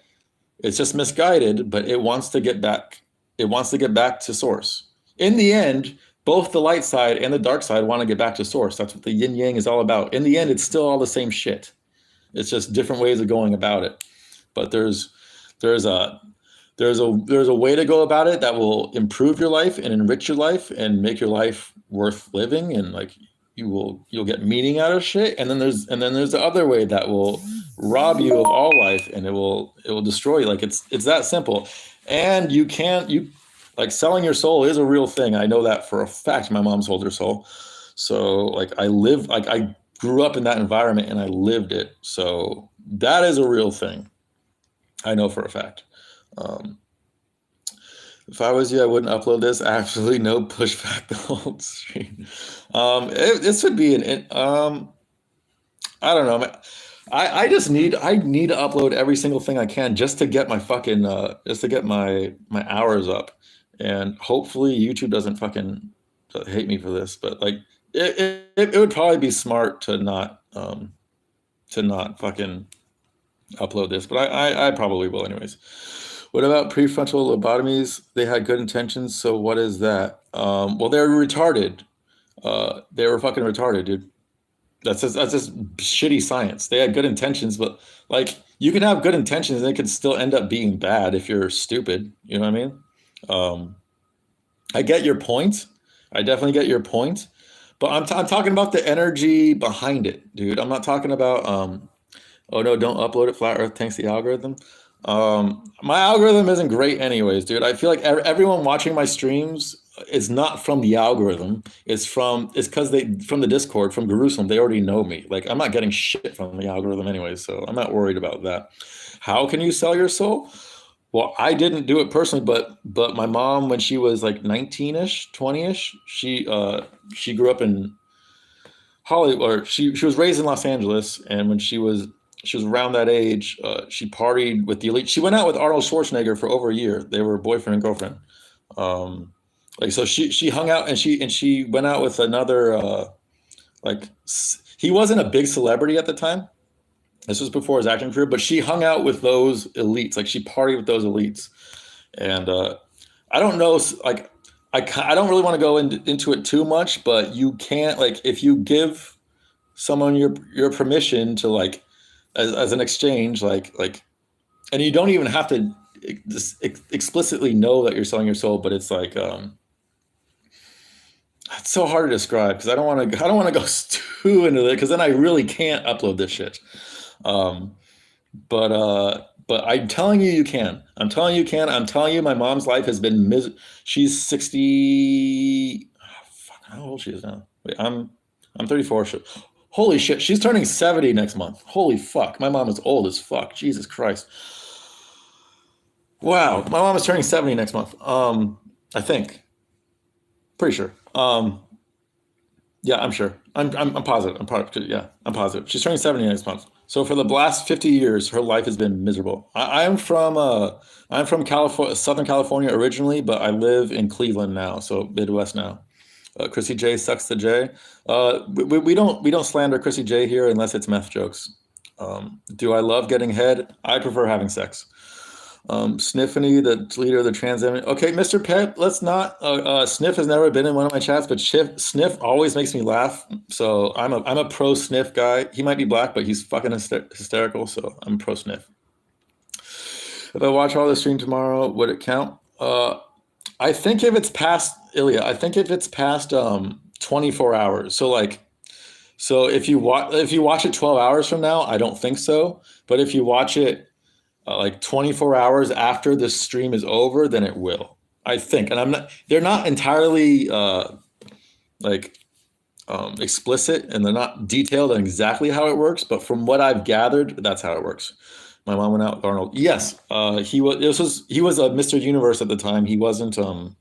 it's just misguided, but it wants to get back. It wants to get back to source. In the end, both the light side and the dark side want to get back to source. That's what the yin yang is all about. In the end, it's still all the same shit. It's just different ways of going about it. But there's a there's a way to go about it that will improve your life and enrich your life and make your life worth living, and like you'll get meaning out of shit. And then there's the other way that will rob you of all life, and it will destroy you. Like it's that simple. And you like selling your soul is a real thing. I know that for a fact. My mom sold her soul. So like I grew up in that environment and I lived it. So that is a real thing. I know for a fact. Um, if I was you, I wouldn't upload this. Absolutely no pushback the whole stream. This would be I don't know. I need to upload every single thing I can just to get my fucking just to get my hours up, and hopefully YouTube doesn't fucking hate me for this. But like it would probably be smart to not fucking upload this, but I probably will anyways. What about prefrontal lobotomies? They had good intentions, so what is that? Well, they're retarded. They were fucking retarded, dude. That's just shitty science. They had good intentions, but like you can have good intentions and it could still end up being bad if you're stupid. You know what I mean? Um, I get your point. I definitely get your point, but I'm talking about the energy behind it, dude. I'm not talking about oh no, don't upload it. Flat Earth tanks the algorithm. My algorithm isn't great anyways, dude. I feel like everyone watching my streams is not from the algorithm. It's because they from the Discord from Jerusalem. They already know me. Like I'm not getting shit from the algorithm anyways, so I'm not worried about that. How can you sell your soul? Well, I didn't do it personally, but my mom, when she was like 19-ish, 20-ish, she grew up in Hollywood, or she was raised in Los Angeles, and when she was around that age, she partied with the elite. She went out with Arnold Schwarzenegger for over a year. They were boyfriend and girlfriend. Like so, she hung out, and she went out with another he wasn't a big celebrity at the time. This was before his acting career, but she hung out with those elites. Like she partied with those elites, and I don't know, like I don't really want to go into it too much, but you can't, like, if you give someone your permission to, like, as an exchange, like, and you don't even have to explicitly know that you're selling your soul, but it's like it's so hard to describe because I don't want to go too into it because then I really can't upload this shit. Um, but but I'm telling you, you can. I'm telling you, you can. I'm telling you, my mom's life has been she's 60. Oh, fuck, how old she is now? Wait, I'm 34. Holy shit, she's turning 70 next month. Holy fuck, my mom is old as fuck. Jesus Christ. Wow, my mom is turning 70 next month. I think. Pretty sure. Yeah, I'm sure. I'm positive. I'm positive. Yeah, I'm positive. She's turning 70 next month. So for the last 50 years, her life has been miserable. I'm from California, Southern California originally, but I live in Cleveland now, so Midwest now. Chrissy J sucks the J. We don't slander Chrissy J here unless it's meth jokes. Do I love getting head? I prefer having sex. Sniffany, the leader of the trans. Okay, Mr. Pet, let's not. Sniff has never been in one of my chats, but Sniff always makes me laugh. So I'm a pro Sniff guy. He might be black, but he's fucking hysterical. So I'm pro Sniff. If I watch all the stream tomorrow, would it count? I think if it's past Ilya, I think if it's past 24 hours. So if you watch it 12 hours from now, I don't think so. But if you watch it like 24 hours after the stream is over, then it will. I think, and they're not entirely like explicit, and they're not detailed on exactly how it works. But from what I've gathered, that's how it works. My mom went out with Arnold. Yes, he was. He was a Mr. Universe at the time. He wasn't in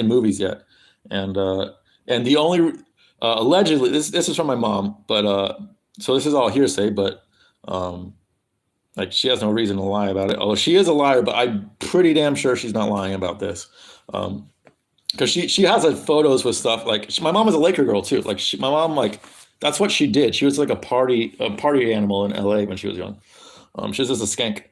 movies yet, and the only allegedly this is from my mom, but so this is all hearsay, but like she has no reason to lie about it. Although she is a liar, but I'm pretty damn sure she's not lying about this. Because she has like photos with stuff like my mom was a Laker girl too. Like my mom, like that's what she did. She was like a party animal in LA when she was young. She was just a skank.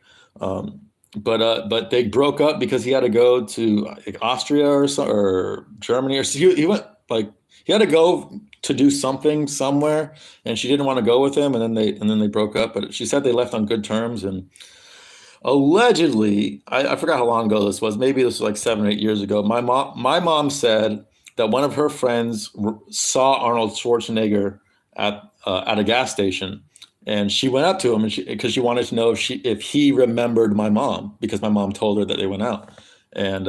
But they broke up because he had to go to like Austria or Germany, or he went like he had to go to do something somewhere, and she didn't want to go with him, and then they broke up. But she said they left on good terms, and allegedly, I forgot how long ago this was. Maybe this was like 7 or 8 years ago. My mom said that one of her friends saw Arnold Schwarzenegger at a gas station, and she went up to him because she wanted to know if he remembered my mom, because my mom told her that they went out, and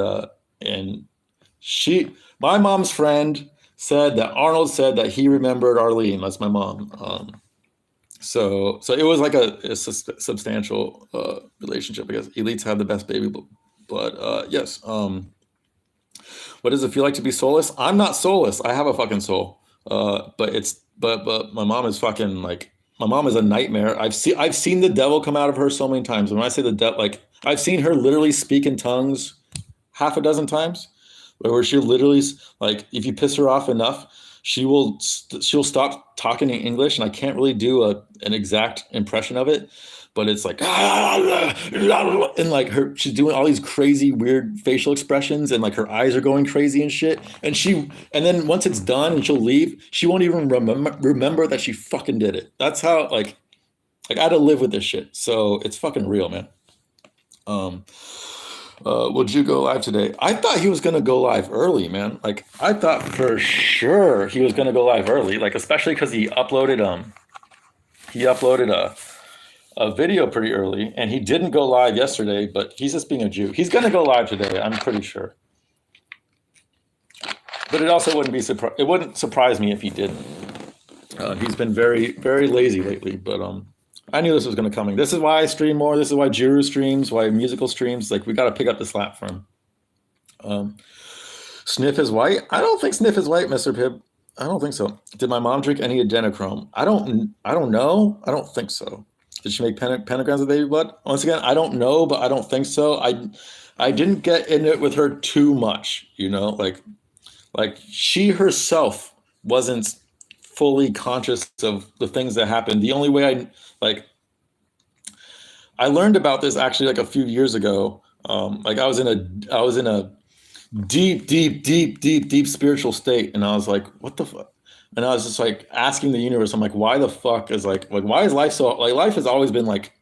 my mom's friend said that Arnold said that he remembered Arlene. That's my mom. So it was like a substantial relationship. I guess elites have the best baby blood. Yes. What does it feel like to be soulless? I'm not soulless. I have a fucking soul. But my mom is fucking like, my mom is a nightmare. I've seen the devil come out of her so many times. When I say the devil, like I've seen her literally speak in tongues half a dozen times, where she literally, like, if you piss her off enough, she'll stop talking in English, and I can't really do an exact impression of it, but it's like and like she's doing all these crazy weird facial expressions, and like her eyes are going crazy and shit, and then once it's done and she'll leave, she won't even remember that she fucking did it. That's how like I had to live with this shit. So it's fucking real, man. Would you go live today? I thought he was gonna go live early, man. Like I thought for sure he was gonna go live early, like especially because he uploaded a video pretty early, and he didn't go live yesterday. But he's just being a Jew. He's gonna go live today, I'm pretty sure. But it also wouldn't surprise me if he didn't. He's been very, very lazy lately, but I knew this was going to come. This is why I stream more. This is why Juru streams, why musical streams. Like, we got to pick up the slack for him. Sniff is white? I don't think Sniff is white, Mr. Pibb. I don't think so. Did my mom drink any adrenochrome? I don't know. I don't think so. Did she make pentagrams with baby blood? Once again, I don't know, but I don't think so. I didn't get in it with her too much, you know? Like she herself wasn't fully conscious of the things that happened. The only way I learned about this actually like a few years ago. Like I was in a deep spiritual state, and I was like, what the fuck? And I was just like asking the universe, I'm like, why the fuck is like why is life so, like, life has always been like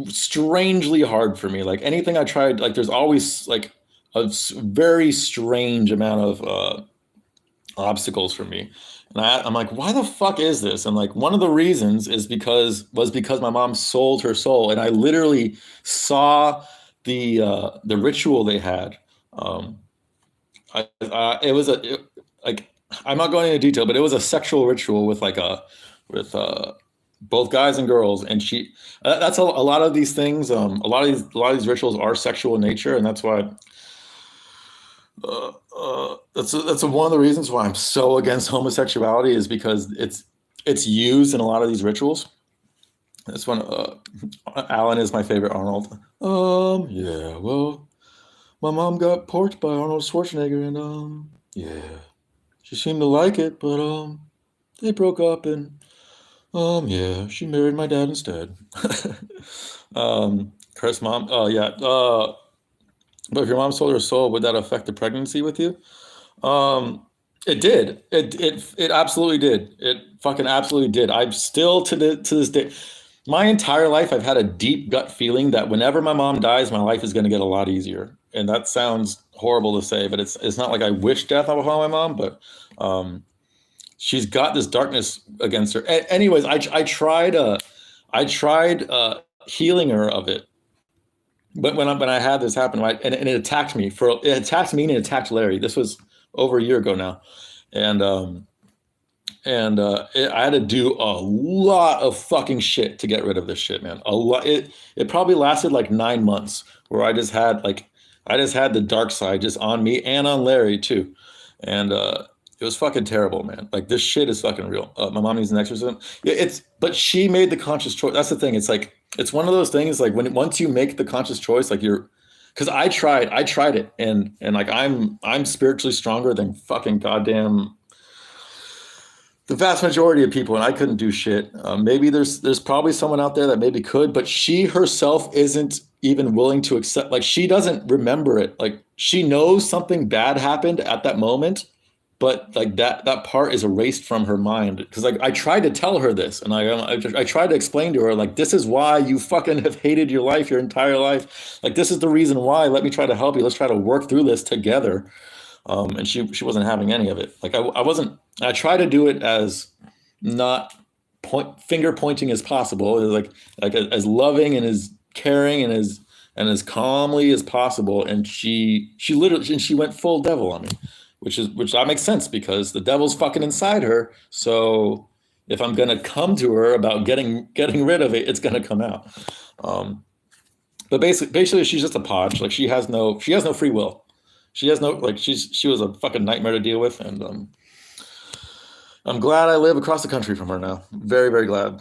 strangely hard for me. Like anything I tried, like there's always like a very strange amount of obstacles for me. And I'm like, why the fuck is this? And like one of the reasons is because my mom sold her soul, and I literally saw the ritual they had. Um, it was like I'm not going into detail, but it was a sexual ritual with with both guys and girls, and that's a lot of these things. A lot of these rituals are sexual in nature, and that's why that's one of the reasons why I'm so against homosexuality is because it's used in a lot of these rituals. This one, Alan is my favorite Arnold. Yeah, well, my mom got porked by Arnold Schwarzenegger, and yeah, she seemed to like it, but they broke up, and yeah, she married my dad instead. Chris, mom, oh yeah, but if your mom sold her soul, would that affect the pregnancy with you? Um, it did. It absolutely did. It fucking absolutely did. I'm still to this day. My entire life, I've had a deep gut feeling that whenever my mom dies, my life is going to get a lot easier. And that sounds horrible to say, but it's not like I wish death upon my mom, but um, she's got this darkness against her. Anyways, I tried healing her of it, but when I had this happen, right, and it attacked me and it attacked Larry. This was over a year ago now, and I had to do a lot of fucking shit to get rid of this shit, man. A lot. It probably lasted like 9 months, where I just had the dark side just on me and on Larry too, and it was fucking terrible, man. Like this shit is fucking real. My mom needs an exorcism. Yeah, but she made the conscious choice. That's the thing. It's like it's one of those things. Like once you make the conscious choice, like because I tried it, and like I'm spiritually stronger than fucking goddamn the vast majority of people, and I couldn't do shit. Maybe there's probably someone out there that maybe could, but she herself isn't even willing to accept. Like she doesn't remember it. Like she knows something bad happened at that moment, but like that part is erased from her mind. Because like I tried to tell her this, and I tried to explain to her like this is why you fucking have hated your life your entire life. Like this is the reason why. Let me try to help you. Let's try to work through this together. And she wasn't having any of it. Like I wasn't. I try to do it as not finger pointing as possible, like as loving and as caring and as calmly as possible. And she literally and she went full devil on me, which that makes sense because the devil's fucking inside her. So if I'm gonna come to her about getting rid of it, it's gonna come out. Um, but basically, she's just a podge. Like she has no free will. She has no like she was a fucking nightmare to deal with, and I'm glad I live across the country from her now. Very very glad.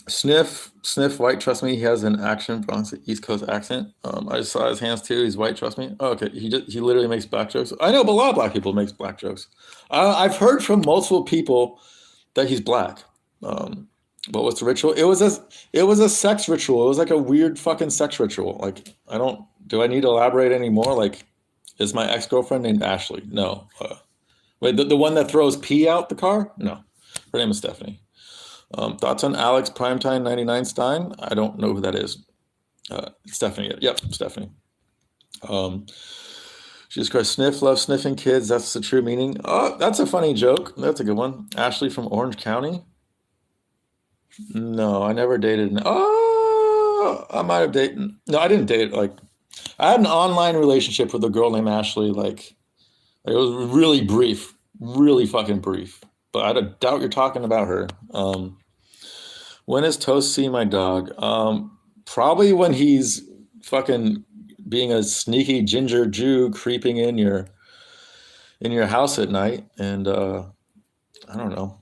Sniff white. Trust me, he has an Bronx East Coast accent. I just saw his hands too. He's white. Trust me. Oh, okay, he literally makes black jokes. I know, but a lot of black people makes black jokes. I've heard from multiple people that he's black. Um, what was the ritual? It was a sex ritual. It was like a weird fucking sex ritual. Like I don't. Do I need to elaborate anymore? Like is my ex-girlfriend named Ashley? No. Wait, the one that throws pee out the car? No. Her name is Stephanie. Thoughts on Alex Primetime 99 Stein? I don't know who that is. Stephanie. Yep, Stephanie. Um, Jesus Christ, sniff, love sniffing kids. That's the true meaning. Oh, that's a funny joke. That's a good one. Ashley from Orange County? No, I never dated. Oh, I might have dated. No, I didn't date. Like, I had an online relationship with a girl named Ashley. Like it was really brief, really fucking brief. But I doubt you're talking about her. When is Toast see my dog? Probably when he's fucking being a sneaky ginger Jew creeping in your house at night, and I don't know.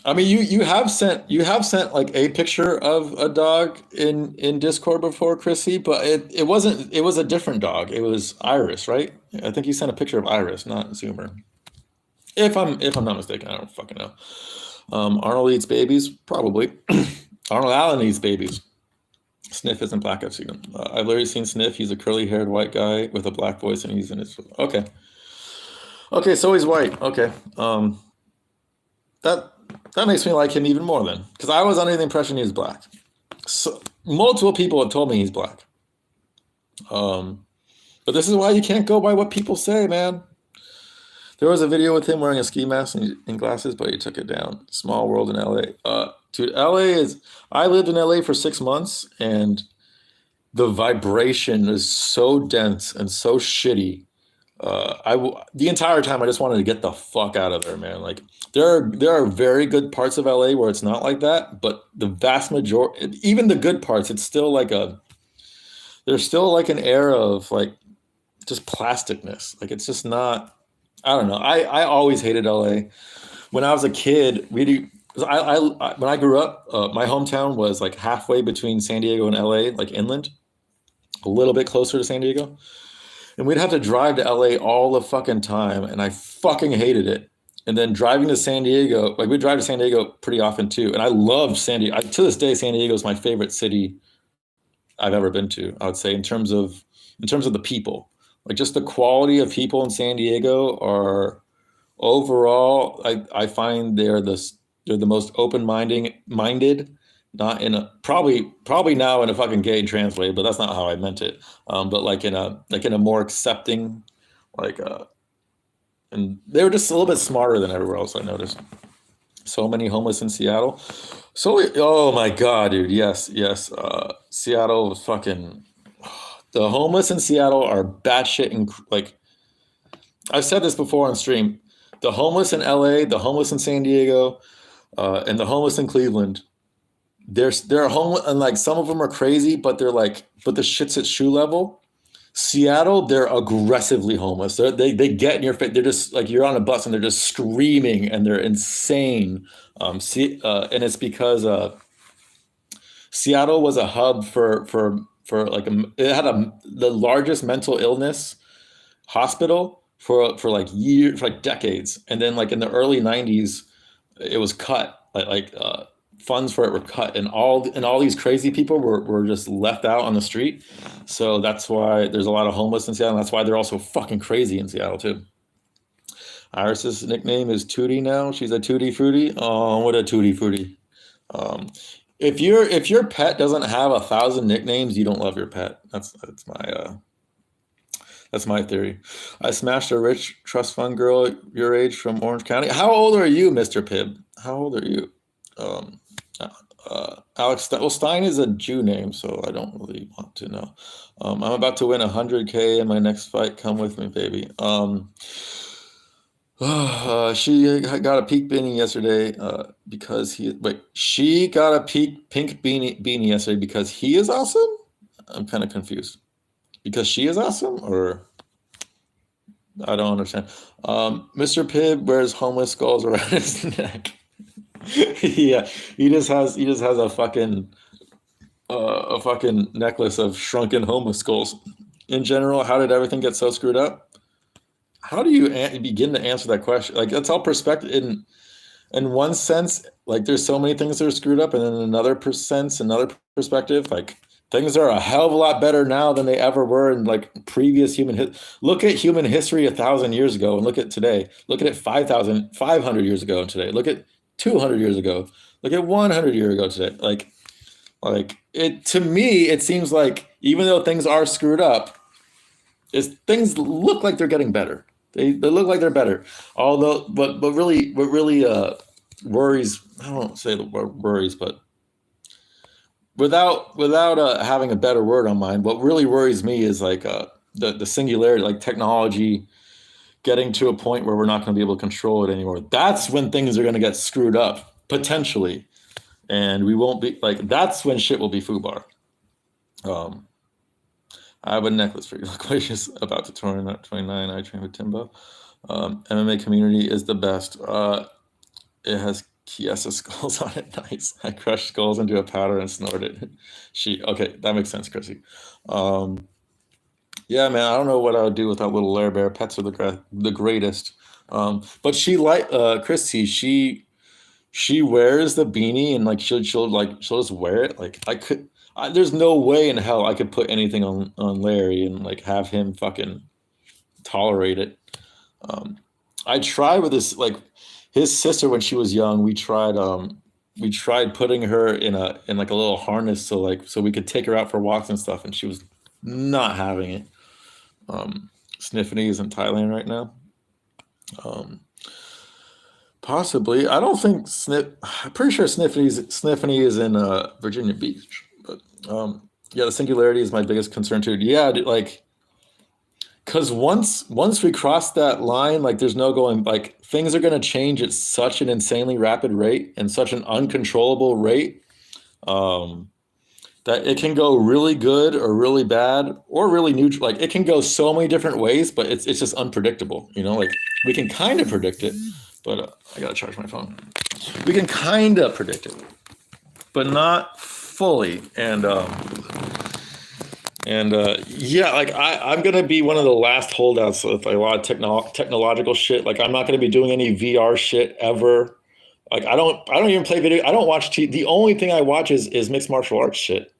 I mean, you have sent like a picture of a dog in Discord before, Chrissy, but it wasn't. It was a different dog. It was Iris, right? I think you sent a picture of Iris, not Zoomer. If I'm not mistaken, I don't fucking know. Arnold eats babies, probably. Arnold Allen eats babies. Sniff isn't black. I've seen him. I've literally seen Sniff. He's a curly-haired white guy with a black voice, and he's in his. Okay. Okay, so he's white. Okay. That that makes me like him even more then, because I was under the impression he was black. So multiple people have told me he's black. But this is why you can't go by what people say, man. There was a video with him wearing a ski mask and glasses, but he took it down. Small world in LA. Dude, LA is. I lived in LA for 6 months, and the vibration is so dense and so shitty. The entire time I just wanted to get the fuck out of there, man. Like there are very good parts of LA where it's not like that, but the vast majority, even the good parts, it's still like a. There's still like an air of like just plasticness. Like it's just not. I don't know. I always hated LA. When I was a kid, when I grew up, my hometown was like halfway between San Diego and LA, like inland, a little bit closer to San Diego. And we'd have to drive to LA all the fucking time, and I fucking hated it. And then driving to San Diego, like we drive to San Diego pretty often too. And I love San Diego. To this day, San Diego is my favorite city I've ever been to. I would say in terms of the people, like just the quality of people in San Diego are overall. I find they're the most minded, not in a probably now in a fucking gay and trans way, but that's not how I meant it. But like in a more accepting, like and they were just a little bit smarter than everywhere else. I noticed so many homeless in Seattle. Oh my god, dude, yes. Seattle was fucking. The homeless in Seattle are batshit and like I've said this before on stream. The homeless in LA, the homeless in San Diego, and the homeless in Cleveland. They're homeless, and like some of them are crazy, but but the shit's at shoe level. Seattle, they're aggressively homeless. They get in your face. They're just like you're on a bus and they're just screaming and they're insane. And it's because Seattle was a hub for like it had the largest mental illness hospital for like years, for like decades, and then like in the early '90s, it was cut. Funds for it were cut, and all these crazy people were just left out on the street. So that's why there's a lot of homeless in Seattle. And that's why they're also fucking crazy in Seattle too. Iris's nickname is Tootie now. She's a Tutti Frutti. Oh, what a Tutti Frutti. If your pet doesn't have 1,000 nicknames, you don't love your pet. That's my theory. I smashed a rich trust fund girl your age from Orange County. How old are you, Mr. Pibb? How old are you? Alex, well, Stein is a Jew name, so I don't really want to know. I'm about to win 100K in my next fight. Come with me, baby. She got a pink beanie yesterday she got a pink beanie yesterday because he is awesome? I'm kind of confused. Because she is awesome, or I don't understand. Mr. Pibb wears homeless skulls around his neck. Yeah, he just has a fucking necklace of shrunken homeless skulls. In general, how did everything get so screwed up? How do you begin to answer that question? Like that's all perspective. In one sense, like there's so many things that are screwed up, and then another perspective, like things are a hell of a lot better now than they ever were in like previous look at human history 1,000 years ago and look at today. Look at it 500 years ago and today. Look at 200 years ago. Look at 100 years ago today. Like it, to me, it seems like even though things are screwed up, things look like they're getting better. They look like they're better. Although, but really, what really worries, I don't say the word worries, but without having a better word on mind, what really worries me is like the singularity, like technology getting to a point where we're not going to be able to control it anymore. That's when things are going to get screwed up, potentially. And we won't be, like, that's when shit will be foobar. I have a necklace for you. Loquacious about to turn 29. I train with Timbo. MMA community is the best. It has Kiesa skulls on it. Nice. I crushed skulls into a powder and snorted it. Okay, that makes sense, Chrissy. Yeah, man, I don't know what I would do without little Lair Bear. Pets are the greatest. But Chrissy, she wears the beanie and like she'll just wear it. Like there's no way in hell I could put anything on Larry and like have him fucking tolerate it. I tried with this, like his sister when she was young. We tried putting her in like a little harness so we could take her out for walks and stuff, and she was not having it. Sniffany is in Thailand right now. Um, Possibly. I don't think I'm pretty sure Sniffany is in Virginia Beach, but yeah, the singularity is my biggest concern too. Yeah, like because once we cross that line, like there's no going. Like things are going to change at such an insanely rapid rate and such an uncontrollable rate. Um, that it can go really good or really bad or really neutral. Like it can go so many different ways, but it's just unpredictable. You know, like we can kind of predict it, but I gotta charge my phone. We can kind of predict it, but not fully. And yeah, like I'm gonna be one of the last holdouts with like a lot of technological shit. Like I'm not gonna be doing any VR shit ever. Like I don't even play video. I don't watch TV. The only thing I watch is mixed martial arts shit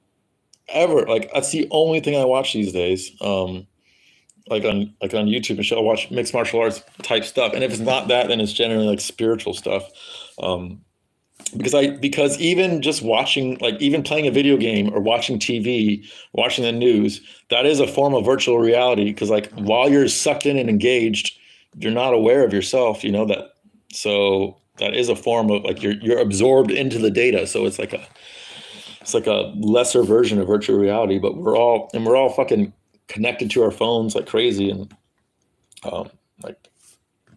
ever. Like that's the only thing I watch these days. Like on YouTube and shit, I watch mixed martial arts type stuff. And if it's not that, then it's generally like spiritual stuff. Um, because even just watching, like even playing a video game or watching TV, watching the news, that is a form of virtual reality. Because like while you're sucked in and engaged, you're not aware of yourself. You know that. So that is a form of like you're absorbed into the data. So it's like a lesser version of virtual reality. But we're all fucking connected to our phones like crazy, and um, like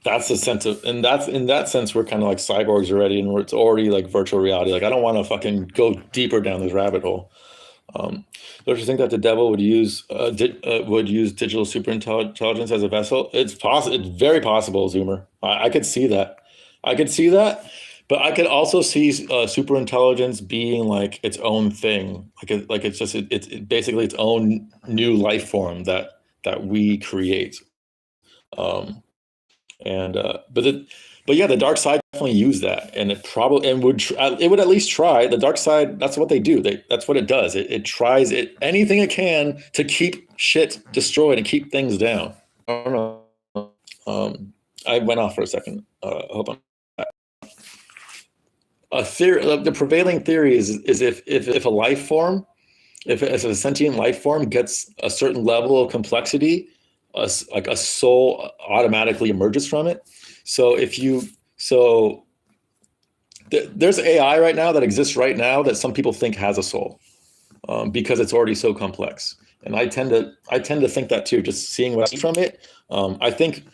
that's the sense of, and that's in that sense we're kind of like cyborgs already, and it's already like virtual reality. Like I don't want to fucking go deeper down this rabbit hole. Don't you think that the devil would use digital superintelligence as a vessel? It's possible. It's very possible, Zoomer. I could see that. I could see that, but I could also see superintelligence being like its own thing. Like it's just it's basically its own new life form that we create. Um, but yeah, the dark side definitely used that, and it probably and it would at least try. The dark side, that's what they do. That's what it does. It tries anything it can to keep shit destroyed and keep things down. I don't know. I went off for a second. Hold on. A theory, the prevailing theory is if a life form, if a sentient life form gets a certain level of complexity, like a soul automatically emerges from it. So if you so there's AI right now that exists right now that some people think has a soul, because it's already so complex. And I tend to think that too. Just seeing what I see from it, I think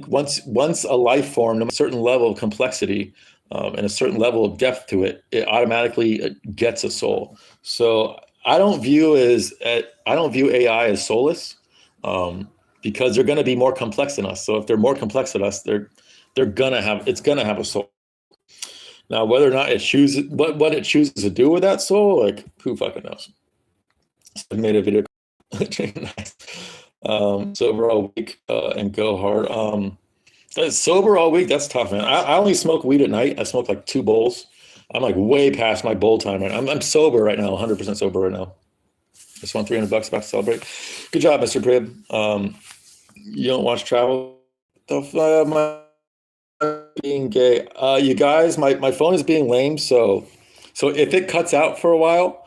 once a life form, a certain level of complexity, and a certain level of depth to it, it automatically gets a soul. So I don't view AI as soulless, because they're going to be more complex than us. So if they're more complex than us, it's gonna have a soul. Now, whether or not it chooses what it chooses to do with that soul, like who fucking knows? I made a video. Nice. Sober all week, and go hard. Sober all week, that's tough, man. I only smoke weed at night. I smoke like 2 bowls. I'm like way past my bowl time right now. I'm sober right now, 100% sober right now. Just won $300 about to celebrate. Good job, Mr. Prib. You don't watch travel stuff. Being gay. You guys, my phone is being lame, so if it cuts out for a while,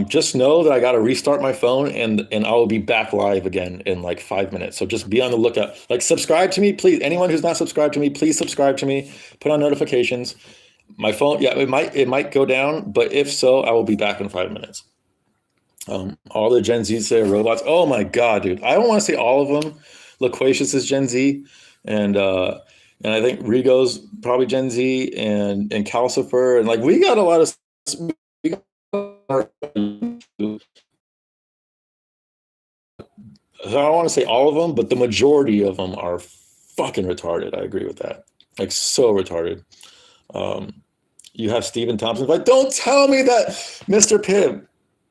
just know that I got to restart my phone, and I will be back live again in like 5 minutes. So just be on the lookout. Like subscribe to me, please. Anyone who's not subscribed to me, please subscribe to me. Put on notifications. My phone, yeah, it might go down, but if so, I will be back in 5 minutes. All the Gen Z say are robots. Oh my God, dude. I don't want to say all of them. Loquacious is Gen Z, and I think Rigo's probably Gen Z, and Calcifer, and like we got a lot of. We got, I don't want to say all of them, but the majority of them are fucking retarded. I agree with that. Like so retarded. You have Stephen Thompson. Like, don't tell me that, Mr. Pibb.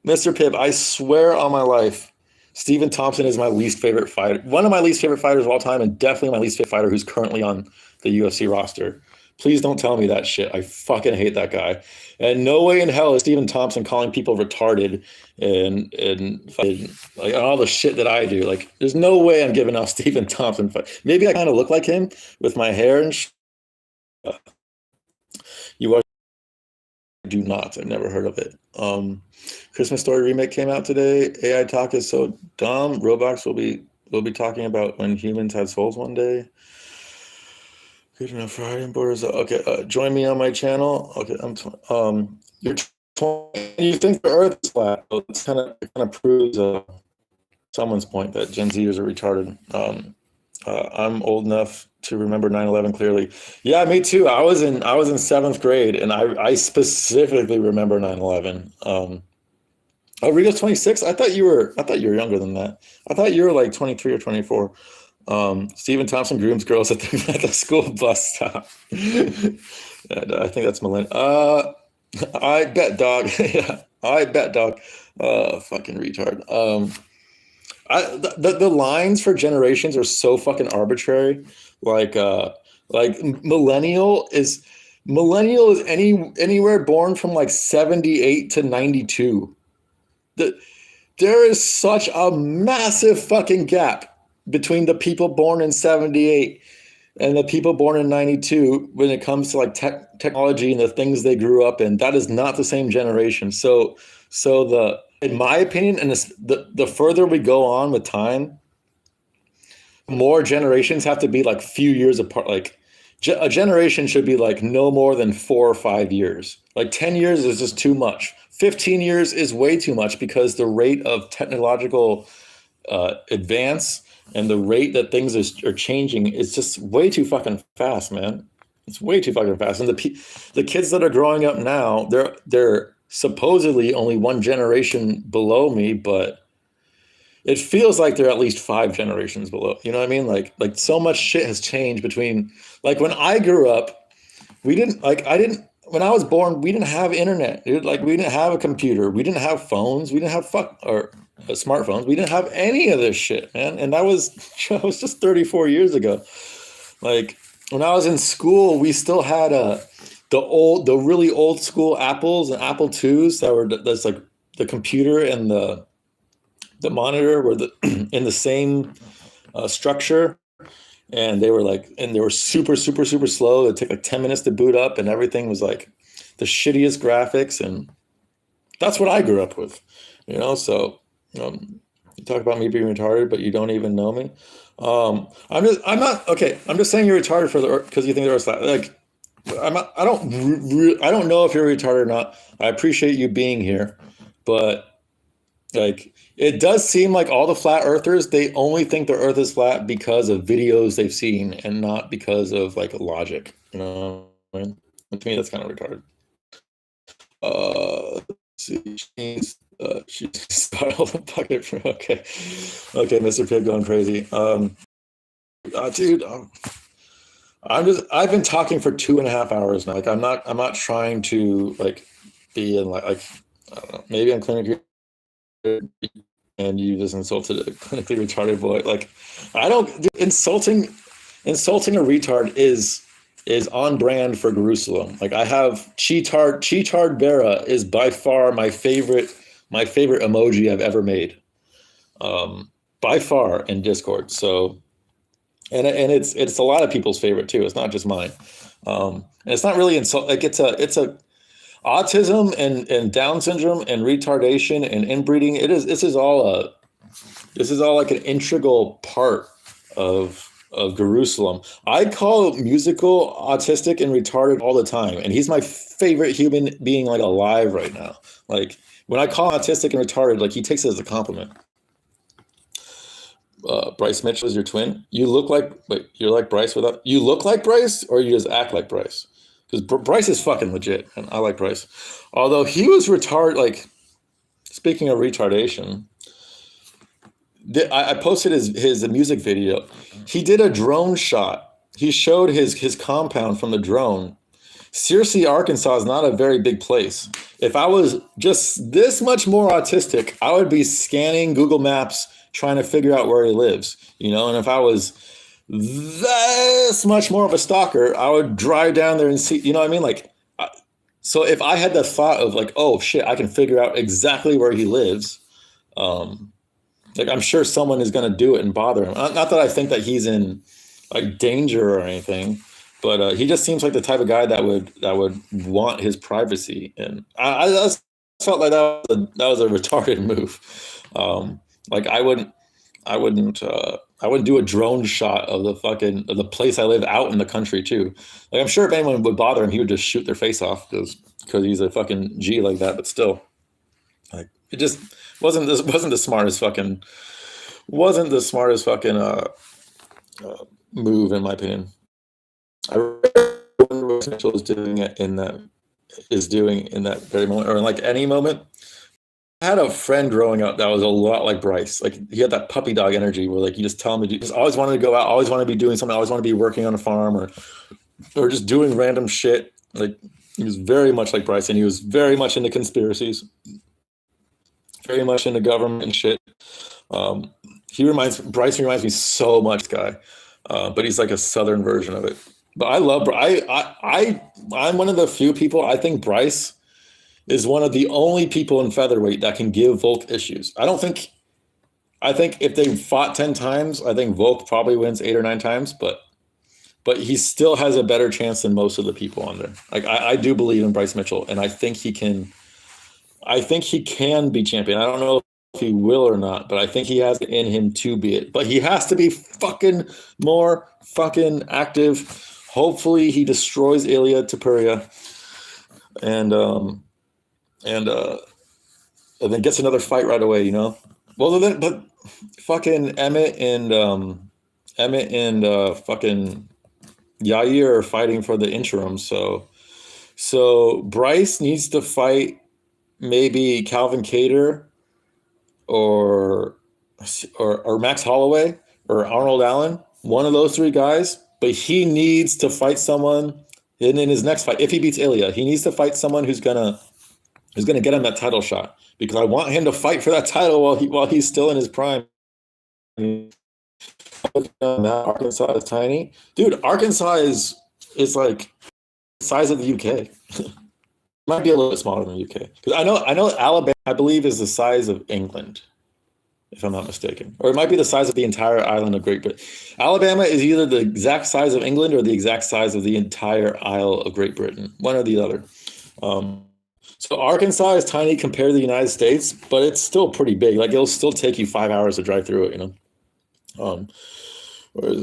Mr. Pibb, I swear on my life, Stephen Thompson is my least favorite fighter. One of my least favorite fighters of all time, and definitely my least favorite fighter who's currently on the UFC roster. Please don't tell me that shit. I fucking hate that guy. And no way in hell is Stephen Thompson calling people retarded and like all the shit that I do. Like, there's no way I'm giving off Stephen Thompson. Maybe I kind of look like him with my hair and shit. You watch? Do not. I've never heard of it. Christmas Story remake came out today. AI talk is so dumb. Roblox will be talking about when humans had souls one day. Good enough for hiding borders. Okay, join me on my channel. Okay, you're 20. You think the Earth is flat? So it's kind of proves someone's point that Gen Zers are retarded. I'm old enough to remember 9/11 clearly. Yeah, me too. I was in seventh grade, and I specifically remember 9/11. Oh, Rita's 26. I thought you were younger than that. I thought you were like 23 or 24. Stephen Thompson grooms girls at the school bus stop. And I think that's millennial. I bet, dog. Yeah, I bet, dog. Fucking retard. The lines for generations are so fucking arbitrary. Like, like millennial is anywhere born from like 78 to 92. The, there is such a massive fucking gap between the people born in 78 and the people born in 92 when it comes to like technology and the things they grew up in. That is not the same generation. So in my opinion, and the further we go on with time, more generations have to be like few years apart. Like a generation should be like no more than 4 or 5 years. Like 10 years is just too much. 15 years is way too much because the rate of technological advance and the rate that things are changing is just way too fucking fast, man. It's way too fucking fast. And the kids that are growing up now, they're supposedly only one generation below me, but it feels like they're at least 5 generations below. You know what I mean? Like so much shit has changed between like when I grew up, we didn't like I didn't when I was born, we didn't have internet, dude. Like we didn't have a computer, we didn't have phones, we didn't have smartphones, we didn't have any of this shit, man. And that was just 34 years ago. Like when I was in school, we still had the really old school Apples and Apple IIs that's like the computer and the monitor were in the same structure, and they were super super super slow. It took like 10 minutes to boot up, and everything was like the shittiest graphics, and that's what I grew up with, you know. So you talk about me being retarded, but you don't even know me. I'm not okay. I'm just saying you're retarded because you think there was like I don't know if you're retarded or not. I appreciate you being here, but like it does seem like all the flat earthers, they only think the earth is flat because of videos they've seen and not because of like logic. You know what I mean? To me, that's kind of retarded. Let's see, she's startled the bucket from okay, Mr. Pig going crazy. Dude, I've been talking for 2.5 hours now. Like I'm not trying to like be in like I don't know, maybe I'm clinically and you just insulted a clinically retarded boy. Like I don't insulting a retard is on brand for Jerusalem. Like I have Cheetard Bera is by far my favorite emoji I've ever made. By far in Discord. So and it's a lot of people's favorite too. It's not just mine. And it's not really insult like it's a autism and Down syndrome and retardation and inbreeding. This is all like an integral part of Jerusalem. I call musical autistic and retarded all the time, and he's my favorite human being like alive right now. Like when I call him autistic and retarded, like he takes it as a compliment. Bryce Mitchell is your twin. You look like you're like Bryce without you look like Bryce, or you just act like Bryce? Because Bryce is fucking legit, and I like Bryce. Although he was retarded. Like speaking of retardation, I posted his music video. He did a drone shot. He showed his compound from the drone. Searcy, Arkansas is not a very big place. If I was just this much more autistic, I would be scanning Google Maps trying to figure out where he lives, you know? And if I was this much more of a stalker, I would drive down there and see, you know what I mean? Like, so if I had the thought of like, oh shit, I can figure out exactly where he lives, like I'm sure someone is going to do it and bother him. Not that I think that he's in like danger or anything, but he just seems like the type of guy that would want his privacy. And I just felt like that was a retarded move. Like I wouldn't. I wouldn't do a drone shot of the place I live out in the country too. Like I'm sure if anyone would bother him, he would just shoot their face off because he's a fucking G like that. But still, like it just wasn't the smartest fucking move in my opinion. I wonder what Mitchell is doing in that very moment or in like any moment. I had a friend growing up that was a lot like Bryce. Like he had that puppy dog energy where like you just tell him to just always wanted to go out, always wanted to be doing something, always wanted to be working on a farm or just doing random shit. Like he was very much like Bryce, and he was very much into conspiracies, very much into government and shit. Um, Bryce reminds me so much, guy, but he's like a southern version of it. But I love I'm one of the few people I think Bryce is one of the only people in featherweight that can give Volk issues. I think if they fought 10 times, I think Volk probably wins 8 or 9 times, but he still has a better chance than most of the people on there. Like I do believe in Bryce Mitchell, and I think he can be champion. I don't know if he will or not, but I think he has it in him to be it. But he has to be fucking more fucking active. Hopefully he destroys Ilya Topuria and then gets another fight right away, you know. Well, then, but fucking Emmett and fucking Yair are fighting for the interim, so Bryce needs to fight maybe Calvin Kattar or Max Holloway or Arnold Allen, one of those 3 guys. But he needs to fight someone in his next fight. If he beats Ilya, he needs to fight someone who's gonna get him that title shot, because I want him to fight for that title while he's still in his prime. Arkansas is tiny, dude. Arkansas is like the size of the UK. Might be a little bit smaller than the UK, because I know Alabama, I believe, is the size of England, if I'm not mistaken, or it might be the size of the entire island of Great Britain. Alabama is either the exact size of England or the exact size of the entire Isle of Great Britain, one or the other. So Arkansas is tiny compared to the United States, but it's still pretty big. Like it'll still take you 5 hours to drive through it, you know. Whereas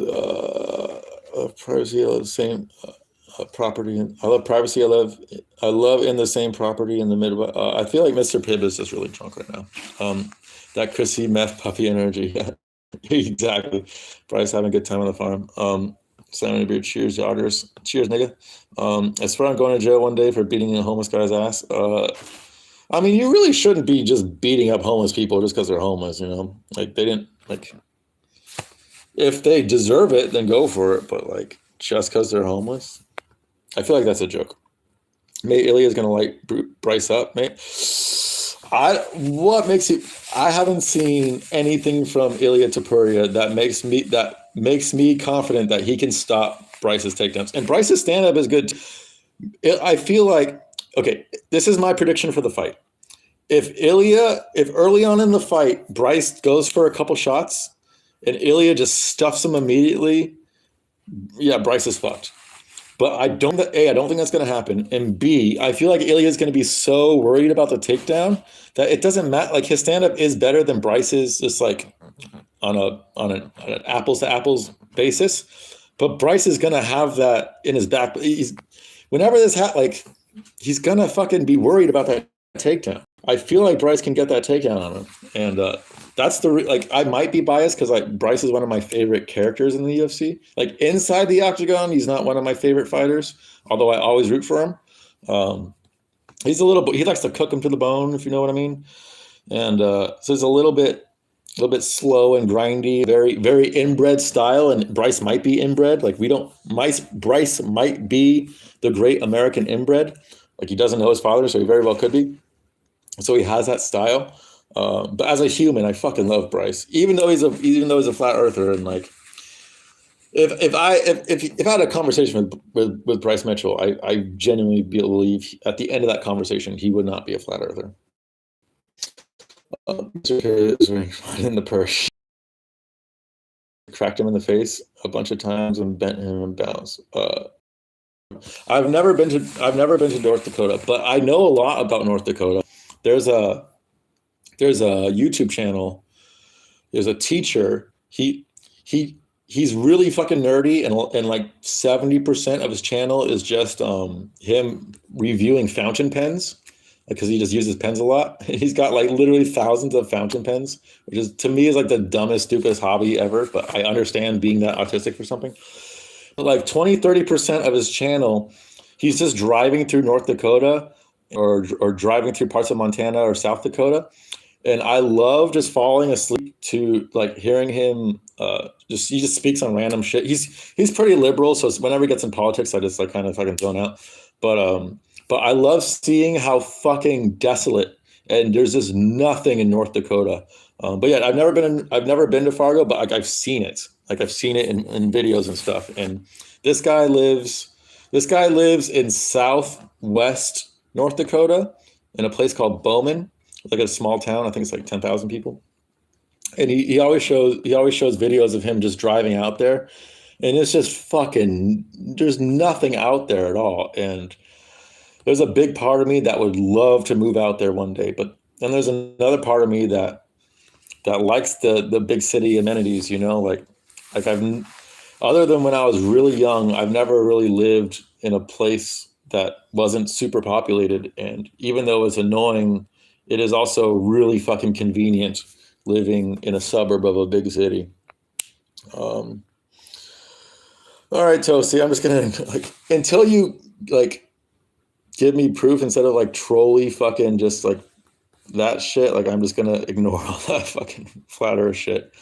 privacy, I love the same property. I love privacy. I love in the same property in the Midwest. I feel like Mr. Pibb is just really drunk right now. That Chrissy meth puppy energy. Exactly. Bryce having a good time on the farm. Simon Beard, cheers, Yoggers. Cheers, nigga. As far as going to jail one day for beating a homeless guy's ass, I mean, you really shouldn't be just beating up homeless people just because they're homeless, you know? Like, they didn't, like, if they deserve it, then go for it. But, like, just because they're homeless, I feel like that's a joke. Mate, Ilya's going to light Bryce up, mate. I haven't seen anything from Ilya Topuria that makes me confident that he can stop Bryce's takedowns. And Bryce's stand-up is good. I feel like, okay, this is my prediction for the fight. If early on in the fight, Bryce goes for a couple shots and Ilya just stuffs him immediately, yeah, Bryce is fucked. But I don't think that's going to happen. And B, I feel like Ilya is going to be so worried about the takedown that it doesn't matter. Like his stand-up is better than Bryce's, just like on an apples to apples basis. But Bryce is going to have that in his back. Whenever this like he's going to fucking be worried about that takedown. I feel like Bryce can get that takedown on him. And that's I might be biased because like Bryce is one of my favorite characters in the UFC. Like inside the octagon, he's not one of my favorite fighters, although I always root for him. He likes to cook him to the bone, if you know what I mean. And so it's a little bit slow and grindy, very, very inbred style. And Bryce might be inbred. Like Bryce might be the great American inbred. Like he doesn't know his father, so he very well could be. So he has that style. But as a human, I fucking love Bryce, even though he's a flat earther. And like, if I had a conversation with Bryce Mitchell, I genuinely believe at the end of that conversation, he would not be a flat earther. In the purse, cracked him in the face a bunch of times and bent him and bounced. I've never been to North Dakota, but I know a lot about North Dakota. There's a YouTube channel is a teacher. He's really fucking nerdy, and like 70% of his channel is just him reviewing fountain pens, because he just uses pens a lot. He's got like literally thousands of fountain pens, which is to me is like the dumbest, stupidest hobby ever. But I understand being that autistic for something. But like 20-30% of his channel, he's just driving through North Dakota or driving through parts of Montana or South Dakota. And I love just falling asleep to like hearing him. He just speaks on random shit. He's pretty liberal, so whenever he gets in politics, I just like kind of fucking zone out. But I love seeing how fucking desolate, and there's just nothing in North Dakota. But yeah, I've never been to Fargo, but like I've seen it. Like I've seen it in videos and stuff. And this guy lives in southwest North Dakota in a place called Bowman, like a small town. I think it's like 10,000 people. And he always shows videos of him just driving out there, and it's just fucking, there's nothing out there at all. And there's a big part of me that would love to move out there one day, but then there's another part of me that likes the big city amenities, like I've, other than when I was really young, I've never really lived in a place that wasn't super populated. And even though it's annoying, it is also really fucking convenient living in a suburb of a big city. All right, Toasty, I'm just gonna like, until you like give me proof instead of like trolly fucking just like that shit, like I'm just gonna ignore all that fucking flat earth shit.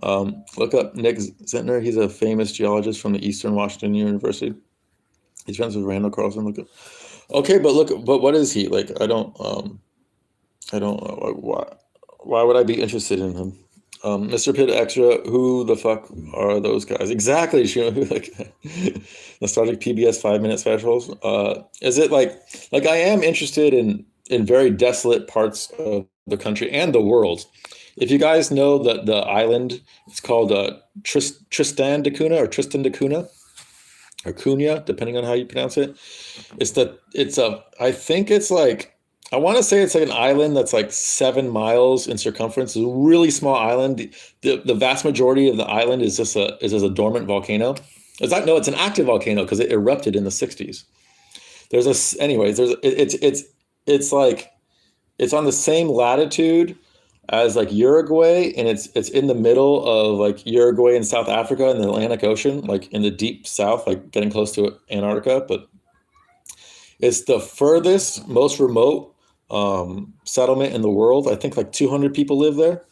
Look up Nick Zentner. He's a famous geologist from the Eastern Washington University. He's friends with Randall Carlson. Look up. Okay, but what is he like? I don't why would I be interested in him? Mr. Pitt Extra, who the fuck are those guys? Exactly, like nostalgic PBS 5-minute specials. Is it like I am interested in very desolate parts of the country and the world. If you guys know the island, it's called Tristan da Cunha or Tristan da Cunha or Cunha, depending on how you pronounce it. I think it's like, I want to say it's like an island that's like 7 miles in circumference. It's a really small island. The vast majority of the island is just a dormant volcano. It's an active volcano because it erupted in the 60s. It's on the same latitude as like Uruguay, and it's in the middle of like Uruguay and South Africa in the Atlantic Ocean, like in the deep south, like getting close to Antarctica. But it's the furthest, most remote settlement in the world. I think like 200 people live there,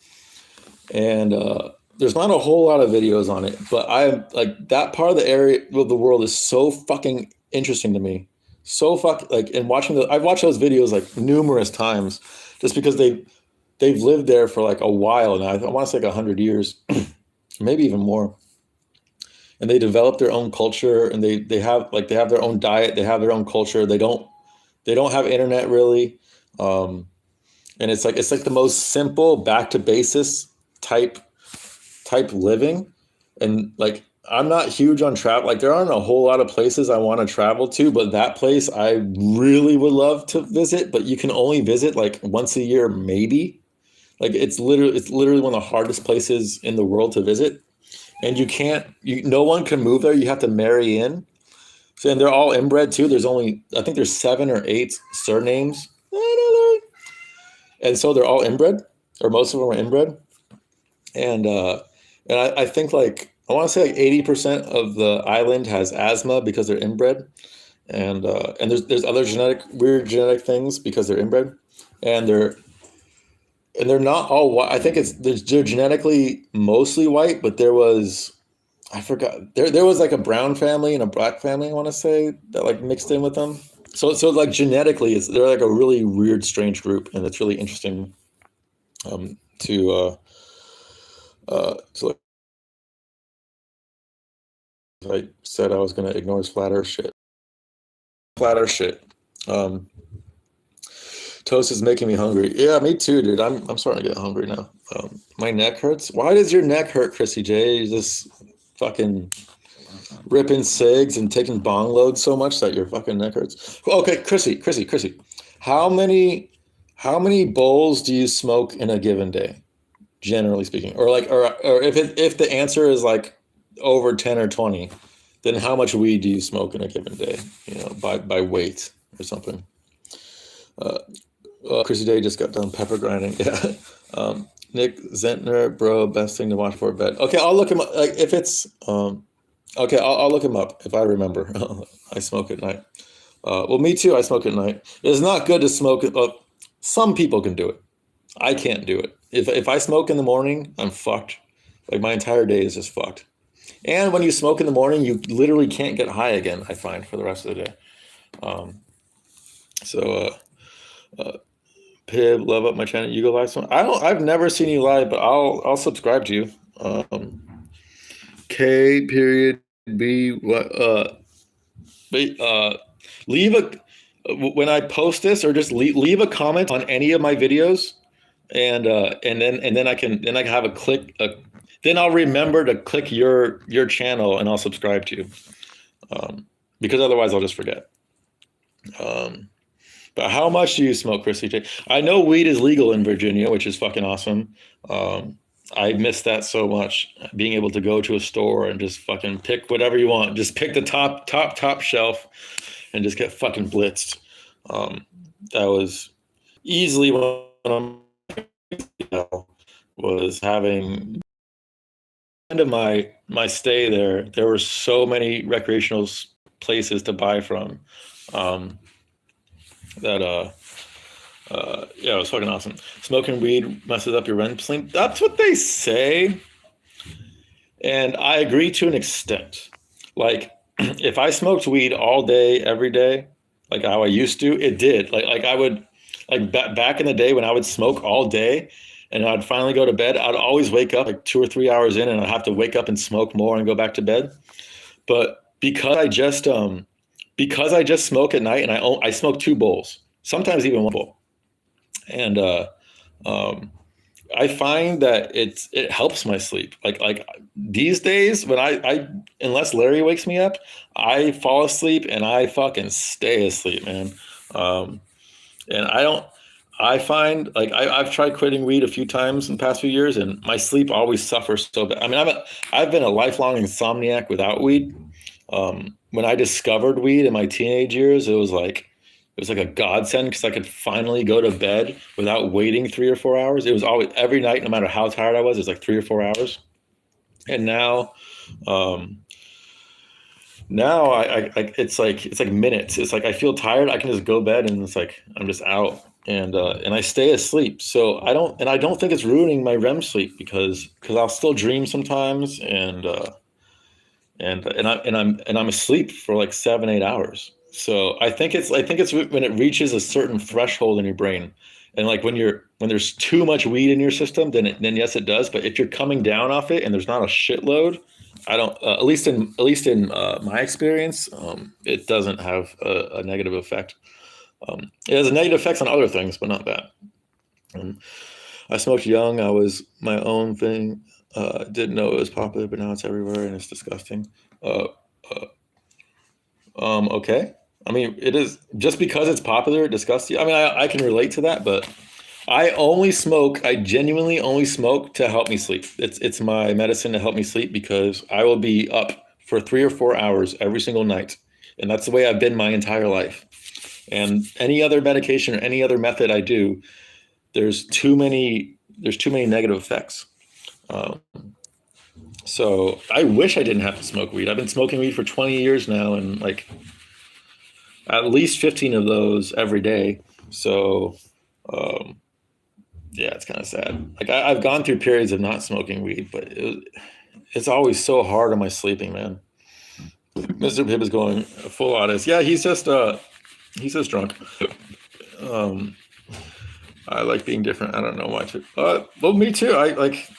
and there's not a whole lot of videos on it. But I like that part of the area of the world is so fucking interesting to me. So and I've watched those videos like numerous times, just because they've lived there for like a while now. I want to say like 100 years, maybe even more. And they develop their own culture, and they have their own diet, they have their own culture. They don't have internet really, and it's like the most simple, back to basis type living. And like, I'm not huge on travel. Like, there aren't a whole lot of places I want to travel to, but that place I really would love to visit. But you can only visit like once a year, maybe. Like, it's literally one of the hardest places in the world to visit, and no one can move there. You have to marry in. So, and they're all inbred too. I think there's 7 or 8 surnames, and so they're all inbred, or most of them are inbred. And I think like, I want to say like 80% of the island has asthma because they're inbred, and there's other weird genetic things because they're inbred, and they're not all white. I think they're genetically mostly white, but I forgot, there was like a brown family and a black family, I want to say, that like mixed in with them. So like genetically, they're like a really weird, strange group, and it's really interesting to look. I said I was going to ignore his flat earth shit. Toast is making me hungry. Yeah, me too, dude. I'm starting to get hungry now. My neck hurts. Why does your neck hurt, Chrissy J? You just fucking ripping cigs and taking bong loads so much that your fucking neck hurts. Okay, Chrissy. How many bowls do you smoke in a given day? generally speaking, or like, or if the answer is like over 10 or 20, then how much weed do you smoke in a given day? You know, by weight or something. Uh, Chrissy Day just got done pepper grinding. Yeah. Nick Zentner, bro, best thing to watch before bed. Okay, I'll look him up. Like if it's okay, I'll look him up if I remember. I smoke at night. Well, me too. I smoke at night. It's not good to smoke it. Some people can do it. I can't do it. If I smoke in the morning, I'm fucked. Like my entire day is just fucked. And when you smoke in the morning, you literally can't get high again. I find for the rest of the day. Um, so, Pib, love up my channel. You go live some. I've never seen you live, but I'll subscribe to you. K period B what leave a when I post this, or just leave a comment on any of my videos, and then I can have a click. Then I'll remember to click your channel and I'll subscribe to you, because otherwise I'll just forget. But how much do you smoke, Chrissy J? I know weed is legal in Virginia, which is fucking awesome. I miss that so much. Being able to go to a store and just fucking pick whatever you want. Just pick the top shelf and just get fucking blitzed. That was easily one of was having end of my stay there. There were so many recreational places to buy from. That yeah, it was fucking awesome. Smoking weed messes up your REM sleep. That's what they say, and I agree to an extent. Like, if I smoked weed all day, every day, like how I used to, it did. Like I would, like back in the day when I would smoke all day, and I'd finally go to bed. I'd always wake up like 2 or 3 hours in, and I'd have to wake up and smoke more and go back to bed. But because I just smoke at night, and I smoke 2 bowls, sometimes even 1 bowl, and I find that it helps my sleep. Like these days, when I unless Larry wakes me up, I fall asleep and I fucking stay asleep, man. And I don't. I find like I've tried quitting weed a few times in the past few years, and my sleep always suffers so bad. I mean, I've been a lifelong insomniac without weed. When I discovered weed in my teenage years, it was like a godsend because I could finally go to bed without waiting 3 or 4 hours. It was always every night, no matter how tired I was, it was like 3 or 4 hours. And now, now I it's like minutes. It's like I feel tired, I can just go to bed, and it's like I'm just out, and I stay asleep. So I don't think it's ruining my REM sleep because I'll still dream sometimes, and I'm asleep for like 7, 8 hours. So I think it's when it reaches a certain threshold in your brain, and like when there's too much weed in your system, then yes it does. But if you're coming down off it and there's not a shitload, I don't at least in my experience, it doesn't have a negative effect. It has a negative effects on other things, but not that. I smoked young. I was my own thing. Didn't know it was popular, but now it's everywhere and it's disgusting. Okay. I mean, it is just because it's popular, it disgusts you. I mean, I can relate to that, but I genuinely only smoke to help me sleep. It's my medicine to help me sleep because I will be up for 3 or 4 hours every single night. And that's the way I've been my entire life. And any other medication or any other method I do, there's too many negative effects. So I wish I didn't have to smoke weed. I've been smoking weed for 20 years now, and like at least 15 of those every day. So yeah, it's kind of sad. Like I've gone through periods of not smoking weed, but it's always so hard on my sleeping, man. Mr. Pibb is going full honest. Yeah, he's just drunk. I like being different. I don't know why. Well, me too. I like.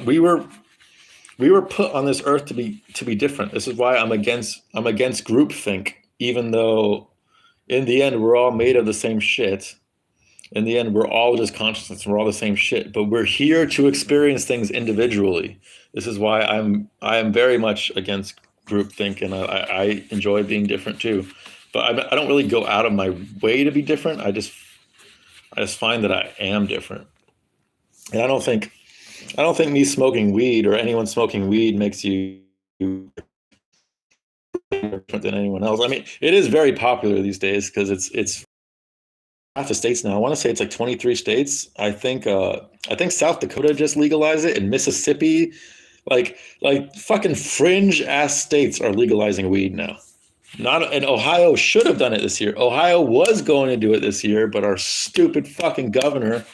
We were put on this earth to be different. This is why I'm against groupthink, even though in the end we're all made of the same shit. In the end, we're all just consciousness and we're all the same shit, but we're here to experience things individually. This is why I am very much against groupthink, and I enjoy being different too. But I don't really go out of my way to be different. I just find that I am different. And I don't think I don't think me smoking weed or anyone smoking weed makes you different than anyone else. I mean, it is very popular these days because it's half the states now. I want to say it's like 23 states. I think South Dakota just legalized it, and Mississippi, like fucking fringe ass states are legalizing weed now. Not and Ohio should have done it this year. Ohio was going to do it this year, but our stupid fucking governor,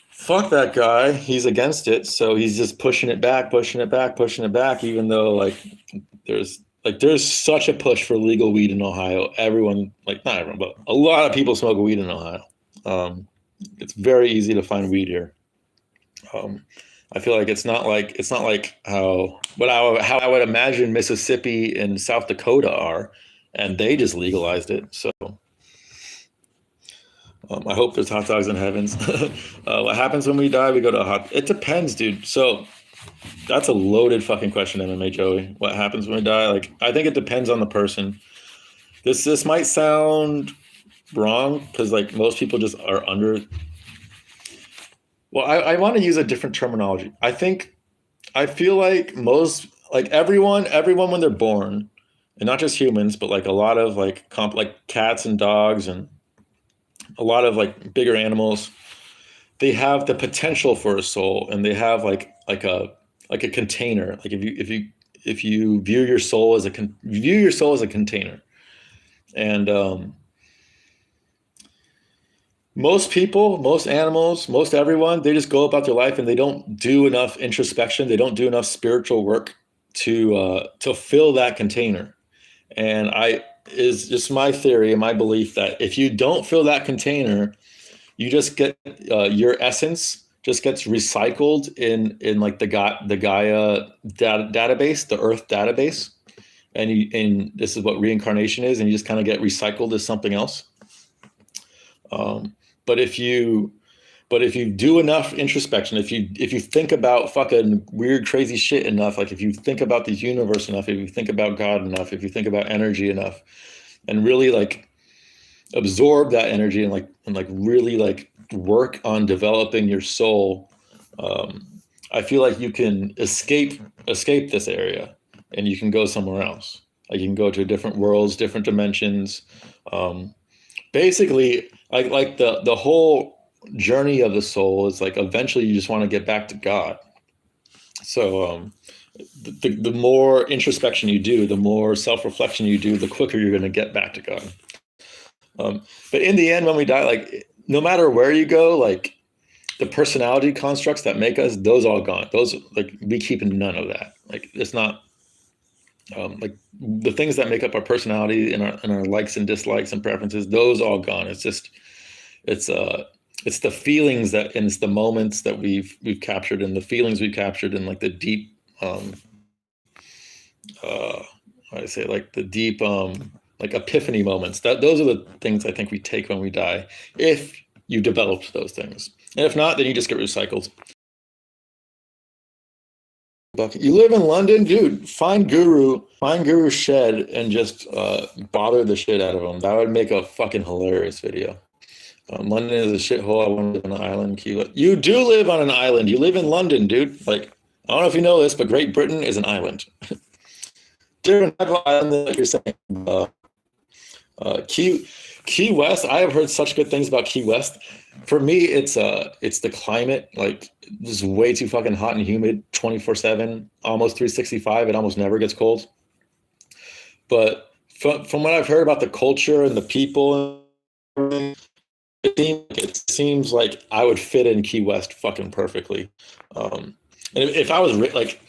fuck that guy. He's against it, so he's just pushing it back, pushing it back, pushing it back. Even though there's such a push for legal weed in Ohio. Everyone, like not everyone, but a lot of people smoke weed in Ohio. It's very easy to find weed here. I feel like it's not like how I would imagine Mississippi and South Dakota are, and they just legalized it. So I hope there's hot dogs in heavens. What happens when we die? We go to a hot. It depends, dude. So that's a loaded fucking question, MMA Joey. What happens when we die? Like, I think it depends on the person. This might sound wrong because like most people just are under. Well, I want to use a different terminology. I feel like everyone when they're born, and not just humans, but like a lot of like cats and dogs and a lot of like bigger animals, they have the potential for a soul, and they have like a container. Like if you view your soul as a container, and most people, most animals, most everyone, they just go about their life and they don't do enough introspection. They don't do enough spiritual work to fill that container. And I is just my theory and my belief that if you don't fill that container, you just get your essence just gets recycled in like the Gaia database, the Earth database, and this is what reincarnation is, and you just kind of get recycled as something else. But if you do enough introspection, if you think about fucking weird, crazy shit enough, like if you think about the universe enough, if you think about God enough, if you think about energy enough, and really like absorb that energy and like really like work on developing your soul, I feel like you can escape this area and you can go somewhere else. Like you can go to different worlds, different dimensions. Basically, like the whole journey of the soul is like eventually you just want to get back to God. So the more introspection you do, the more self-reflection you do, the quicker you're going to get back to God. But in the end, when we die, like no matter where you go, like the personality constructs that make us, those all gone. Those like we keep none of that. Like it's not like the things that make up our personality and our likes and dislikes and preferences, those all gone. It's just it's the feelings that and it's the moments that we've captured and the feelings we've captured in like the deep I say like the deep like epiphany moments. Those are the things I think we take when we die, if you developed those things. And if not, then you just get recycled. You live in London, dude. Find Guru's shed, and just bother the shit out of him. That would make a fucking hilarious video. London is a shithole. I want to live on an island. You do live on an island. You live in London, dude. Like I don't know if you know this, but Great Britain is an island. Different type of island than what you're saying. Key West. I have heard such good things about Key West. For me, it's the climate. Like this is way too fucking hot and humid, 24/7, almost 365. It almost never gets cold. But from what I've heard about the culture and the people, it seems like I would fit in Key West fucking perfectly. And if I was like,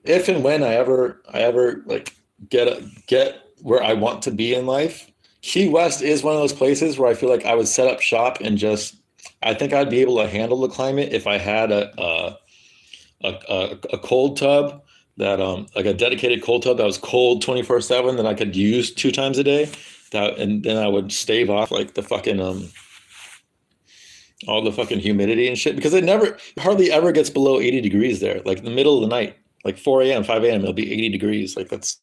if and when I ever like get where I want to be in life, Key West is one of those places where I feel like I would set up shop and just, I think I'd be able to handle the climate if I had a cold tub that like a dedicated cold tub that was cold 24/7 that I could use 2 times a day. And then I would stave off like the fucking all the fucking humidity and shit, because it hardly ever gets below 80 degrees there. Like in the middle of the night, like 4 a.m., 5 a.m., it'll be 80 degrees. Like that's,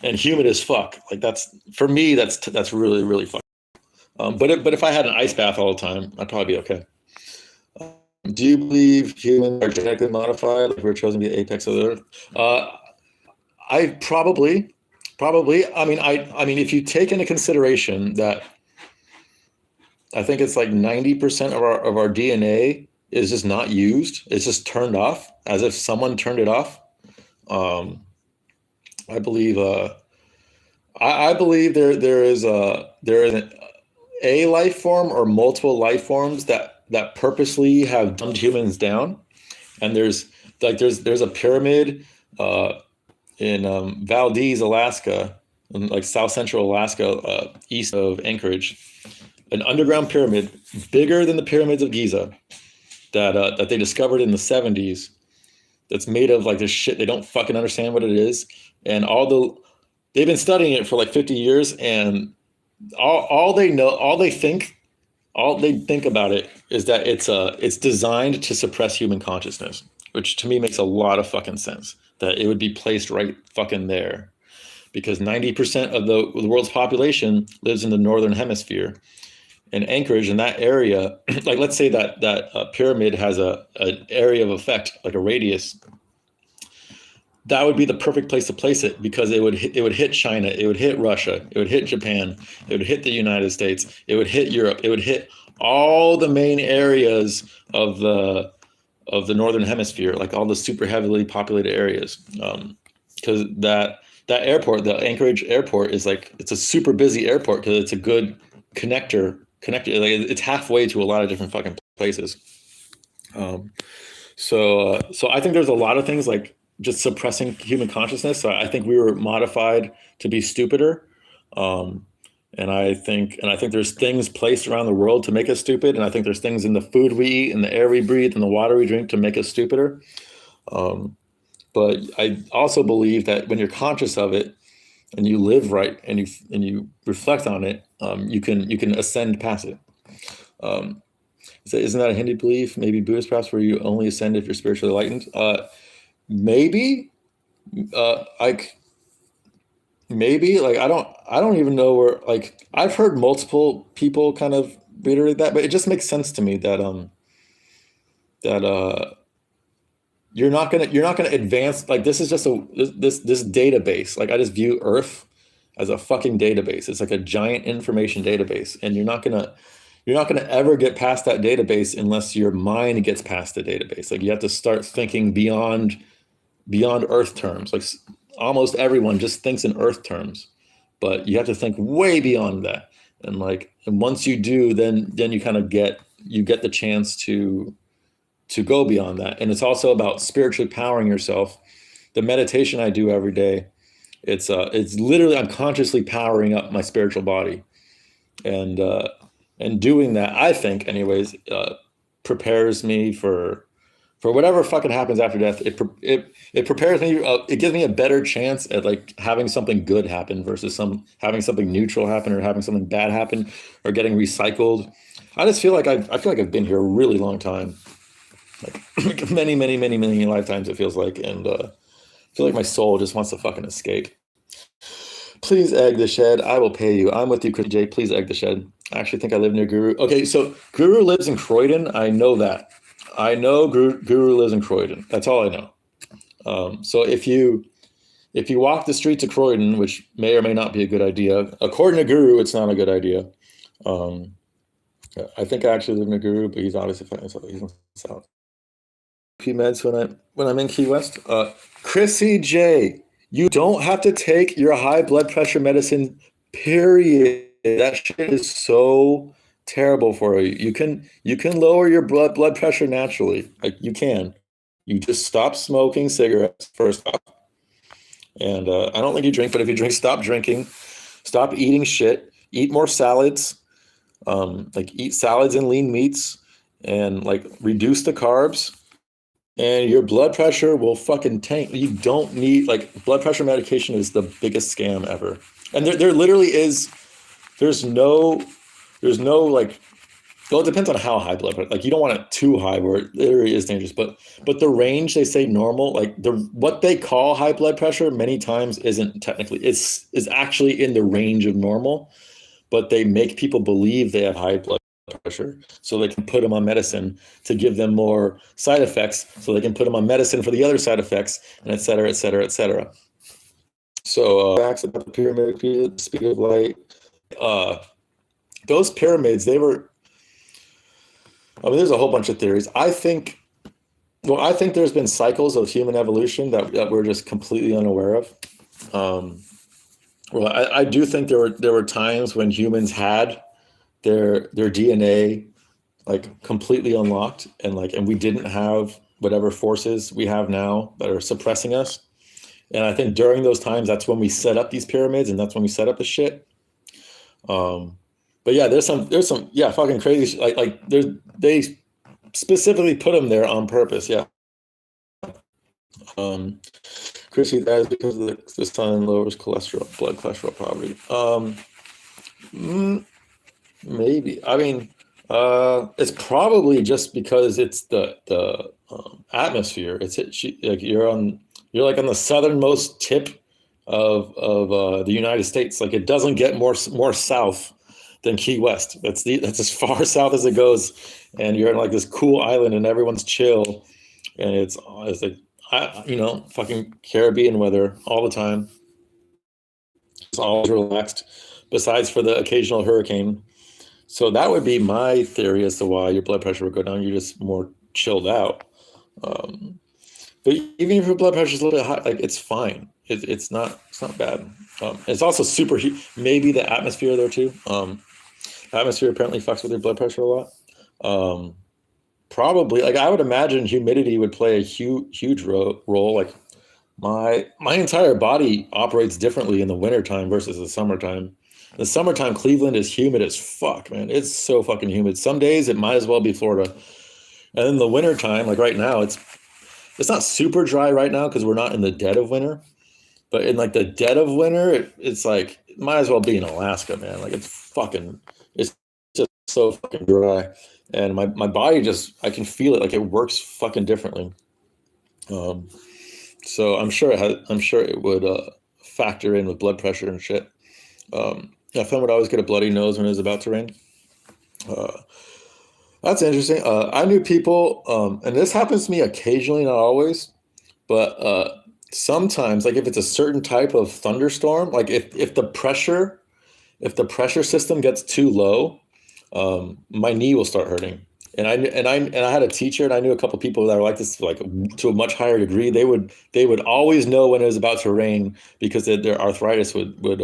and humid as fuck. Like that's, for me, that's really, really fuck. But if I had an ice bath all the time, I'd probably be okay. Do you believe humans are genetically modified, like we're chosen to be the apex of the earth? I probably. I mean, if you take into consideration that I think it's like 90% of our DNA is just not used. It's just turned off, as if someone turned it off. Um, I believe. I believe there is a life form or multiple life forms that purposely have dumbed humans down. And there's a pyramid uh, in Valdez, Alaska, in like South Central Alaska, east of Anchorage, an underground pyramid bigger than the pyramids of Giza that they discovered in the 70s. That's made of like this shit. They don't fucking understand what it is, and they've been studying it for like 50 years, and all they know, all they think about it is that it's designed to suppress human consciousness, which to me makes a lot of fucking sense. That it would be placed right fucking there, because 90% of the world's population lives in the northern hemisphere. In Anchorage, in that area, like let's say that pyramid has an area of effect, like a radius. That would be the perfect place to place it, because it would hit China, it would hit Russia, it would hit Japan, it would hit the United States, it would hit Europe, it would hit all the main areas of the northern hemisphere, like all the super heavily populated areas. Because that airport, the Anchorage airport, is like, it's a super busy airport because it's a good connector. Like it's halfway to a lot of different fucking places. So I think there's a lot of things like just suppressing human consciousness. So I think we were modified to be stupider. Um, and I think there's things placed around the world to make us stupid. And I think there's things in the food we eat and the air we breathe and the water we drink to make us stupider. Um, but I also believe that when you're conscious of it and you live right and you reflect on it, you can ascend past it. Um, so isn't that a Hindu belief? Maybe Buddhist, perhaps, where you only ascend if you're spiritually enlightened. Maybe, like maybe, like I don't even know where. Like I've heard multiple people kind of reiterate that, but it just makes sense to me that you're not gonna advance. Like this is just this database. Like I just view Earth as a fucking database. It's like a giant information database, and you're not gonna ever get past that database unless your mind gets past the database. Like you have to start thinking beyond Earth terms. Like almost everyone just thinks in Earth terms, but you have to think way beyond that. And once you do, then you get the chance to go beyond that. And it's also about spiritually powering yourself. The meditation I do every day, it's literally I'm consciously powering up my spiritual body, and doing that, I think, anyways, prepares me for whatever fucking happens after death. It prepares me. It gives me a better chance at like having something good happen versus having something neutral happen or having something bad happen or getting recycled. I feel like I've been here a really long time, like many, many, many, many lifetimes. It feels like, and I feel like my soul just wants to fucking escape. Please egg the shed. I will pay you. I'm with you, Chris J. Please egg the shed. I actually think I live near Guru. Okay, so Guru lives in Croydon. I know that. I know Guru lives in Croydon. That's all I know. So if you walk the streets of Croydon, which may or may not be a good idea, according to Guru, it's not a good idea. Um, I think I actually live near Guru, but he's obviously he's in the South. P meds when I'm in Key West. Chrissy J, you don't have to take your high blood pressure medicine. Period. That shit is so terrible for you. You can lower your blood pressure naturally. Like you can. You just stop smoking cigarettes first off. And I don't think you drink, but if you drink, stop drinking. Stop eating shit. Eat more salads. Like eat salads and lean meats, and like reduce the carbs, and your blood pressure will fucking tank. You don't need like blood pressure medication is the biggest scam ever. And there literally is there's no like, well, it depends on how high blood pressure. Like you don't want it too high where it literally is dangerous. But the range they say normal, like what they call high blood pressure many times isn't technically, is actually in the range of normal, but they make people believe they have high blood pressure, so they can put them on medicine to give them more side effects, so they can put them on medicine for the other side effects, and et cetera, et cetera, et cetera. So facts about the pyramid, the speed of light. Those pyramids, they were. I mean, there's a whole bunch of theories. I think there's been cycles of human evolution that we're just completely unaware of. Well, I do think there were times when humans had their DNA like completely unlocked, and we didn't have whatever forces we have now that are suppressing us. And I think during those times, that's when we set up these pyramids, and that's when we set up the shit. But yeah, there's some yeah, fucking crazy they specifically put them there on purpose. Yeah. Chrissy, that is because the sun lowers blood cholesterol property. Maybe. I mean, it's probably just because it's the atmosphere. Like you're like on the southernmost tip of the United States. Like it doesn't get more south than Key West. That's as far south as it goes, and you're in like this cool island, and everyone's chill, and it's like fucking Caribbean weather all the time. It's always relaxed, besides for the occasional hurricane. So that would be my theory as to why your blood pressure would go down. You're just more chilled out. But even if your blood pressure is a little bit high, like it's fine. It's not bad. It's also super heat. Maybe the atmosphere there too. Atmosphere apparently fucks with your blood pressure a lot. Probably, like I would imagine humidity would play a huge role. Like my entire body operates differently in the wintertime versus the summertime. In the summertime, Cleveland is humid as fuck, man. It's so fucking humid. Some days it might as well be Florida. And in the wintertime, like right now, it's not super dry right now because we're not in the dead of winter. But in like the dead of winter, it's like it might as well be in Alaska, man. Like it's just so fucking dry. And my body I can feel it, like it works fucking differently. So I'm sure it would factor in with blood pressure and shit. I found would always get a bloody nose when it was about to rain. That's interesting. I knew people, and this happens to me occasionally, not always, but sometimes, like if it's a certain type of thunderstorm, like if the pressure system gets too low, my knee will start hurting. And I had a teacher, and I knew a couple people that were like this, like to a much higher degree. They would always know when it was about to rain because their arthritis would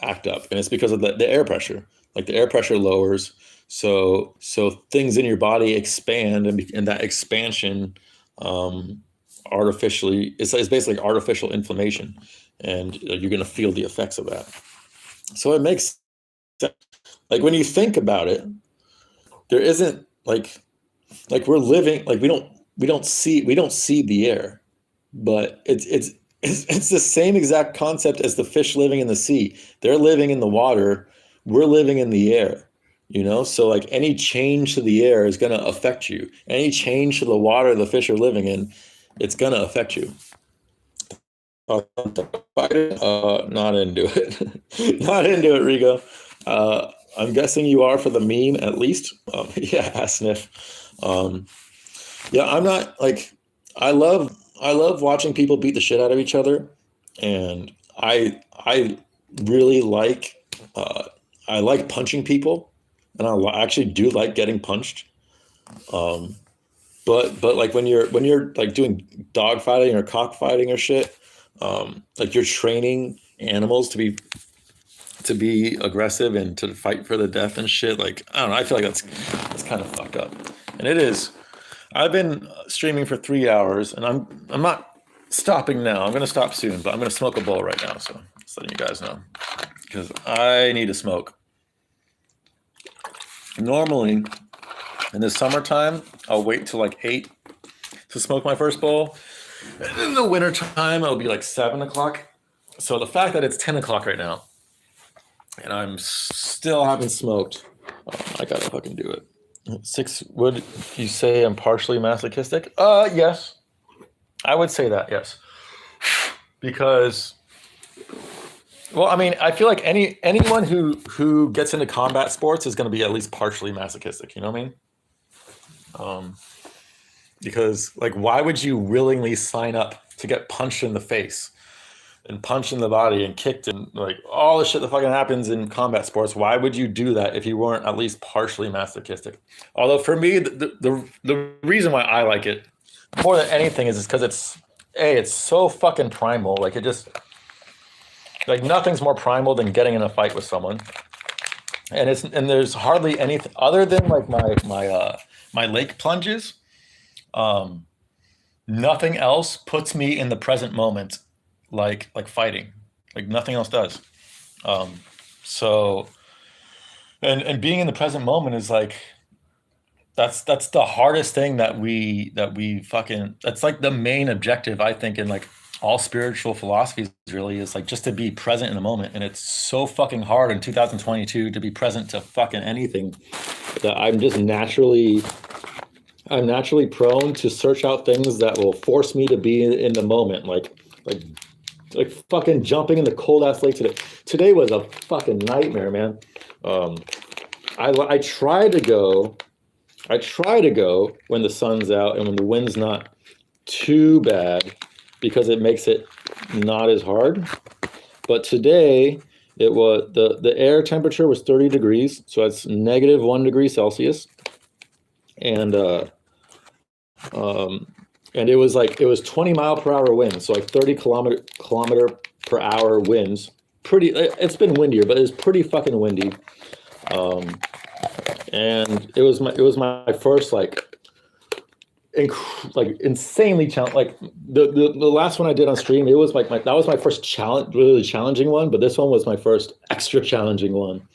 act up, and it's because of the air pressure. Like the air pressure lowers, so things in your body expand, and that expansion artificially it's basically artificial inflammation, and you're going to feel the effects of that. So it makes sense. Like when you think about it, there isn't like we're living, like we don't see the air, but it's the same exact concept as the fish living in the sea. They're living in the water, we're living in the air, so like any change to the air is going to affect you. Any change to the water the fish are living in, it's going to affect you. Not into it. Not into it, Rigo. I'm guessing you are for the meme at least. Yeah, sniff. Yeah, I'm not like I love watching people beat the shit out of each other, and I really like I like punching people, and I actually do like getting punched. But like when you're like doing dog fighting or cockfighting or shit, like you're training animals to be aggressive and to fight for the death and shit. Like I don't know, I feel like that's kind of fucked up, and it is. I've been streaming for 3 hours, and I'm not stopping now. I'm gonna stop soon, but I'm gonna smoke a bowl right now. So just letting you guys know, because I need to smoke. Normally, in the summertime, I'll wait till like 8 to smoke my first bowl. And in the wintertime, it'll be like 7 o'clock. So the fact that it's 10 o'clock right now, and I'm still haven't smoked, I gotta fucking do it. 6, would you say I'm partially masochistic? Yes. I would say that, yes. Because Well, I mean, I feel like anyone who gets into combat sports is going to be at least partially masochistic. You know what I mean? Um, because like, why would you willingly sign up to get punched in the face and punched in the body and kicked and like all the shit that fucking happens in combat sports? Why would you do that if you weren't at least partially masochistic? Although for me, the reason why I like it more than anything is because it's so fucking primal. Like it just like nothing's more primal than getting in a fight with someone. And there's hardly anything other than like my lake plunges. Um, Nothing else puts me in the present moment like fighting. Like nothing else does. Um, so and being in the present moment is like that's the hardest thing that we fucking that's like the main objective I think in like all spiritual philosophies really is like just to be present in the moment, and it's so fucking hard in 2022 to be present to fucking anything that I'm naturally prone to search out things that will force me to be in the moment, like like fucking jumping in the cold ass lake today. Today was a fucking nightmare, man. um I try to go. I try to go when the sun's out and when the wind's not too bad because it makes it not as hard. But today it was the air temperature was 30 degrees, so that's -1 degree Celsius, and um, and it was 20 mile per hour winds, so like 30 kilometer per hour winds. Pretty. It's been windier, but it's pretty fucking windy. Um, and it was my first like insanely challenge. Like the last one I did on stream, it was like that was my first challenge, really challenging one, but this one was my first extra challenging one.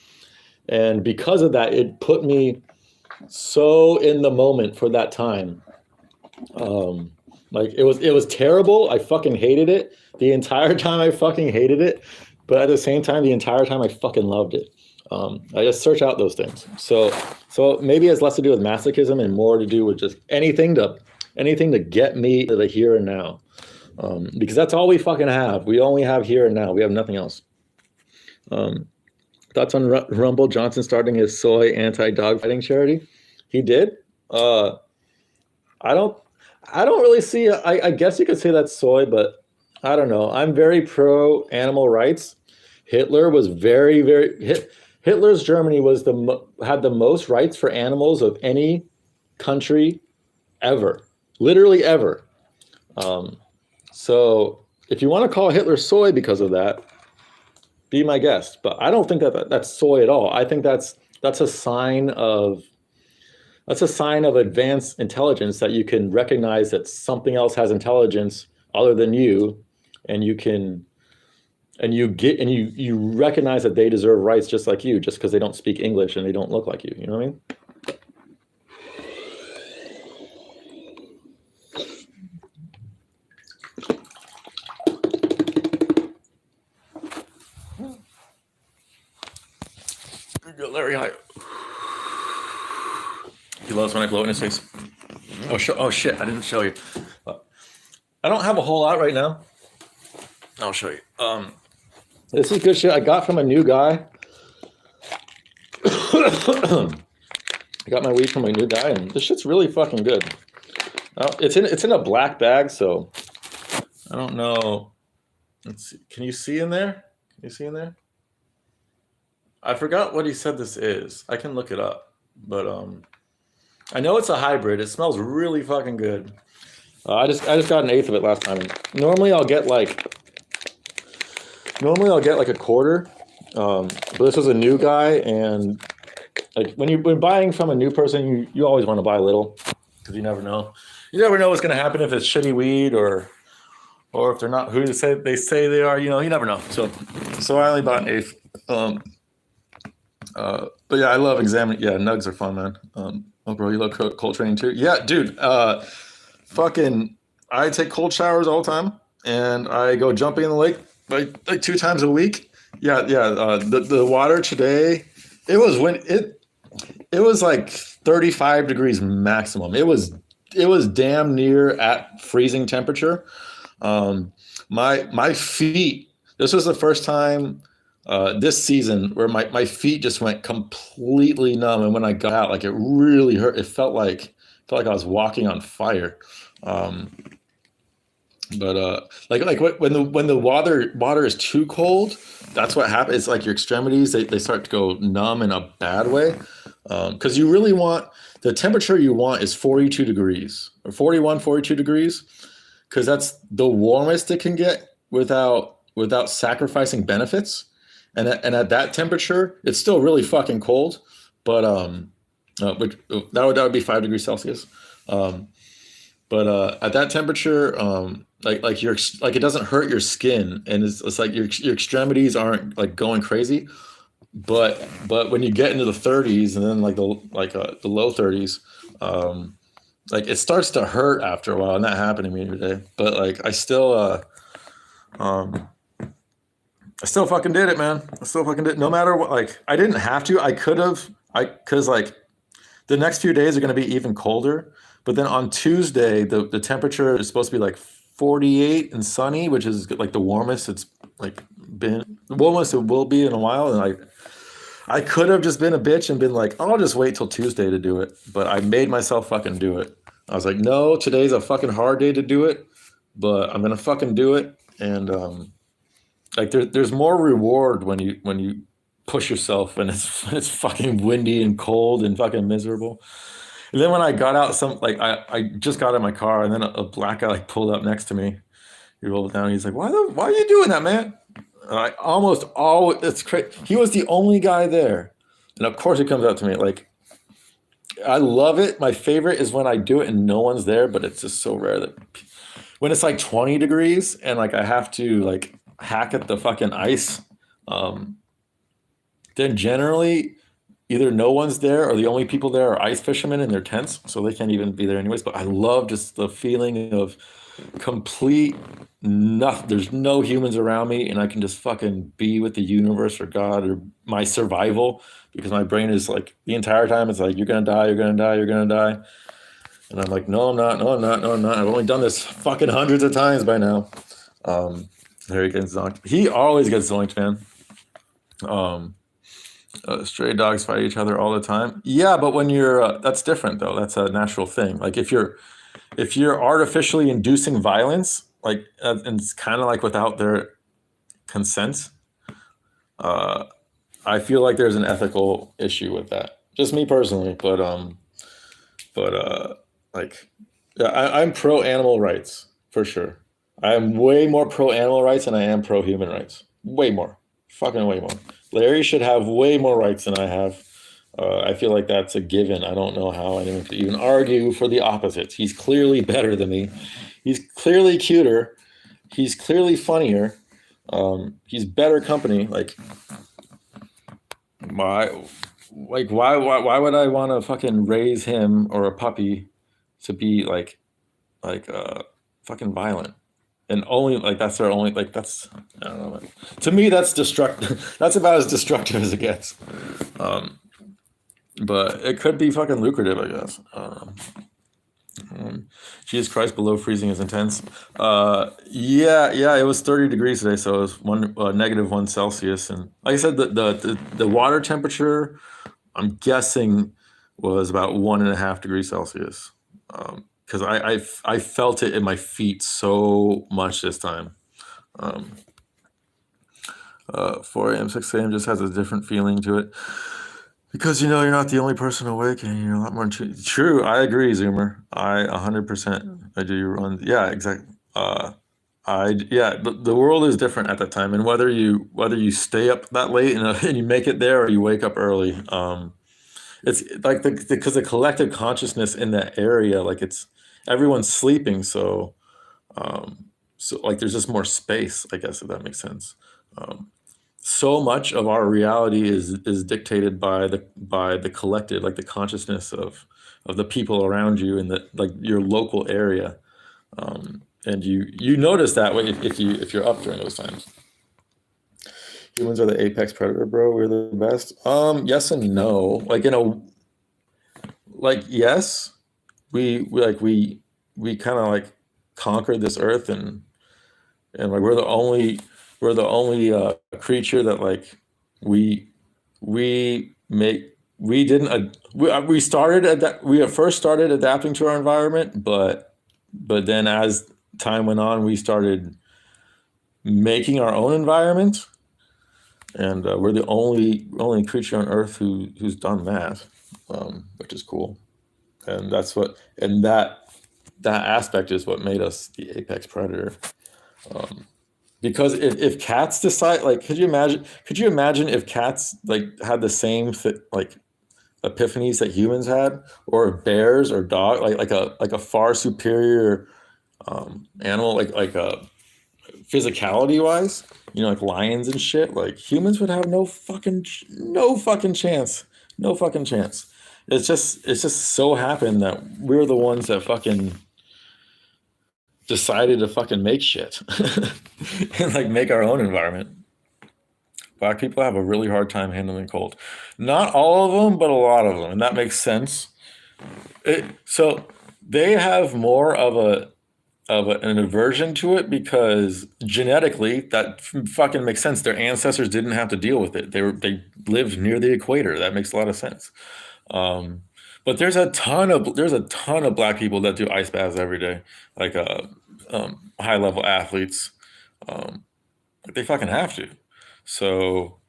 And because of that, it put me so in the moment for that time. Like it was terrible. I fucking hated it the entire time. I fucking hated it, but at the same time, the entire time I fucking loved it. I just search out those things. So maybe it has less to do with masochism and more to do with just anything to get me to the here and now. Because that's all we fucking have. We only have here and now. We have nothing else. Thoughts on Rumble Johnson starting his soy anti-dog fighting charity? He did. I don't. I don't really see. I guess you could say that's soy, but I don't know. I'm very pro animal rights. Hitler was Hitler's Germany was had the most rights for animals of any country ever, literally ever. So if you want to call Hitler soy because of that, be my guest. But I don't think that's soy at all. I think that's a sign of advanced intelligence, that you can recognize that something else has intelligence other than you, and you recognize that they deserve rights just like you, just because they don't speak English and they don't look like you. You know what I mean? Larry, hi. He loves when I blow it in his face. Oh shit! I didn't show you. I don't have a whole lot right now. I'll show you. This is good shit I got from a new guy. I got my weed from a new guy, and this shit's really fucking good. It's in a black bag, so I don't know. Let's see. Can you see in there? Can you see in there? I forgot what he said this is. I can look it up, but I know it's a hybrid. It smells really fucking good. I just got an eighth of it last time. Normally I'll get like a quarter, but this was a new guy, and like when buying from a new person, you always want to buy a little, because you never know. You never know what's gonna happen if it's shitty weed or if they're not who they say they are. You know, you never know. So I only bought an eighth. But yeah, I love examining. Yeah, nugs are fun, man. Oh, bro, you love cold training too? Yeah, dude. Fucking, I take cold showers all the time, and I go jumping in the lake like 2 times a week. Yeah. The water today, it was like 35 degrees maximum. It was damn near at freezing temperature. My feet This was the first time this season where my feet just went completely numb, and when I got out, like it really hurt. It felt like I was walking on fire. Um, but like when the water is too cold, that's what happens. It's like your extremities they start to go numb in a bad way. Because you really want the temperature you want is 42 degrees or 41, 42 degrees, because that's the warmest it can get without sacrificing benefits. And at that temperature, it's still really fucking cold, but that would be 5 degrees Celsius. Um, but at that temperature, like your like it doesn't hurt your skin, and it's like your extremities aren't like going crazy. But when you get into the 30s and then the low 30s, like it starts to hurt after a while, and that happened to me today. But like um, I still fucking did it, man. I still fucking did it. No matter what, like I didn't have to. I could have. Because like the next few days are going to be even colder. But then on Tuesday, the temperature is supposed to be like 48 and sunny, which is like the warmest it's like been, the warmest it will be in a while. And I could have just been a bitch and been like, I'll just wait till Tuesday to do it. But I made myself fucking do it. I was like, no, today's a fucking hard day to do it, but I'm gonna fucking do it. And like there's more reward when you push yourself and it's when it's fucking windy and cold and fucking miserable. And then when I got out, I just got in my car, and then a black guy like pulled up next to me. He rolled down. He's like, why are you doing that, man? And I almost always, it's crazy. He was the only guy there. And of course he comes up to me. Like, I love it. My favorite is when I do it and no one's there, but it's just so rare that when it's like 20 degrees and like I have to like hack at the fucking ice, um, then generally either no one's there or the only people there are ice fishermen in their tents, so they can't even be there anyways. But I love just the feeling of complete nothing. There's no humans around me, and I can just fucking be with the universe or God or my survival, because my brain is like the entire time it's like you're gonna die, you're gonna die, you're gonna die, and I'm like, no, I'm not, no, I'm not, no, I'm not. I've only done this fucking hundreds of times by now. Um, there he gets zonked. He always gets zonked, man. Um, Stray dogs fight each other all the time. Yeah, but when you're that's different though. That's a natural thing. Like if you're artificially inducing violence, like and it's kind of like without their consent, uh, I feel like there's an ethical issue with that. Just me personally, but like yeah, I'm pro animal rights for sure. I'm way more pro animal rights than I am pro human rights. Way more, fucking way more. Larry should have way more rights than I have. I feel like that's a given. I don't know how anyone could even argue for the opposite. He's clearly better than me. He's clearly cuter. He's clearly funnier. He's better company. Why, why would I want to fucking raise him or a puppy to be like fucking violent? And only like that's their only like that's I don't know. Man. To me, that's destructive. That's about as destructive as it gets. Um, but it could be fucking lucrative, I guess. Jesus Christ, below freezing is intense. Yeah, it was 30 degrees today, so it was -1 Celsius, and like I said, the water temperature, I'm guessing, was about 1.5 degrees Celsius. Because I felt it in my feet so much this time. Um, 4 a.m., 6 a.m. just has a different feeling to it. Because you know you're not the only person awake, and you're a lot more true. I agree, Zoomer. I 100%. I do run. Yeah, exactly. The world is different at that time, and whether you stay up that late and you make it there, or you wake up early, it's like because the collective consciousness in that area, like it's everyone's sleeping, so like there's just more space, I guess, if that makes sense. Um, so much of our reality is dictated by the collective, like the consciousness of the people around you in the like your local area, and you notice that way if you're up during those times. Humans are the apex predator, bro. We're the best. Yes and no. Like yes, we kind of like conquered this earth, and like we're the only we're the only creature that like we we make we didn't we started we at first started adapting to our environment, but then as time went on, we started making our own environment, and we're the only creature on Earth who's done that, which is cool. And that's what and that aspect is what made us the apex predator. Because if cats decide, like, could you imagine if cats like had the same like epiphanies that humans had, or bears or dog, like a far superior animal, like physicality wise, like lions and shit. Like humans would have no fucking chance, no fucking chance. It's just so happened that we're the ones that fucking decided to fucking make shit and like make our own environment. Black people have a really hard time handling cold. Not all of them, but a lot of them, and that makes sense. So they have more an aversion to it because genetically that fucking makes sense. Their ancestors didn't have to deal with it. They lived near the equator. That makes a lot of sense. Um, but there's a ton of black people that do ice baths every day, like high level athletes. Um, they fucking have to. So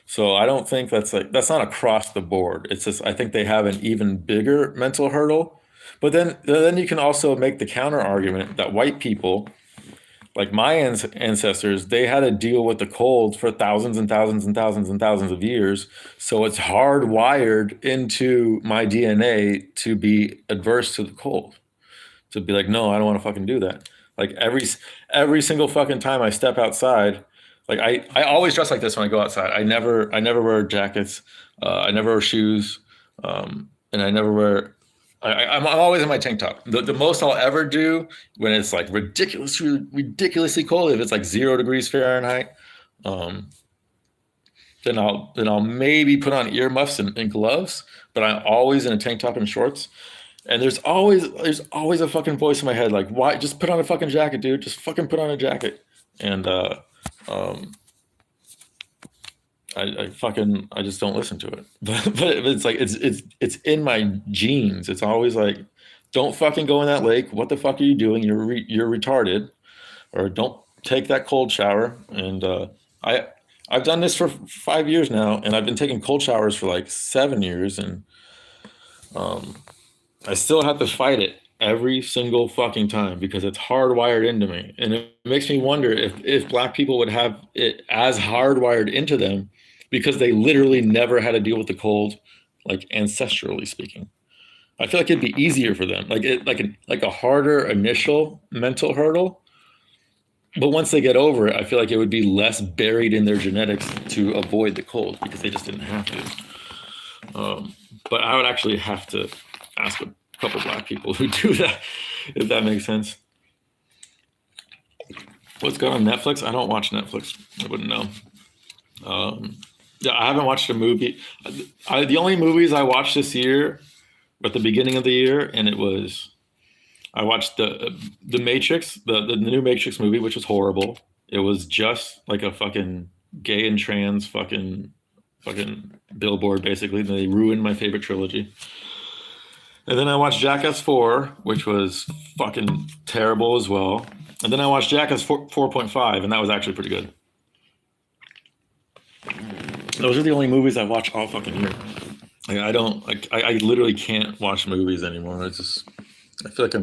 so I don't think that's not across the board. It's just I think they have an even bigger mental hurdle. But then you can also make the counter argument that white people, like my ancestors, they had to deal with the cold for thousands and thousands and thousands and thousands of years. So it's hardwired into my DNA to be adverse to the cold, to be like, no, I don't want to fucking do that. Like every single fucking time I step outside, like I always dress like this when I go outside. I never wear jackets. I never wear shoes, and I never wear. I'm always in my tank top. The most I'll ever do when it's like ridiculously cold, if it's like 0 degrees Fahrenheit, um, then I'll maybe put on earmuffs and gloves. But I'm always in a tank top and shorts. And there's always a fucking voice in my head like, why just put on a fucking jacket, dude? Just fucking put on a jacket. And um, I just don't listen to it. But it's like it's in my genes. It's always like, don't fucking go in that lake. What the fuck are you doing? You're retarded. Or don't take that cold shower. And I I've done this for 5 years now, and I've been taking cold showers for like 7 years, and um, I still have to fight it every single fucking time because it's hardwired into me. And it makes me wonder if black people would have it as hardwired into them because they literally never had to deal with the cold, like ancestrally speaking. I feel like it'd be easier for them, like a harder initial mental hurdle. But once they get over it, I feel like it would be less buried in their genetics to avoid the cold because they just didn't have to. But I would actually have to ask a couple black people who do that, if that makes sense. What's going on Netflix? I don't watch Netflix. I wouldn't know. Um, yeah, I haven't watched a movie. The only movies I watched this year were at the beginning of the year, and I watched the Matrix, the new Matrix movie, which was horrible. It was just like a fucking gay and trans fucking billboard, basically. They ruined my favorite trilogy. And then I watched Jackass 4, which was fucking terrible as well. And then I watched Jackass 4.5, and that was actually pretty good. Those are the only movies I watch all fucking year. Like I don't like I literally can't watch movies anymore. It's just I feel like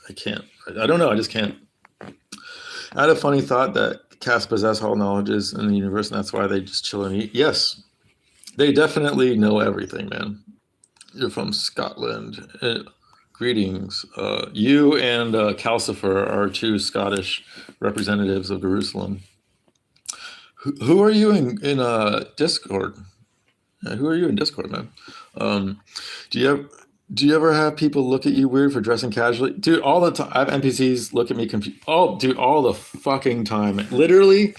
I can't. I don't know. I just can't. I had a funny thought that cats possess all knowledges in the universe, and that's why they just chill and eat. Yes, they definitely know everything, man. You're from Scotland. Greetings. You and Calcifer are two Scottish representatives of Jerusalem. Who are you in Discord? Who are you in Discord, man? Um, do you have do you ever have people look at you weird for dressing casually? Dude, all the time. I have NPCs look at me confused. Oh, dude, all the fucking time. Literally,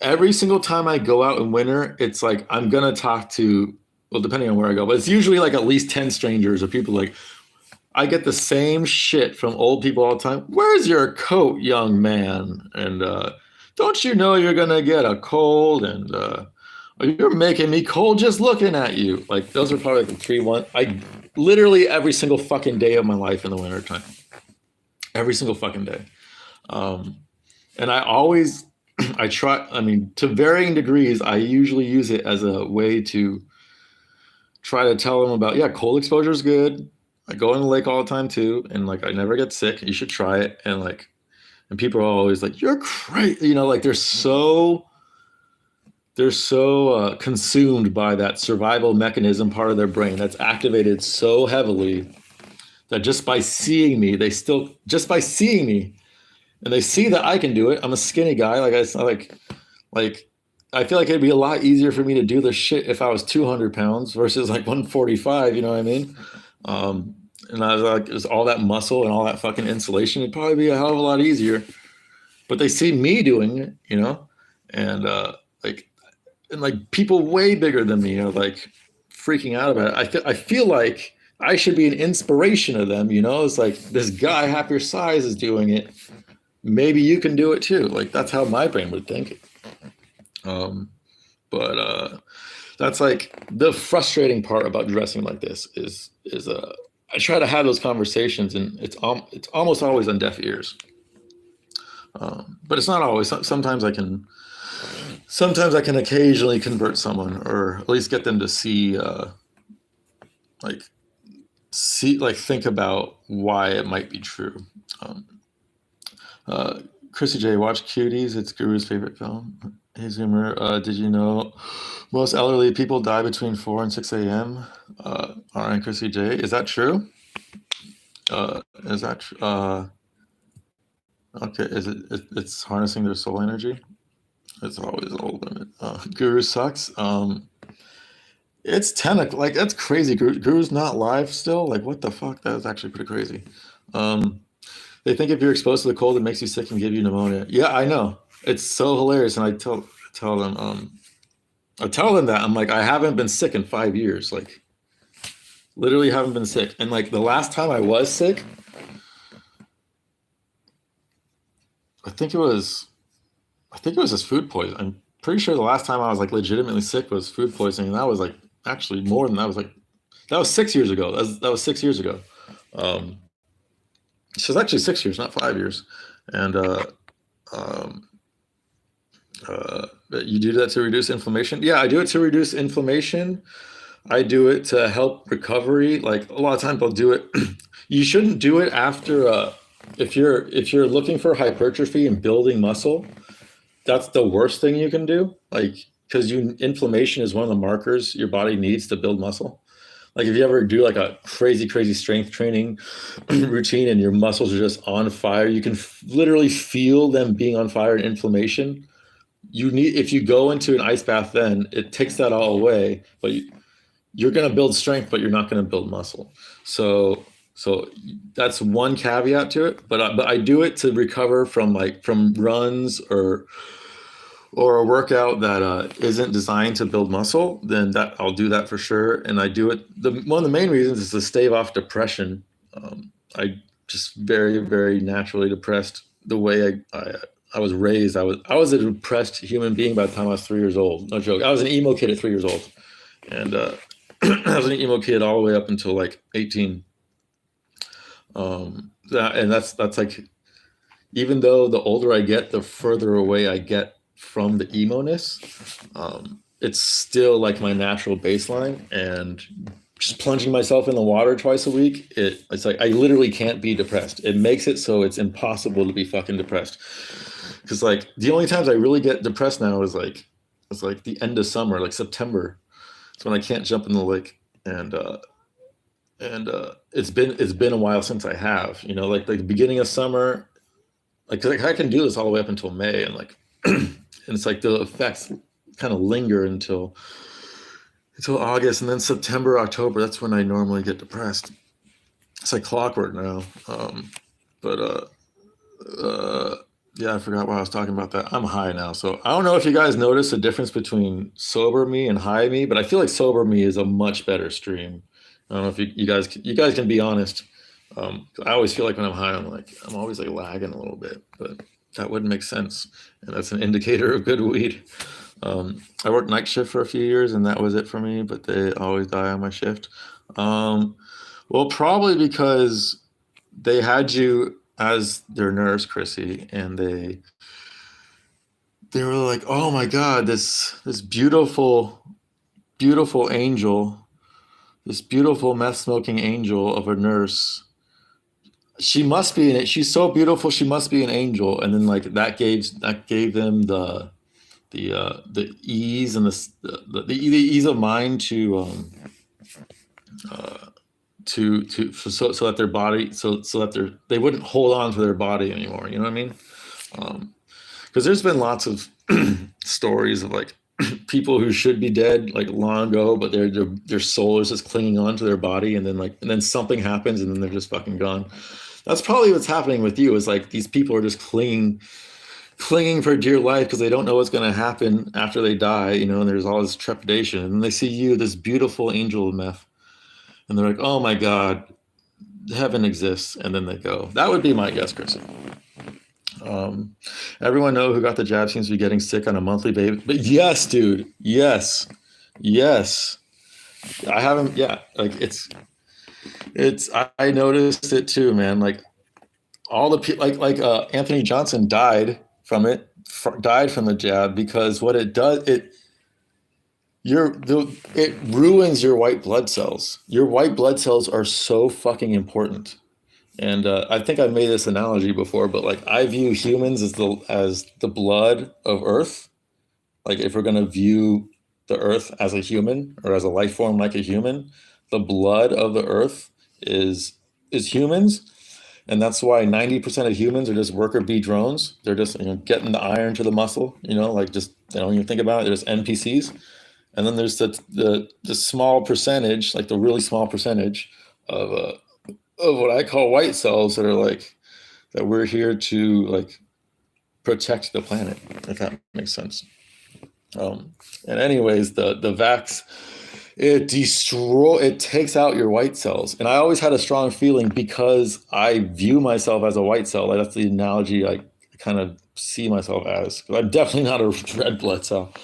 every single time I go out in winter, it's like I'm gonna talk to, well, depending on where I go, but it's usually like at least 10 strangers or people like, I get the same shit from old people all the time. Where's your coat, young man? And Don't you know you're gonna get a cold and you're making me cold just looking at you. Like those are probably like the three one. I literally every single fucking day of my life in the wintertime. Every single fucking day. Um, and I always I try I mean to varying degrees, I usually use it as a way to try to tell them about, yeah, cold exposure is good. I go in the lake all the time too, and like I never get sick. You should try it. And like and people are always like, you're crazy, you know, like they're so consumed by that survival mechanism part of their brain that's activated so heavily that just by seeing me, they still just by seeing me, and they see that I can do it. I'm a skinny guy, like like I feel like it'd be a lot easier for me to do this shit if I was 200 pounds versus like 145. You know what I mean? Um, and I was like, there's all that muscle and all that fucking insulation. It'd probably be a hell of a lot easier. But they see me doing it, you know, and like and like people way bigger than me are like freaking out about it. I feel like I should be an inspiration to them. You know, it's like this guy half your size is doing it. Maybe you can do it too. Like that's how my brain would think. Um, but that's like the frustrating part about dressing like this is I try to have those conversations and it's almost always on deaf ears. But it's not always. Sometimes I can occasionally convert someone, or at least get them to like like think about why it might be true. Um, uh, Chrissy J, watch Cuties. It's Guru's favorite film. Hey Zoomer, did you know most elderly people die between 4 and 6 a.m.? RN Chrissy J, is that true? Is that okay? It's harnessing their soul energy? It's always a low limit. Guru sucks. It's 10 o'clock. Like, that's crazy. Guru's not live still? Like, what the fuck? That was actually pretty crazy. Um, they think if you're exposed to the cold, it makes you sick and give you pneumonia. Yeah, I know. It's so hilarious. And tell them, I tell them that. I'm like, I haven't been sick in 5 years. Like, literally haven't been sick. And like, the last time I was sick, I think it was just food poisoning. I'm pretty sure the last time I was like legitimately sick was food poisoning. And that was like actually more than that. Was like that was 6 years ago. That was 6 years ago. Um, so it's actually 6 years, not 5 years. And um, you do that to reduce inflammation. Yeah, I do it to reduce inflammation. I do it to help recovery. Like a lot of times I'll do it. You shouldn't do it after if you're looking for hypertrophy and building muscle. That's the worst thing you can do. Like because inflammation is one of the markers your body needs to build muscle. Like if you ever do like a crazy strength training routine and your muscles are just on fire, you can literally feel them being on fire and inflammation. If you go into an ice bath, then it takes that all away, but you're going to build strength, but you're not going to build muscle. So that's one caveat to it. But I do it to recover from runs or a workout that isn't designed to build muscle. Then that I'll do that for sure. And I do it. One of the main reasons is to stave off depression. I just very naturally depressed. The way I was raised, I was a depressed human being by the time I was 3 years old. No joke. I was an emo kid at 3 years old, and I was an emo kid all the way up until like 18. That's like, even though the older I get, the further away I get from the emo-ness, it's still like my natural baseline. And just plunging myself in the water twice a week, it's like I literally can't be depressed. It makes it so it's impossible to be fucking depressed. Because like the only times I really get depressed now is like it's like the end of summer, like September. It's when I can't jump in the lake, and it's been a while since I have, like the beginning of summer, like I can do this all the way up until May, and like and it's like the effects kind of linger until August, and then September, October. That's when I normally get depressed. It's like clockwork now. But yeah, I forgot why I was talking about that. I'm high now, so I don't know if you guys notice a difference between sober me and high me, but I feel like sober me is a much better stream. I don't know if you guys can be honest. I always feel like when I'm high, I'm always like lagging a little bit, but That wouldn't make sense, and that's an indicator of good weed. I worked night shift for a few years, and that was it for me. But they always die on my shift. Um, well, probably because they had you as their nurse, Chrissy, and they were like, "Oh my God, this beautiful angel, this beautiful meth smoking angel of a nurse. She must be in it. She's so beautiful. She must be an angel." And then like that gave them the ease and the ease of mind uh, so that their body so that they wouldn't hold on to their body anymore. You know what I mean? Because there's been lots of stories of like people who should be dead like long ago, but their soul is just clinging on to their body, and then something happens, and then they're just fucking gone. That's probably what's happening with you. Is like these people are just clinging for dear life because they don't know what's going to happen after they die, you know, and there's all this trepidation. And they see you, this beautiful angel of meth, and they're like, oh my God, heaven exists. And then they go. That would be my guess, Chris. Everyone know who got the jab seems to be getting sick on a monthly basis. But yes, dude. Yes. Yes. I haven't, yeah. Like I noticed it too, man. Like all the people, Anthony Johnson died from it, died from the jab because what it does, it ruins your white blood cells. Your white blood cells are so fucking important. And I think I've made this analogy before, but like I view humans as the blood of Earth. Like if we're gonna view the Earth as a human or as a life form like a human, the blood of the Earth is humans, and that's why 90% of humans are just worker bee drones. They're just getting the iron to the muscle. Like just they don't even think about it. They're just NPCs. And then there's the small percentage, like the really small percentage of what I call white cells that are like that we're here to like protect the planet, if that makes sense. And anyways, the vax, it takes out your white cells. And I always had a strong feeling because I view myself as a white cell. Like that's the analogy I kind of see myself as. I'm definitely not a red blood cell.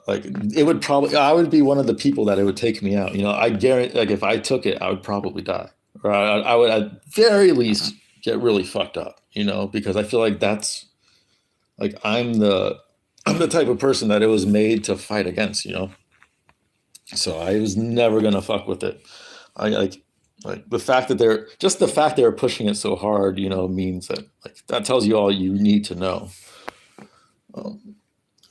Like it would probably, I would be one of the people that it would take me out. I guarantee, like if I took it, I would probably die, or I would at very least get really fucked up. Because I feel like that's like I'm the type of person that it was made to fight against. So I was never gonna fuck with it. I like the fact that they're pushing it so hard. Means that like that tells you all you need to know.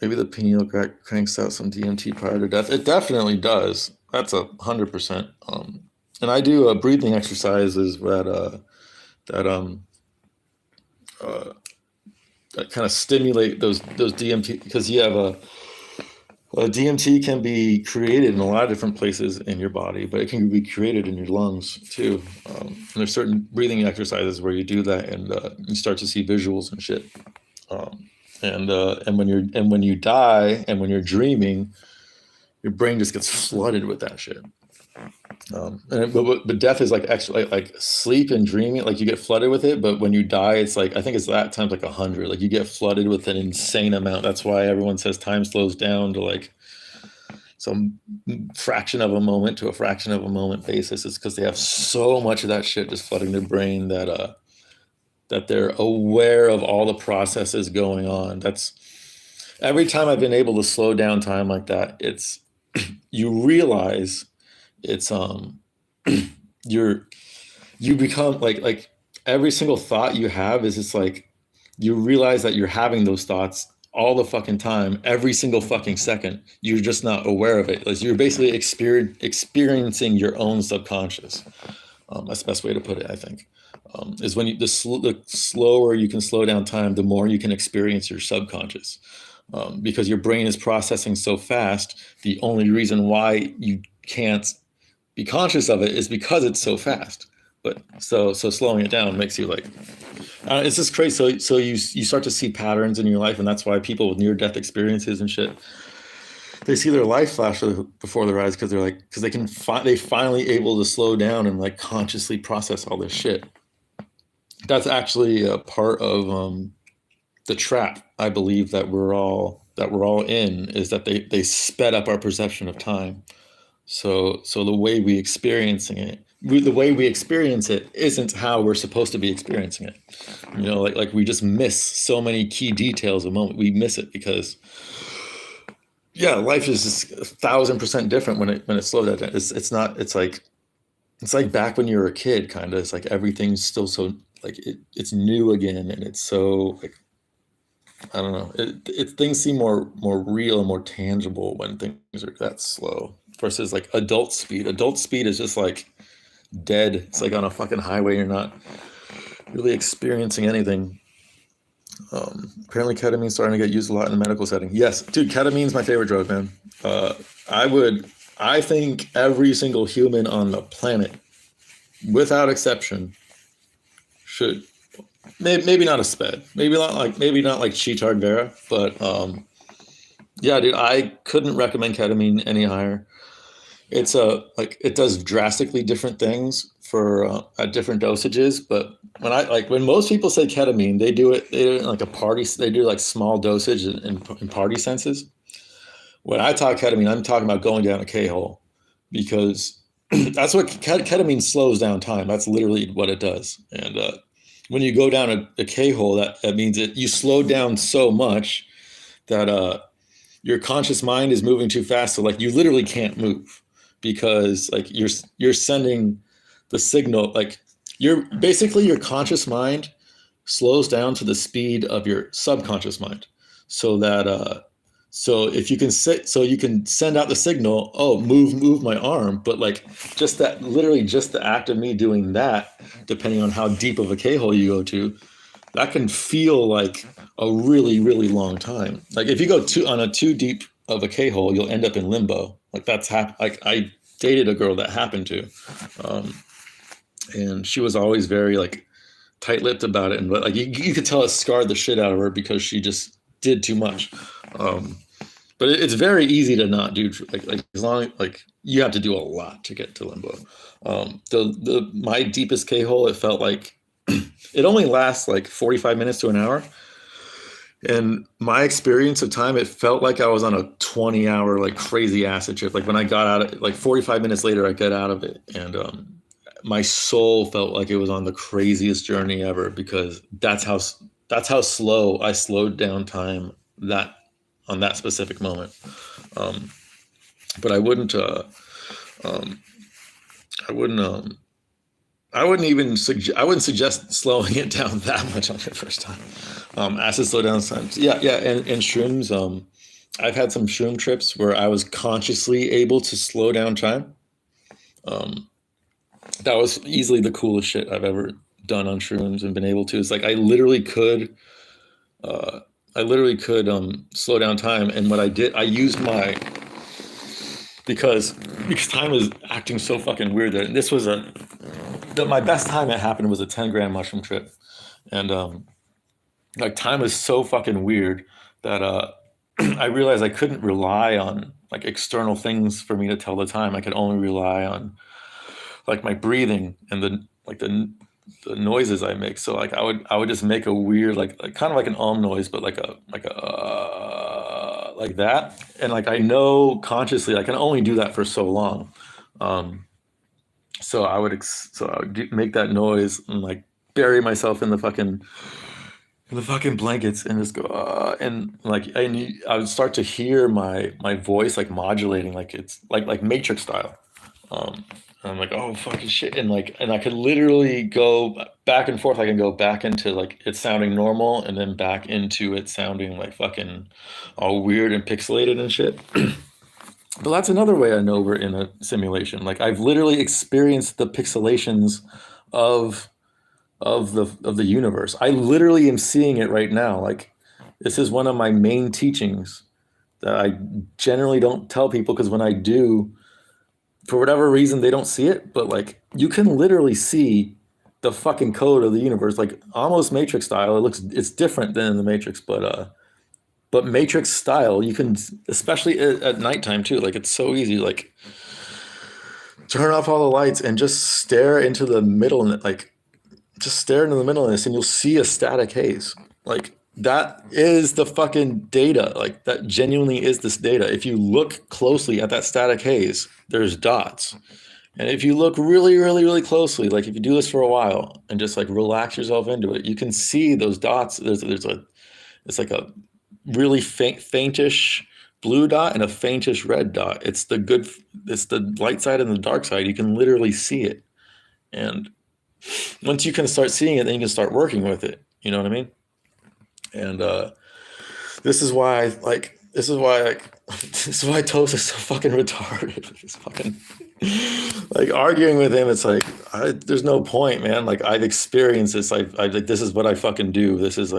Maybe the pineal cranks out some DMT prior to death. It definitely does. That's 100%. And I do breathing exercises that kind of stimulate those DMT, because you have a DMT can be created in a lot of different places in your body, but it can be created in your lungs too. And there's certain breathing exercises where you do that, and you start to see visuals and shit. And when you die and when you're dreaming, your brain just gets flooded with that shit. But death is like extra, like sleep and dreaming, like you get flooded with it. But when you die, it's like I think it's that times like 100. Like you get flooded with an insane amount. That's why everyone says time slows down to like some fraction of a moment to a fraction of a moment basis. It's because they have so much of that shit just flooding their brain that they're aware of all the processes going on. That's every time I've been able to slow down time like that, it's you realize it's you become like every single thought you have is just like you realize that you're having those thoughts all the fucking time, every single fucking second. You're just not aware of it. Like you're basically experiencing your own subconscious. That's the best way to put it, I think. Is when the slower you can slow down time, the more you can experience your subconscious. Because your brain is processing so fast, the only reason why you can't be conscious of it is because it's so fast. But so slowing it down makes you like, it's just crazy. So you start to see patterns in your life, and that's why people with near-death experiences and shit, they see their life flash before their eyes because they finally able to slow down and like consciously process all this shit. that's actually a part of the trap I believe that we're all in, is that they sped up our perception of time. So the way the way we experience it isn't how we're supposed to be experiencing it. You know, like we just miss so many key details a moment. We miss it because yeah, life is just 1,000% different when it's slowed down. It's not. It's like back when you were a kid, kind of. It's like everything's still so like it's new again, and it's so like I don't know. Things seem more real and more tangible when things are that slow versus like adult speed. Adult speed is just like dead. It's like on a fucking highway. You're not really experiencing anything. Apparently, ketamine's starting to get used a lot in the medical setting. Yes, dude, ketamine's my favorite drug, man. I would. I think every single human on the planet, without exception, should maybe not a sped, maybe not like Cheetard Vera, but yeah, dude, I couldn't recommend ketamine any higher. It's a like it does drastically different things for at different dosages, but when most people say ketamine, they do it in like a party. They do like small dosage in party senses. When I talk ketamine, I'm talking about going down a K hole because that's what ketamine slows down time. That's literally what it does. And when you go down a K hole, that means that you slow down so much that your conscious mind is moving too fast. So like you literally can't move because like you're sending the signal. Like you're basically your conscious mind slows down to the speed of your subconscious mind, so that so if you can so you can send out the signal, oh, move my arm, but like just that, literally just the act of me doing that, depending on how deep of a K hole you go to, that can feel like a really really long time. Like if you go too deep of a K hole, you'll end up in limbo. Like like I dated a girl that happened to, um, and she was always very like tight-lipped about it, and but like you could tell it scarred the shit out of her because she just did too much. Um, but it's very easy to not do like as long like you have to do a lot to get to limbo. The my deepest K hole, it felt like it only lasts like 45 minutes to an hour. And my experience of time, it felt like I was on a 20-hour like crazy acid trip. Like when I got out of it, like 45 minutes later, I get out of it, and my soul felt like it was on the craziest journey ever because that's how slow I slowed down time that on that specific moment. Um, but um, I wouldn't I wouldn't suggest slowing it down that much on your first time. Acid slow down times. Yeah, yeah, and shrooms. I've had some shroom trips where I was consciously able to slow down time. Um, that was easily the coolest shit I've ever done on shrooms and been able to. It's like uh, I literally could slow down time. And what I did, I used my because time is acting so fucking weird. That this was my best time that happened was a 10-gram mushroom trip, and like time is so fucking weird that I realized I couldn't rely on like external things for me to tell the time. I could only rely on like my breathing and the noises I make. So like I would just make a weird like kind of like an noise, but like a like that. And like I know consciously I can only do that for so long. Um, so I would make that noise and like bury myself in the fucking blankets and just go and like I would start to hear my voice like modulating like it's like Matrix style. Um, and I'm like, oh fucking shit, and I could literally go back and forth. I can go back into like it sounding normal, and then back into it sounding like fucking all weird and pixelated and shit. But that's another way I know we're in a simulation. Like I've literally experienced the pixelations of of the universe. I literally am seeing it right now. Like this is one of my main teachings that I generally don't tell people because when I do, for whatever reason, they don't see it. But like you can literally see the fucking code of the universe, like almost Matrix style. It's different than in the Matrix, but Matrix style. You can, especially at nighttime too. Like it's so easy. Like turn off all the lights and just stare into the middle and like just stare into the middle of this and you'll see a static haze. Like that is the fucking data. Like that genuinely is this data. If you look closely at that static haze, there's dots. And if you look really, really, really closely, like if you do this for a while and just like relax yourself into it, you can see those dots. It's like a really faintish blue dot and a faintish red dot. It's the light side and the dark side. You can literally see it. And once you can start seeing it, then you can start working with it. You know what I mean? And this is why Toast is so fucking retarded. It's fucking like arguing with him. It's like there's no point, man. Like I've experienced this. Like this is what I fucking do. This is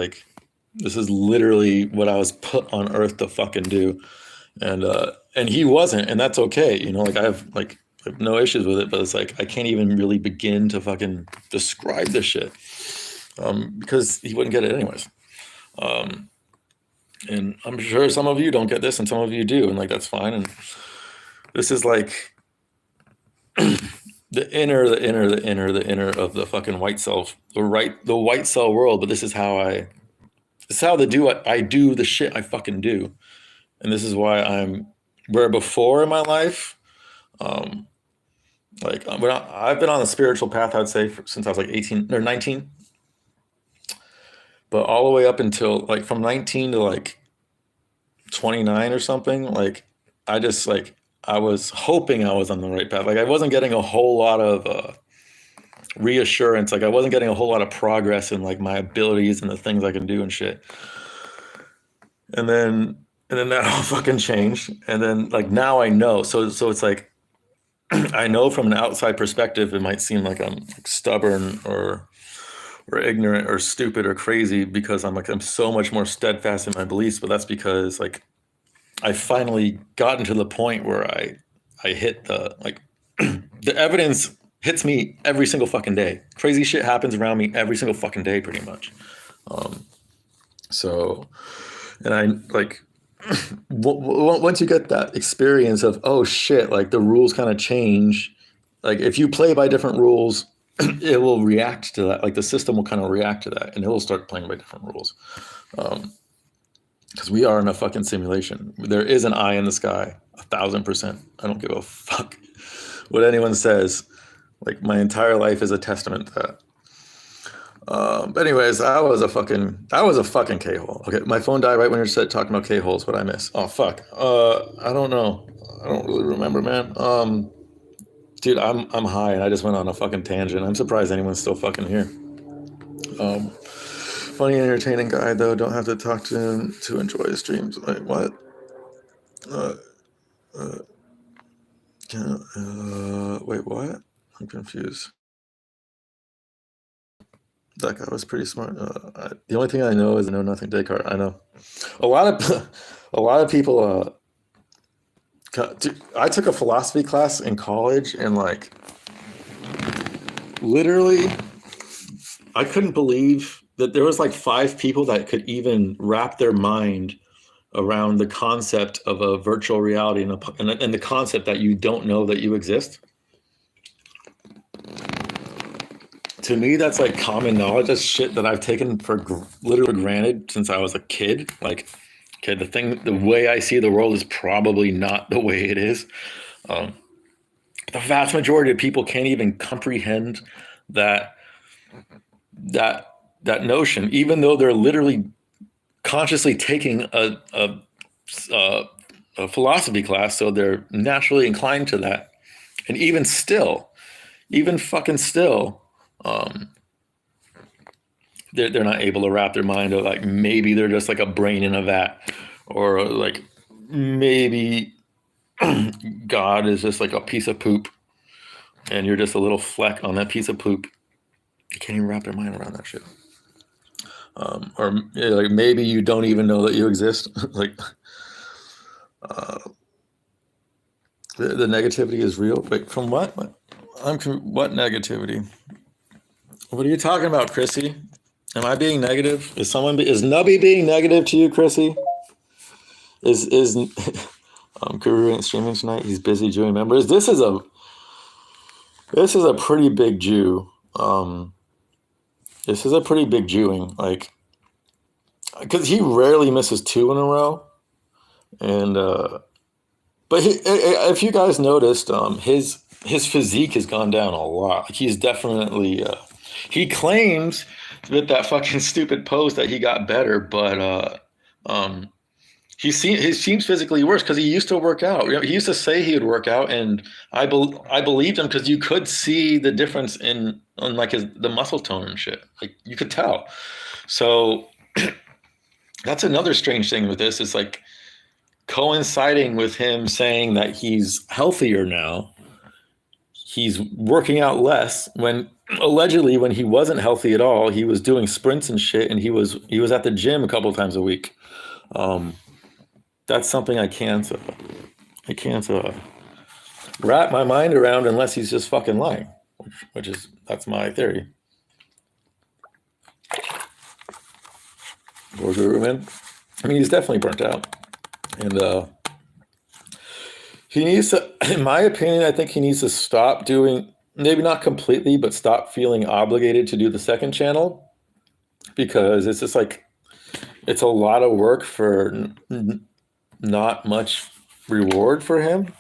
literally what I was put on earth to fucking do. And he wasn't, and that's okay. You know, like I have no issues with it, but it's like I can't even really begin to fucking describe this shit because he wouldn't get it anyways. And I'm sure some of you don't get this and some of you do, and like that's fine. And this is like the inner of the fucking white cell, the white cell world. But this is how I do the shit I fucking do. And this is why I'm where before in my life, I've been on a spiritual path, I'd say, since I was like 18 or 19. But all the way up until like from 19 to like 29 or something, like I was hoping I was on the right path. Like I wasn't getting a whole lot of reassurance. Like I wasn't getting a whole lot of progress in like my abilities and the things I can do and shit. And then that all fucking changed. And then like now I know. So it's like I know from an outside perspective, it might seem like I'm like stubborn or ignorant or stupid or crazy because I'm so much more steadfast in my beliefs, but that's because like I finally gotten to the point where I hit the like the evidence hits me every single fucking day. Crazy shit happens around me every single fucking day, pretty much. And I like once you get that experience of oh shit, like the rules kind of change. Like if you play by different rules, it will react to that. Like the system will kind of react to that, and it will start playing by different rules. Because we are in a fucking simulation. There is an eye in the sky, 1,000%. I don't give a fuck what anyone says. Like my entire life is a testament to that. But anyways, I was a fucking K-hole. Okay, my phone died right when you said talking about K-holes. What I miss? Oh fuck. I don't know. I don't really remember, man. Dude, I'm high and I just went on a fucking tangent. I'm surprised anyone's still fucking here. Funny and entertaining guy though. Don't have to talk to him to enjoy his streams. Like what? Wait, what? I'm confused. That guy was pretty smart. The only thing I know is I know nothing Descartes. I know a lot of people. I took a philosophy class in college, and like literally, I couldn't believe that there was like 5 people that could even wrap their mind around the concept of a virtual reality and the concept that you don't know that you exist. To me, that's like common knowledge. That's shit that I've taken for literally granted since I was a kid. Like, okay, the way I see the world is probably not the way it is. The vast majority of people can't even comprehend that notion, even though they're literally consciously taking a philosophy class, so they're naturally inclined to that. And even fucking still, they're not able to wrap their mind of like maybe they're just like a brain in a vat, or like maybe God is just like a piece of poop and you're just a little fleck on that piece of poop. You can't even wrap their mind around that shit. Or like maybe you don't even know that you exist. Like the negativity is real. Wait, from what? What negativity? What are you talking about, Chrissy? Am I being negative? Is Nubby being negative to you, Chrissy? Is Guru ain't streaming tonight? He's busy doing members. This is a pretty big Jew. This is a pretty big Jewing, like, because he rarely misses 2 in a row, and but if you guys noticed, his physique has gone down a lot. Like he's definitely he claims with that fucking stupid post that he got better, but he seems physically worse because he used to work out. You know, he used to say he would work out, and I believed him because you could see the difference in on like the muscle tone and shit. Like you could tell. So that's another strange thing with this. It's like coinciding with him saying that he's healthier now. He's working out less when allegedly when he wasn't healthy at all, he was doing sprints and shit, and he was at the gym a couple of times a week. That's something I can't wrap my mind around unless he's just fucking lying, which is that's my theory. For Goohoo, man. I mean, he's definitely burnt out, and he needs to. In my opinion, I think he needs to stop doing. Maybe not completely, but stop feeling obligated to do the second channel because it's just like it's a lot of work for not much reward for him.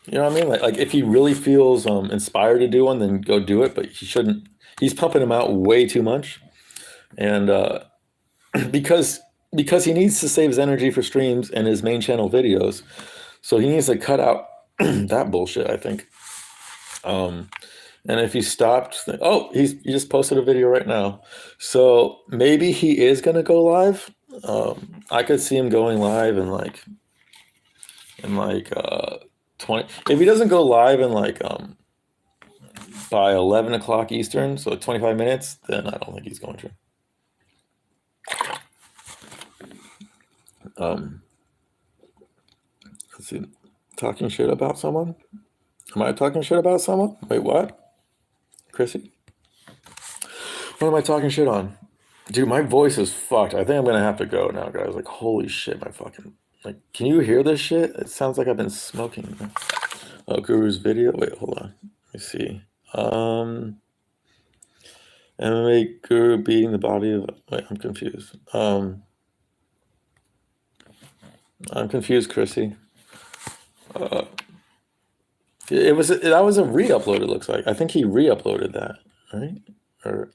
You know what I mean? Like if he really feels inspired to do one, then go do it. But he shouldn't. He's pumping him out way too much, and because he needs to save his energy for streams and his main channel videos, so he needs to cut out that bullshit. I think. And if he stopped, he just posted a video right now, so maybe he is gonna go live. I could see him going live in like 20. If he doesn't go live in like by 11 o'clock Eastern, so 25 minutes, then I don't think he's going to. Let's see, talking shit about someone. Am I talking shit about someone? Wait, what? Chrissy? What am I talking shit on? Dude, my voice is fucked. I think I'm gonna have to go now, guys. Like, holy shit, my fucking like. Can you hear this shit? It sounds like I've been smoking. Oh, Guru's video. Wait, hold on. Let me see. MMA Guru beating the body of. Wait, I'm confused. I'm confused, Chrissy. That was a re-upload. It looks like. I think he re-uploaded that, right? Or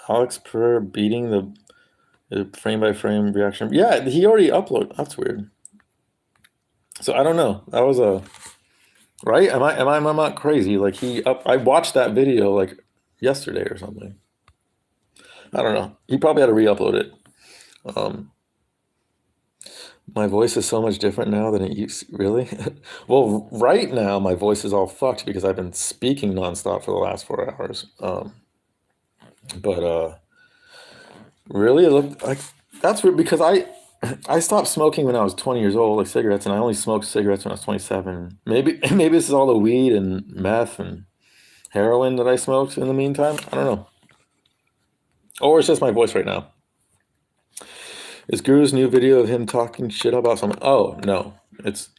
Alex Per beating the frame by frame reaction. Yeah, he already uploaded. That's weird. So I don't know. That was a right. Am I not crazy? Like I watched that video like yesterday or something. I don't know. He probably had to re-upload it. My voice is so much different now than it used. Really? Well, right now my voice is all fucked because I've been speaking nonstop for the last 4 hours. But really, it looked like that's weird because I stopped smoking when I was 20 years old, like cigarettes, and I only smoked cigarettes when I was 27. Maybe this is all the weed and meth and heroin that I smoked in the meantime. I don't know. Or it's just my voice right now. Is Guru's new video of him talking shit about someone? Oh, no. That's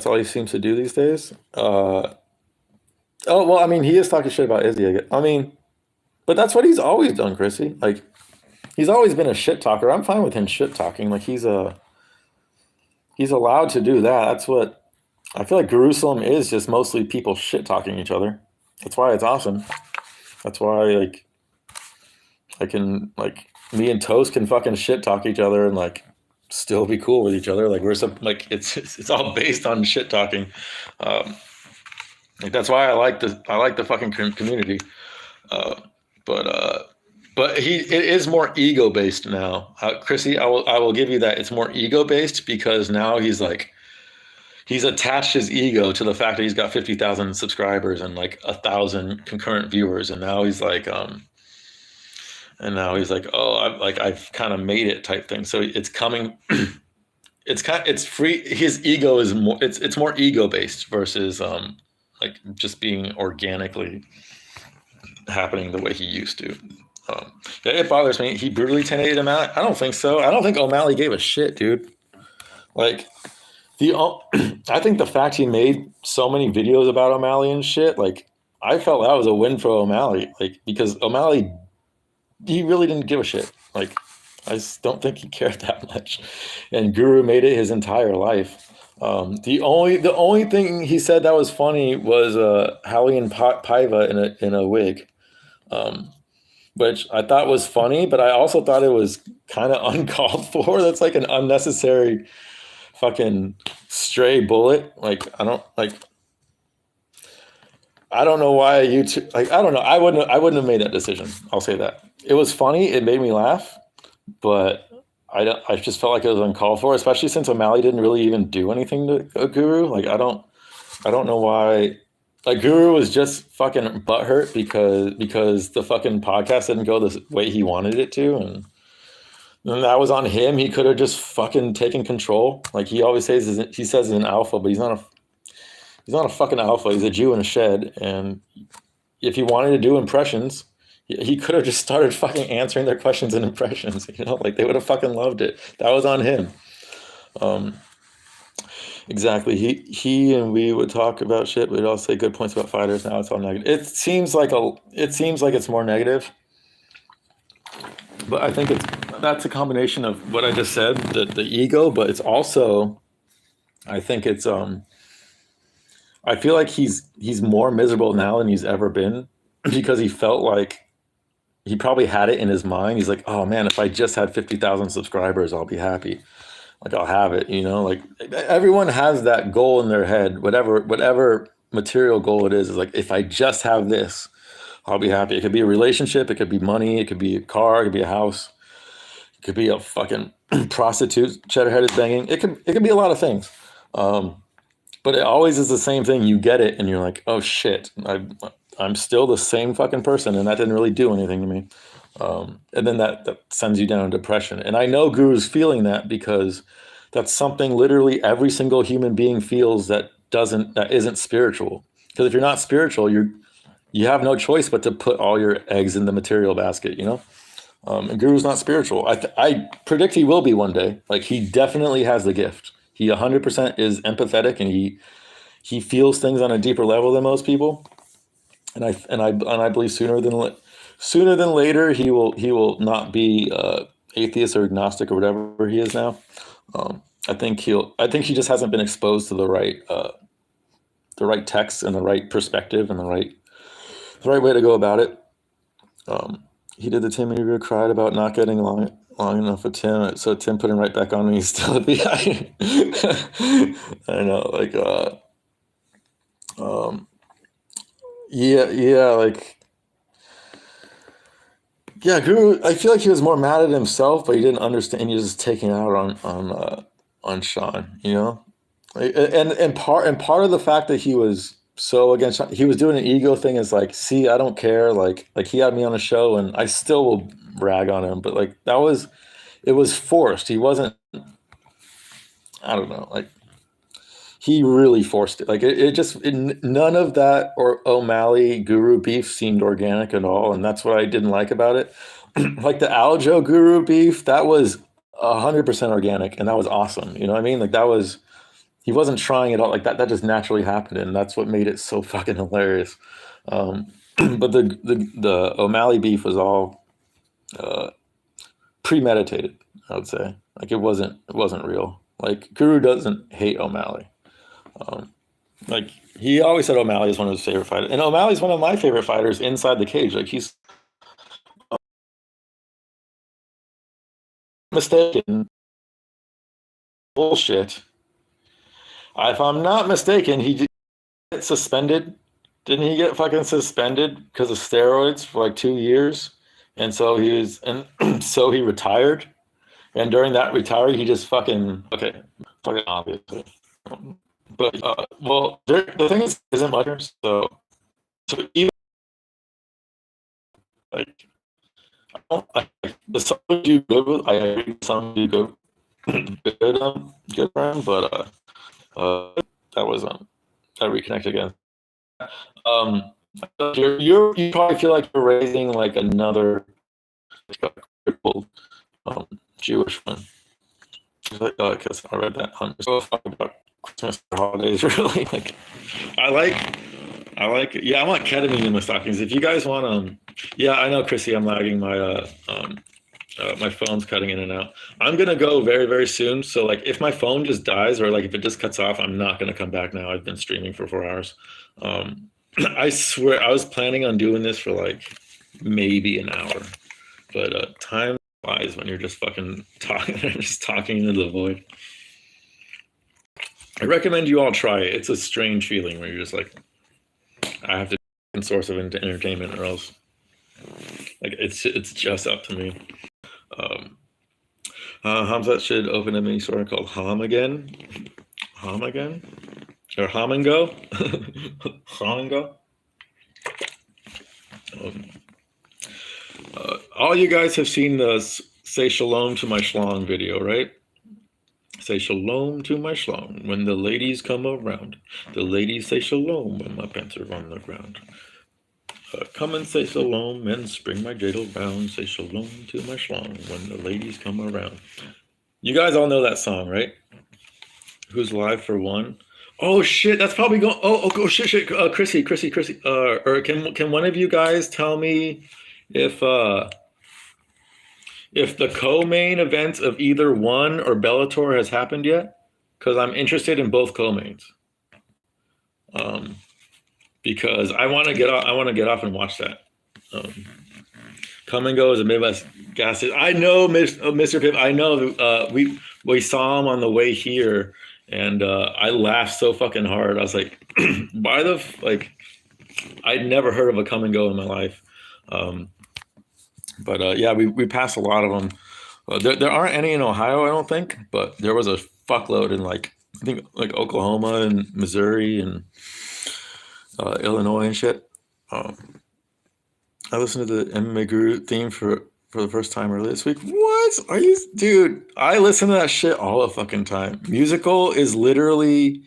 all he seems to do these days. Oh, well, I mean, he is talking shit about Izzy, I guess. I mean, but that's what he's always done, Chrissy. Like, he's always been a shit talker. I'm fine with him shit talking. Like, he's allowed to do that. That's what I feel like Jerusalem is, just mostly people shit talking each other. That's why it's awesome. That's why, like, I can, like, me and Toast can fucking shit talk each other and, like, still be cool with each other. Like, it's all based on shit talking. Like, that's why I like the fucking community. But it is more ego based now. Chrissy, I will give you that. It's more ego based because now he's attached his ego to the fact that he's got 50,000 subscribers and like 1,000 concurrent viewers, and now he's like, I've kind of made it type thing. So it's coming. It's free. His ego is more. It's more ego based versus like just being organically happening the way he used to. Yeah, it bothers me. He brutally 1080'd O'Malley. I don't think so. I don't think O'Malley gave a shit, dude. Like I think the fact he made so many videos about O'Malley and shit, like I felt that was a win for O'Malley, like because O'Malley he really didn't give a shit. Like, I just don't think he cared that much. And Guru made it his entire life. The only thing he said that was funny was Hallie Paiva in a wig, um, which I thought was funny, but I also thought it was kind of uncalled for. That's like an unnecessary fucking stray bullet. Like, I don't know why YouTube. Like, I don't know. I wouldn't have made that decision. I'll say that. It was funny. It made me laugh, but I just felt like it was uncalled for, especially since O'Malley didn't really even do anything to a Guru. Like, I don't know why. Like, Guru was just fucking butthurt because the fucking podcast didn't go the way he wanted it to, and that was on him. He could have just fucking taken control. Like, he always says, he says he's an alpha, but he's not a fucking alpha. He's a Jew in a shed, and if he wanted to do impressions, he could have just started fucking answering their questions in impressions. You know, like, they would have fucking loved it. That was on him. Exactly. He and we would talk about shit. We'd all say good points about fighters. Now it's all negative. It seems like it's more negative, but I think that's a combination of what I just said, the ego, but it's also, I think it's I feel like he's more miserable now than he's ever been because he felt like he probably had it in his mind. He's like, oh man, if I just had 50,000 subscribers, I'll be happy. Like, I'll have it, you know. Like, everyone has that goal in their head, whatever material goal it is like, if I just have this, I'll be happy. It could be a relationship, it could be money, it could be a car, it could be a house, it could be a fucking prostitute Cheddarhead is banging. It could be a lot of things. But it always is the same thing. You get it, and you're like, oh shit, I'm still the same fucking person, and that didn't really do anything to me. And then that sends you down in depression. And I know Guru's feeling that because that's something literally every single human being feels that isn't spiritual. Because if you're not spiritual, you have no choice but to put all your eggs in the material basket, you know? And Guru's not spiritual. I predict he will be one day. Like, he definitely has the gift. He 100% is empathetic, and he feels things on a deeper level than most people. And I believe sooner than later he will not be atheist or agnostic or whatever he is now. I think he just hasn't been exposed to the right text and the right perspective and the right way to go about it. He did the Tim interview, cried about not getting long enough with Tim, so Tim put him right back on me. He's still at the I know, like, yeah, like, yeah, Guru. I feel like he was more mad at himself, but he didn't understand. He was just taking it out on Sean, you know, and part of the fact that he was so against Sean, he was doing an ego thing. Is like, see, I don't care. Like he had me on a show, and I still will rag on him, but like, it was forced. He wasn't. I don't know, like, he really forced it. Like, none of that or O'Malley Guru beef seemed organic at all, and that's what I didn't like about it. Like, the Aljo Guru beef, that was 100% organic, and that was awesome. You know what I mean? Like, he wasn't trying at all. Like, that just naturally happened, and that's what made it so fucking hilarious. But the O'Malley beef was all premeditated, I would say. Like, it wasn't real. Like, Guru doesn't hate O'Malley. Like, he always said O'Malley is one of his favorite fighters, and O'Malley's one of my favorite fighters inside the cage. Like, he's mistaken. Bullshit. If I'm not mistaken, he did get suspended. Didn't he get fucking suspended because of steroids for like 2 years? And so so he retired. And during that retire, he just fucking obviously. But well, the thing isn't much. So even like, the songs do good with. I agree, some do good, good for him. But that was that reconnect again. You probably feel like you're raising like another crippled Jewish one. Because I read that on about Christmas holidays. Really, like, I like. Yeah, I want ketamine in my stockings. If you guys want Yeah, I know, Chrissy. I'm lagging. My phone's cutting in and out. I'm gonna go very, very soon. So like, if my phone just dies or like if it just cuts off, I'm not gonna come back now. I've been streaming for 4 hours. I swear I was planning on doing this for like maybe an hour, but time flies when you're just fucking talking, just talking into the void. I recommend you all try it. It's a strange feeling where you're just like, I have to be a source of entertainment or else, like it's just up to me. Hamzat should open a mini store called Ham again. Ham again? Or Ham and Go? Ham and Go? All you guys have seen the Say Shalom to My Schlong video, right? Say shalom to my schlong when the ladies come around. The ladies say shalom when my pants are on the ground. Come and say shalom and spring my jadal round. Say shalom to my schlong when the ladies come around. You guys all know that song, right? Who's live for one? Oh shit, that's probably going. Oh shit. Chrissy. Or can one of you guys tell me if the co-main event of either one or Bellator has happened yet? Because I'm interested in both co-mains. Because I want to get off and watch that. Come and Go is a Midwest gas station. I know, Mr. Pip. I know. We saw him on the way here, and I laughed so fucking hard. I was like, "Why the like?" I'd never heard of a Come and Go in my life. But yeah, we passed a lot of them. There aren't any in Ohio, I don't think, but there was a fuckload in like I think like Oklahoma and Missouri and Illinois and shit. I listened to the MMA Guru theme for the first time earlier this week. What are you, dude? I listen to that shit all the fucking time. Musical is literally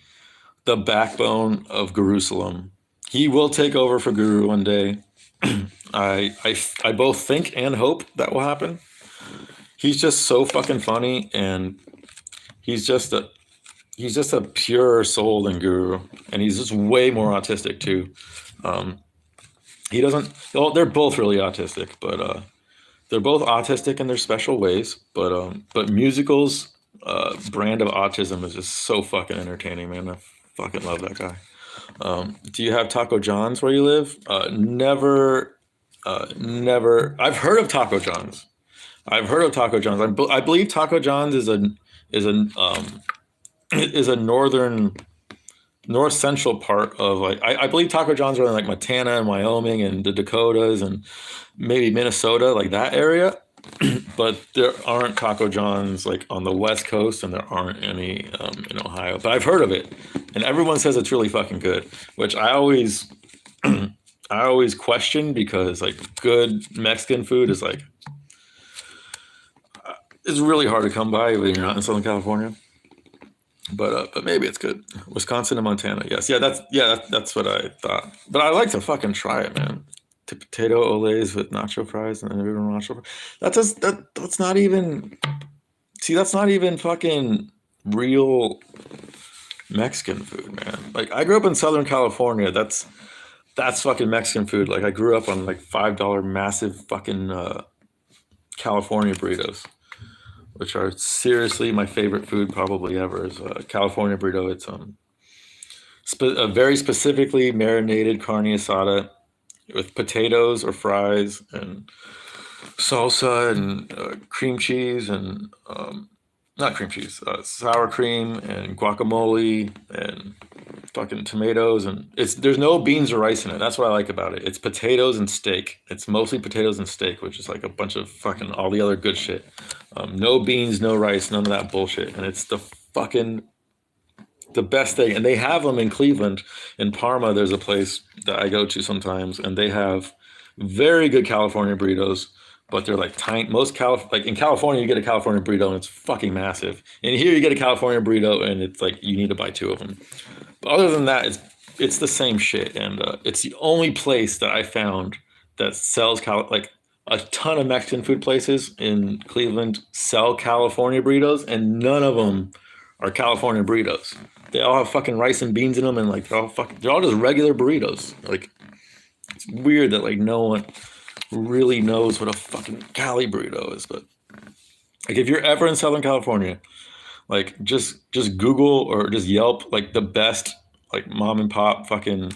the backbone of Jerusalem. He will take over for Guru one day. I both think and hope that will happen. He's just so fucking funny, and he's just a pure soul than Guru, and he's just way more autistic too. He doesn't. Well, they're both really autistic, but they're both autistic in their special ways. But Musical's brand of autism is just so fucking entertaining, man. I fucking love that guy. Do you have Taco John's where you live? Never. I've heard of Taco John's. I believe Taco John's is a north central part of like I believe Taco John's are in like Montana and Wyoming and the Dakotas and maybe Minnesota, like that area. But there aren't Taco John's like on the West Coast, and there aren't any in Ohio. But I've heard of it, and everyone says it's really fucking good, which I always question, because like good Mexican food is like it's really hard to come by when you're not in Southern California. But maybe it's good. Wisconsin and Montana, yes, that's what I thought. But I like to fucking try it, man. Potato olays with nacho fries and everyone nacho. That's not even. See, that's not even fucking real Mexican food, man. Like I grew up in Southern California. That's fucking Mexican food. Like I grew up on like $5 massive fucking California burritos, which are seriously my favorite food probably ever. Is a California burrito. It's a very specifically marinated carne asada with potatoes or fries and salsa and cream cheese and not cream cheese, sour cream and guacamole and fucking tomatoes, and there's no beans or rice in it. That's what I like about it. It's potatoes and steak. It's mostly potatoes and steak, which is like a bunch of fucking all the other good shit. No beans, no rice, none of that bullshit. And it's the best thing. And they have them in Cleveland. In Parma, there's a place that I go to sometimes, and they have very good California burritos, but they're like tiny. Like in California, you get a California burrito and it's fucking massive. And here you get a California burrito and it's like you need to buy 2 of them. But other than that, it's the same shit. And it's the only place that I found that sells like a ton of Mexican food places in Cleveland sell California burritos, and none of them are California burritos. They all have fucking rice and beans in them, and like they're all just regular burritos. Like it's weird that like no one really knows what a fucking Cali burrito is. But like, if you're ever in Southern California, like just Google or just Yelp like the best like mom and pop fucking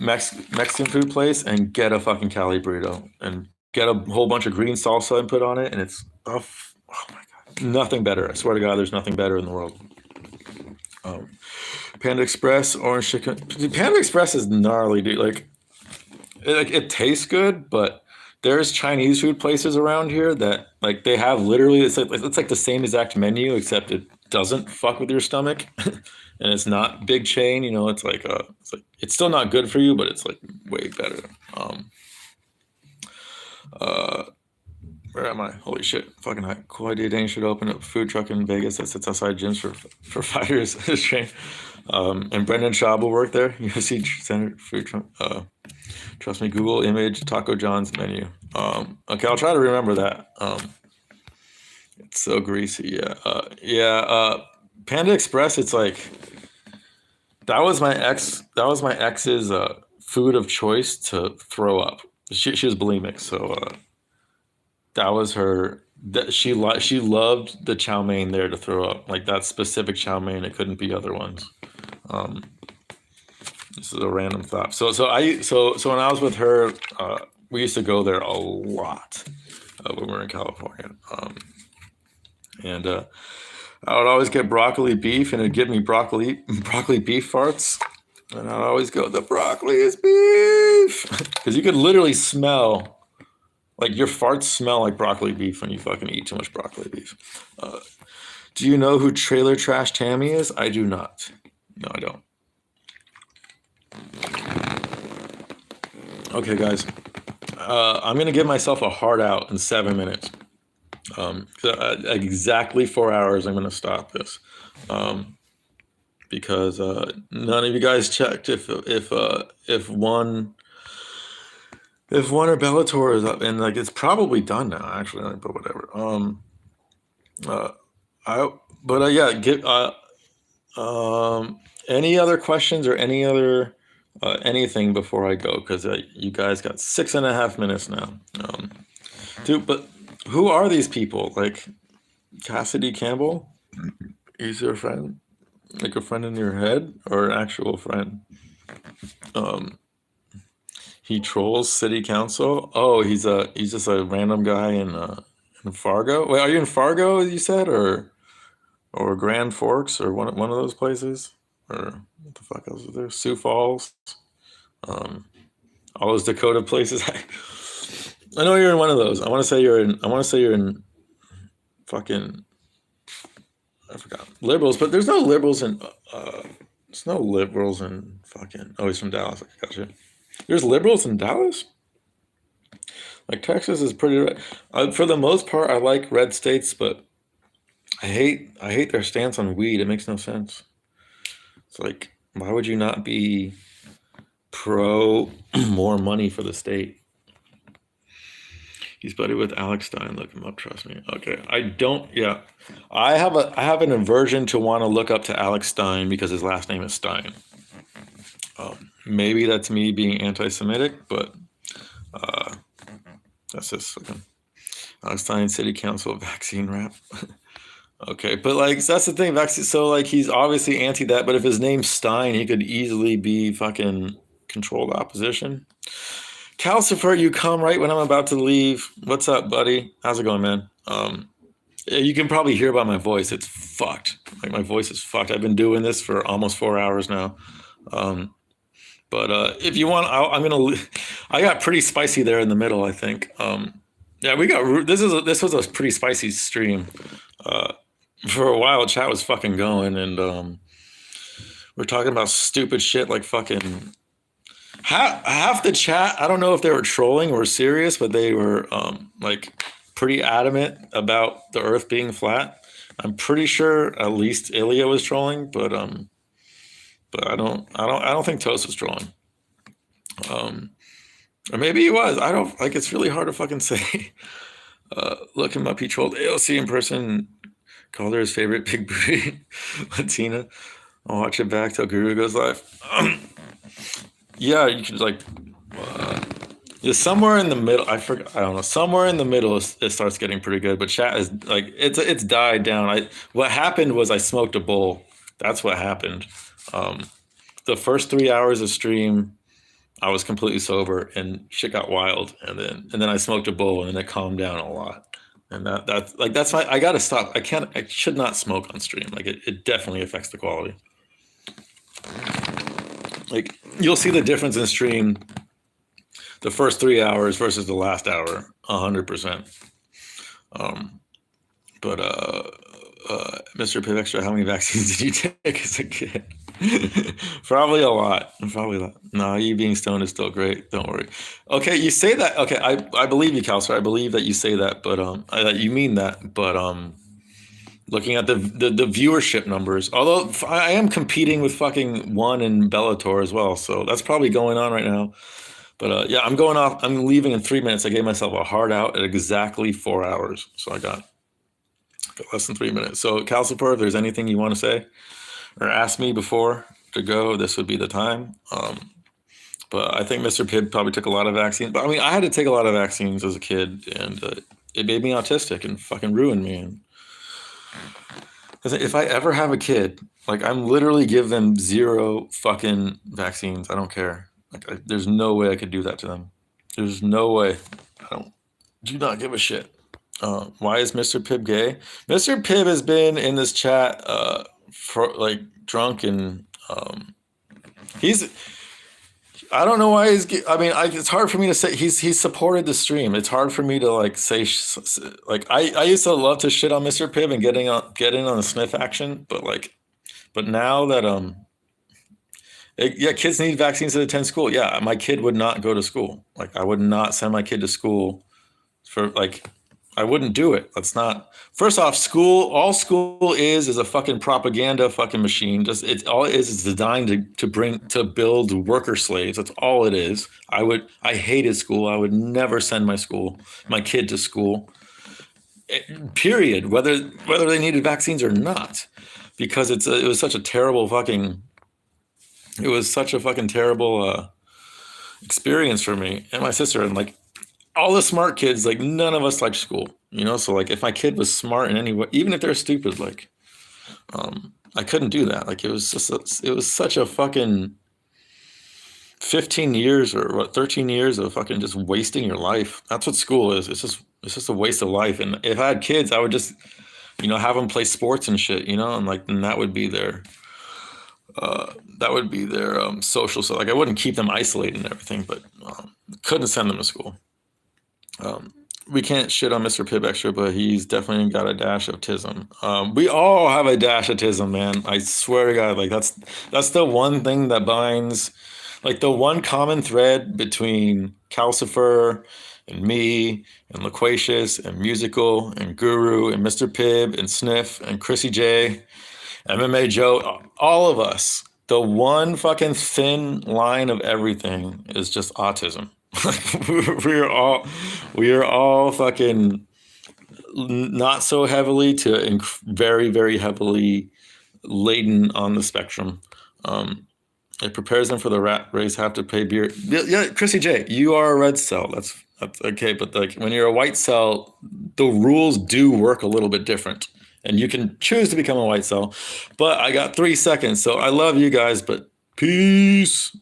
Mexican food place and get a fucking Cali burrito and get a whole bunch of green salsa and put on it, and it's oh my god, nothing better. I swear to God, there's nothing better in the world. Panda Express, orange chicken. Dude, Panda Express is gnarly, dude. Like it tastes good, but there's Chinese food places around here that like they have literally it's like the same exact menu except it doesn't fuck with your stomach, and it's not big chain. You know, it's like it's still not good for you, but it's like way better. Where am I? Holy shit! Fucking cool idea. Danny should open a food truck in Vegas that sits outside gyms for fighters. And Brendan Schaub will work there. UFC Center food truck. Trust me. Google image Taco John's menu. Okay, I'll try to remember that. It's so greasy. Yeah. Panda Express. It's like that was my ex's food of choice to throw up. She was bulimic, so. That was her. She loved the chow mein there to throw up, like that specific chow mein. It couldn't be other ones. This is a random thought. So when I was with her, we used to go there a lot when we were in California, and I would always get broccoli beef, and it'd give me broccoli beef farts, and I'd always go, the broccoli is beef, because you could literally smell. Like your farts smell like broccoli beef when you fucking eat too much broccoli beef. Do you know who Trailer Trash Tammy is? I do not. No, I don't. Okay, guys. I'm going to give myself a hard out in 7 minutes. Exactly 4 hours I'm going to stop this. Because none of you guys checked if one... If one or Bellator is up, and like it's probably done now, actually, but whatever. Any other questions or any other anything before I go? Because you guys got 6.5 minutes now. Dude, but who are these people? Like Cassidy Campbell? Is your friend? Like a friend in your head or an actual friend? He trolls city council. Oh, he's just a random guy in Fargo. Wait, are you in Fargo? You said, or Grand Forks, or one of those places, or what the fuck else is there? Sioux Falls, all those Dakota places. I know you're in one of those. I want to say you're in fucking. I forgot liberals, but there's no liberals in. There's no liberals in fucking. Oh, he's from Dallas. I gotcha. There's liberals in Dallas? Like Texas is pretty red. For the most part, I like red states, but I hate their stance on weed. It makes no sense. It's like, why would you not be pro more money for the state? He's buddy with Alex Stein. Look him up, trust me. Okay. I have an aversion to want to look up to Alex Stein because his last name is Stein. Maybe that's me being anti-Semitic, but that's just okay. Alex Stein, City Council vaccine rap. Okay, but like that's the thing, vaccine. So like he's obviously anti that, but if his name's Stein, he could easily be fucking controlled opposition. Calcifer, you come right when I'm about to leave. What's up, buddy? How's it going, man? You can probably hear by my voice. It's fucked. Like my voice is fucked. I've been doing this for almost 4 hours now. But if you want, I got pretty spicy there in the middle, I think. Yeah, this was a pretty spicy stream. For a while, chat was fucking going, and we're talking about stupid shit like fucking half the chat. I don't know if they were trolling or serious, but they were like pretty adamant about the Earth being flat. I'm pretty sure at least Ilya was trolling, but I don't think Toast was trolling. Or maybe he was. I don't like. It's really hard to fucking say. Look him up. He trolled AOC in person. Called her his favorite big booty Latina. I'll watch it back till Guru goes live. Yeah, you could like. Yeah, somewhere in the middle. I forgot. I don't know. Somewhere in the middle, it starts getting pretty good. But chat is like it's died down. What happened was I smoked a bowl. That's what happened. Um, the first 3 hours of stream, I was completely sober and shit got wild. And then I smoked a bowl and then it calmed down a lot. And that's why I gotta stop. I should not smoke on stream. Like it definitely affects the quality. Like you'll see the difference in stream the first 3 hours versus the last hour, 100%. But Mr. Piv Extra, how many vaccines did you take as a kid? Probably a lot. Probably a lot. No, you being stoned is still great. Don't worry. Okay, you say that. Okay, I believe you, Calcer. I believe that you say that, but you mean that. But looking at the viewership numbers, although I am competing with fucking One and Bellator as well, so that's probably going on right now. But yeah, I'm going off. I'm leaving in 3 minutes. I gave myself a hard out at exactly 4 hours, so I got less than 3 minutes. So, Calcifer, if there's anything you want to say or ask me before to go, this would be the time. But I think Mr. Pibb probably took a lot of vaccines. But I mean, I had to take a lot of vaccines as a kid, and it made me autistic and fucking ruined me. And if I ever have a kid, like I'm literally give them 0 fucking vaccines. I don't care. Like there's no way I could do that to them. There's no way. Do not give a shit. Why is Mr. Pibb gay? Mr. Pibb has been in this chat for like drunk and he's. I don't know why he's. I mean, it's hard for me to say. He's supported the stream. It's hard for me to like say. Like I used to love to shit on Mr. Pibb and get in on the sniff action, but now that yeah, kids need vaccines to attend school. Yeah, my kid would not go to school. Like I would not send my kid to school for like. I wouldn't do it. Let's not. First off, all school is a fucking propaganda fucking machine. All it is designed to build worker slaves. That's all it is. I hated school. I would never send my kid to school. Period. Whether they needed vaccines or not, because it was such a terrible fucking. It was such a fucking terrible experience for me and my sister, and like. All the smart kids, like none of us liked school, so like if my kid was smart in any way, even if they're stupid, like I couldn't do that. Like it was such a fucking 15 years or what 13 years of fucking just wasting your life. That's what school is. It's just a waste of life. And if I had kids, I would just have them play sports and shit, and that would be their social. So like I wouldn't keep them isolated and everything, but couldn't send them to school. We can't shit on Mr. Pibb Extra, but he's definitely got a dash of tism. We all have a dash of tism, man. I swear to God, like that's the one thing that binds, like the one common thread between Calcifer and me and Loquacious and Musical and Guru and Mr. Pibb and Sniff and Chrissy J, MMA Joe, all of us. The one fucking thin line of everything is just autism. we are all fucking not so heavily to very, very heavily laden on the spectrum. It prepares them for the rat race. Have to pay beer. Yeah, Chrissy J, you are a red cell. That's okay. But like when you're a white cell, the rules do work a little bit different, and you can choose to become a white cell. But I got 3 seconds, so I love you guys. But peace.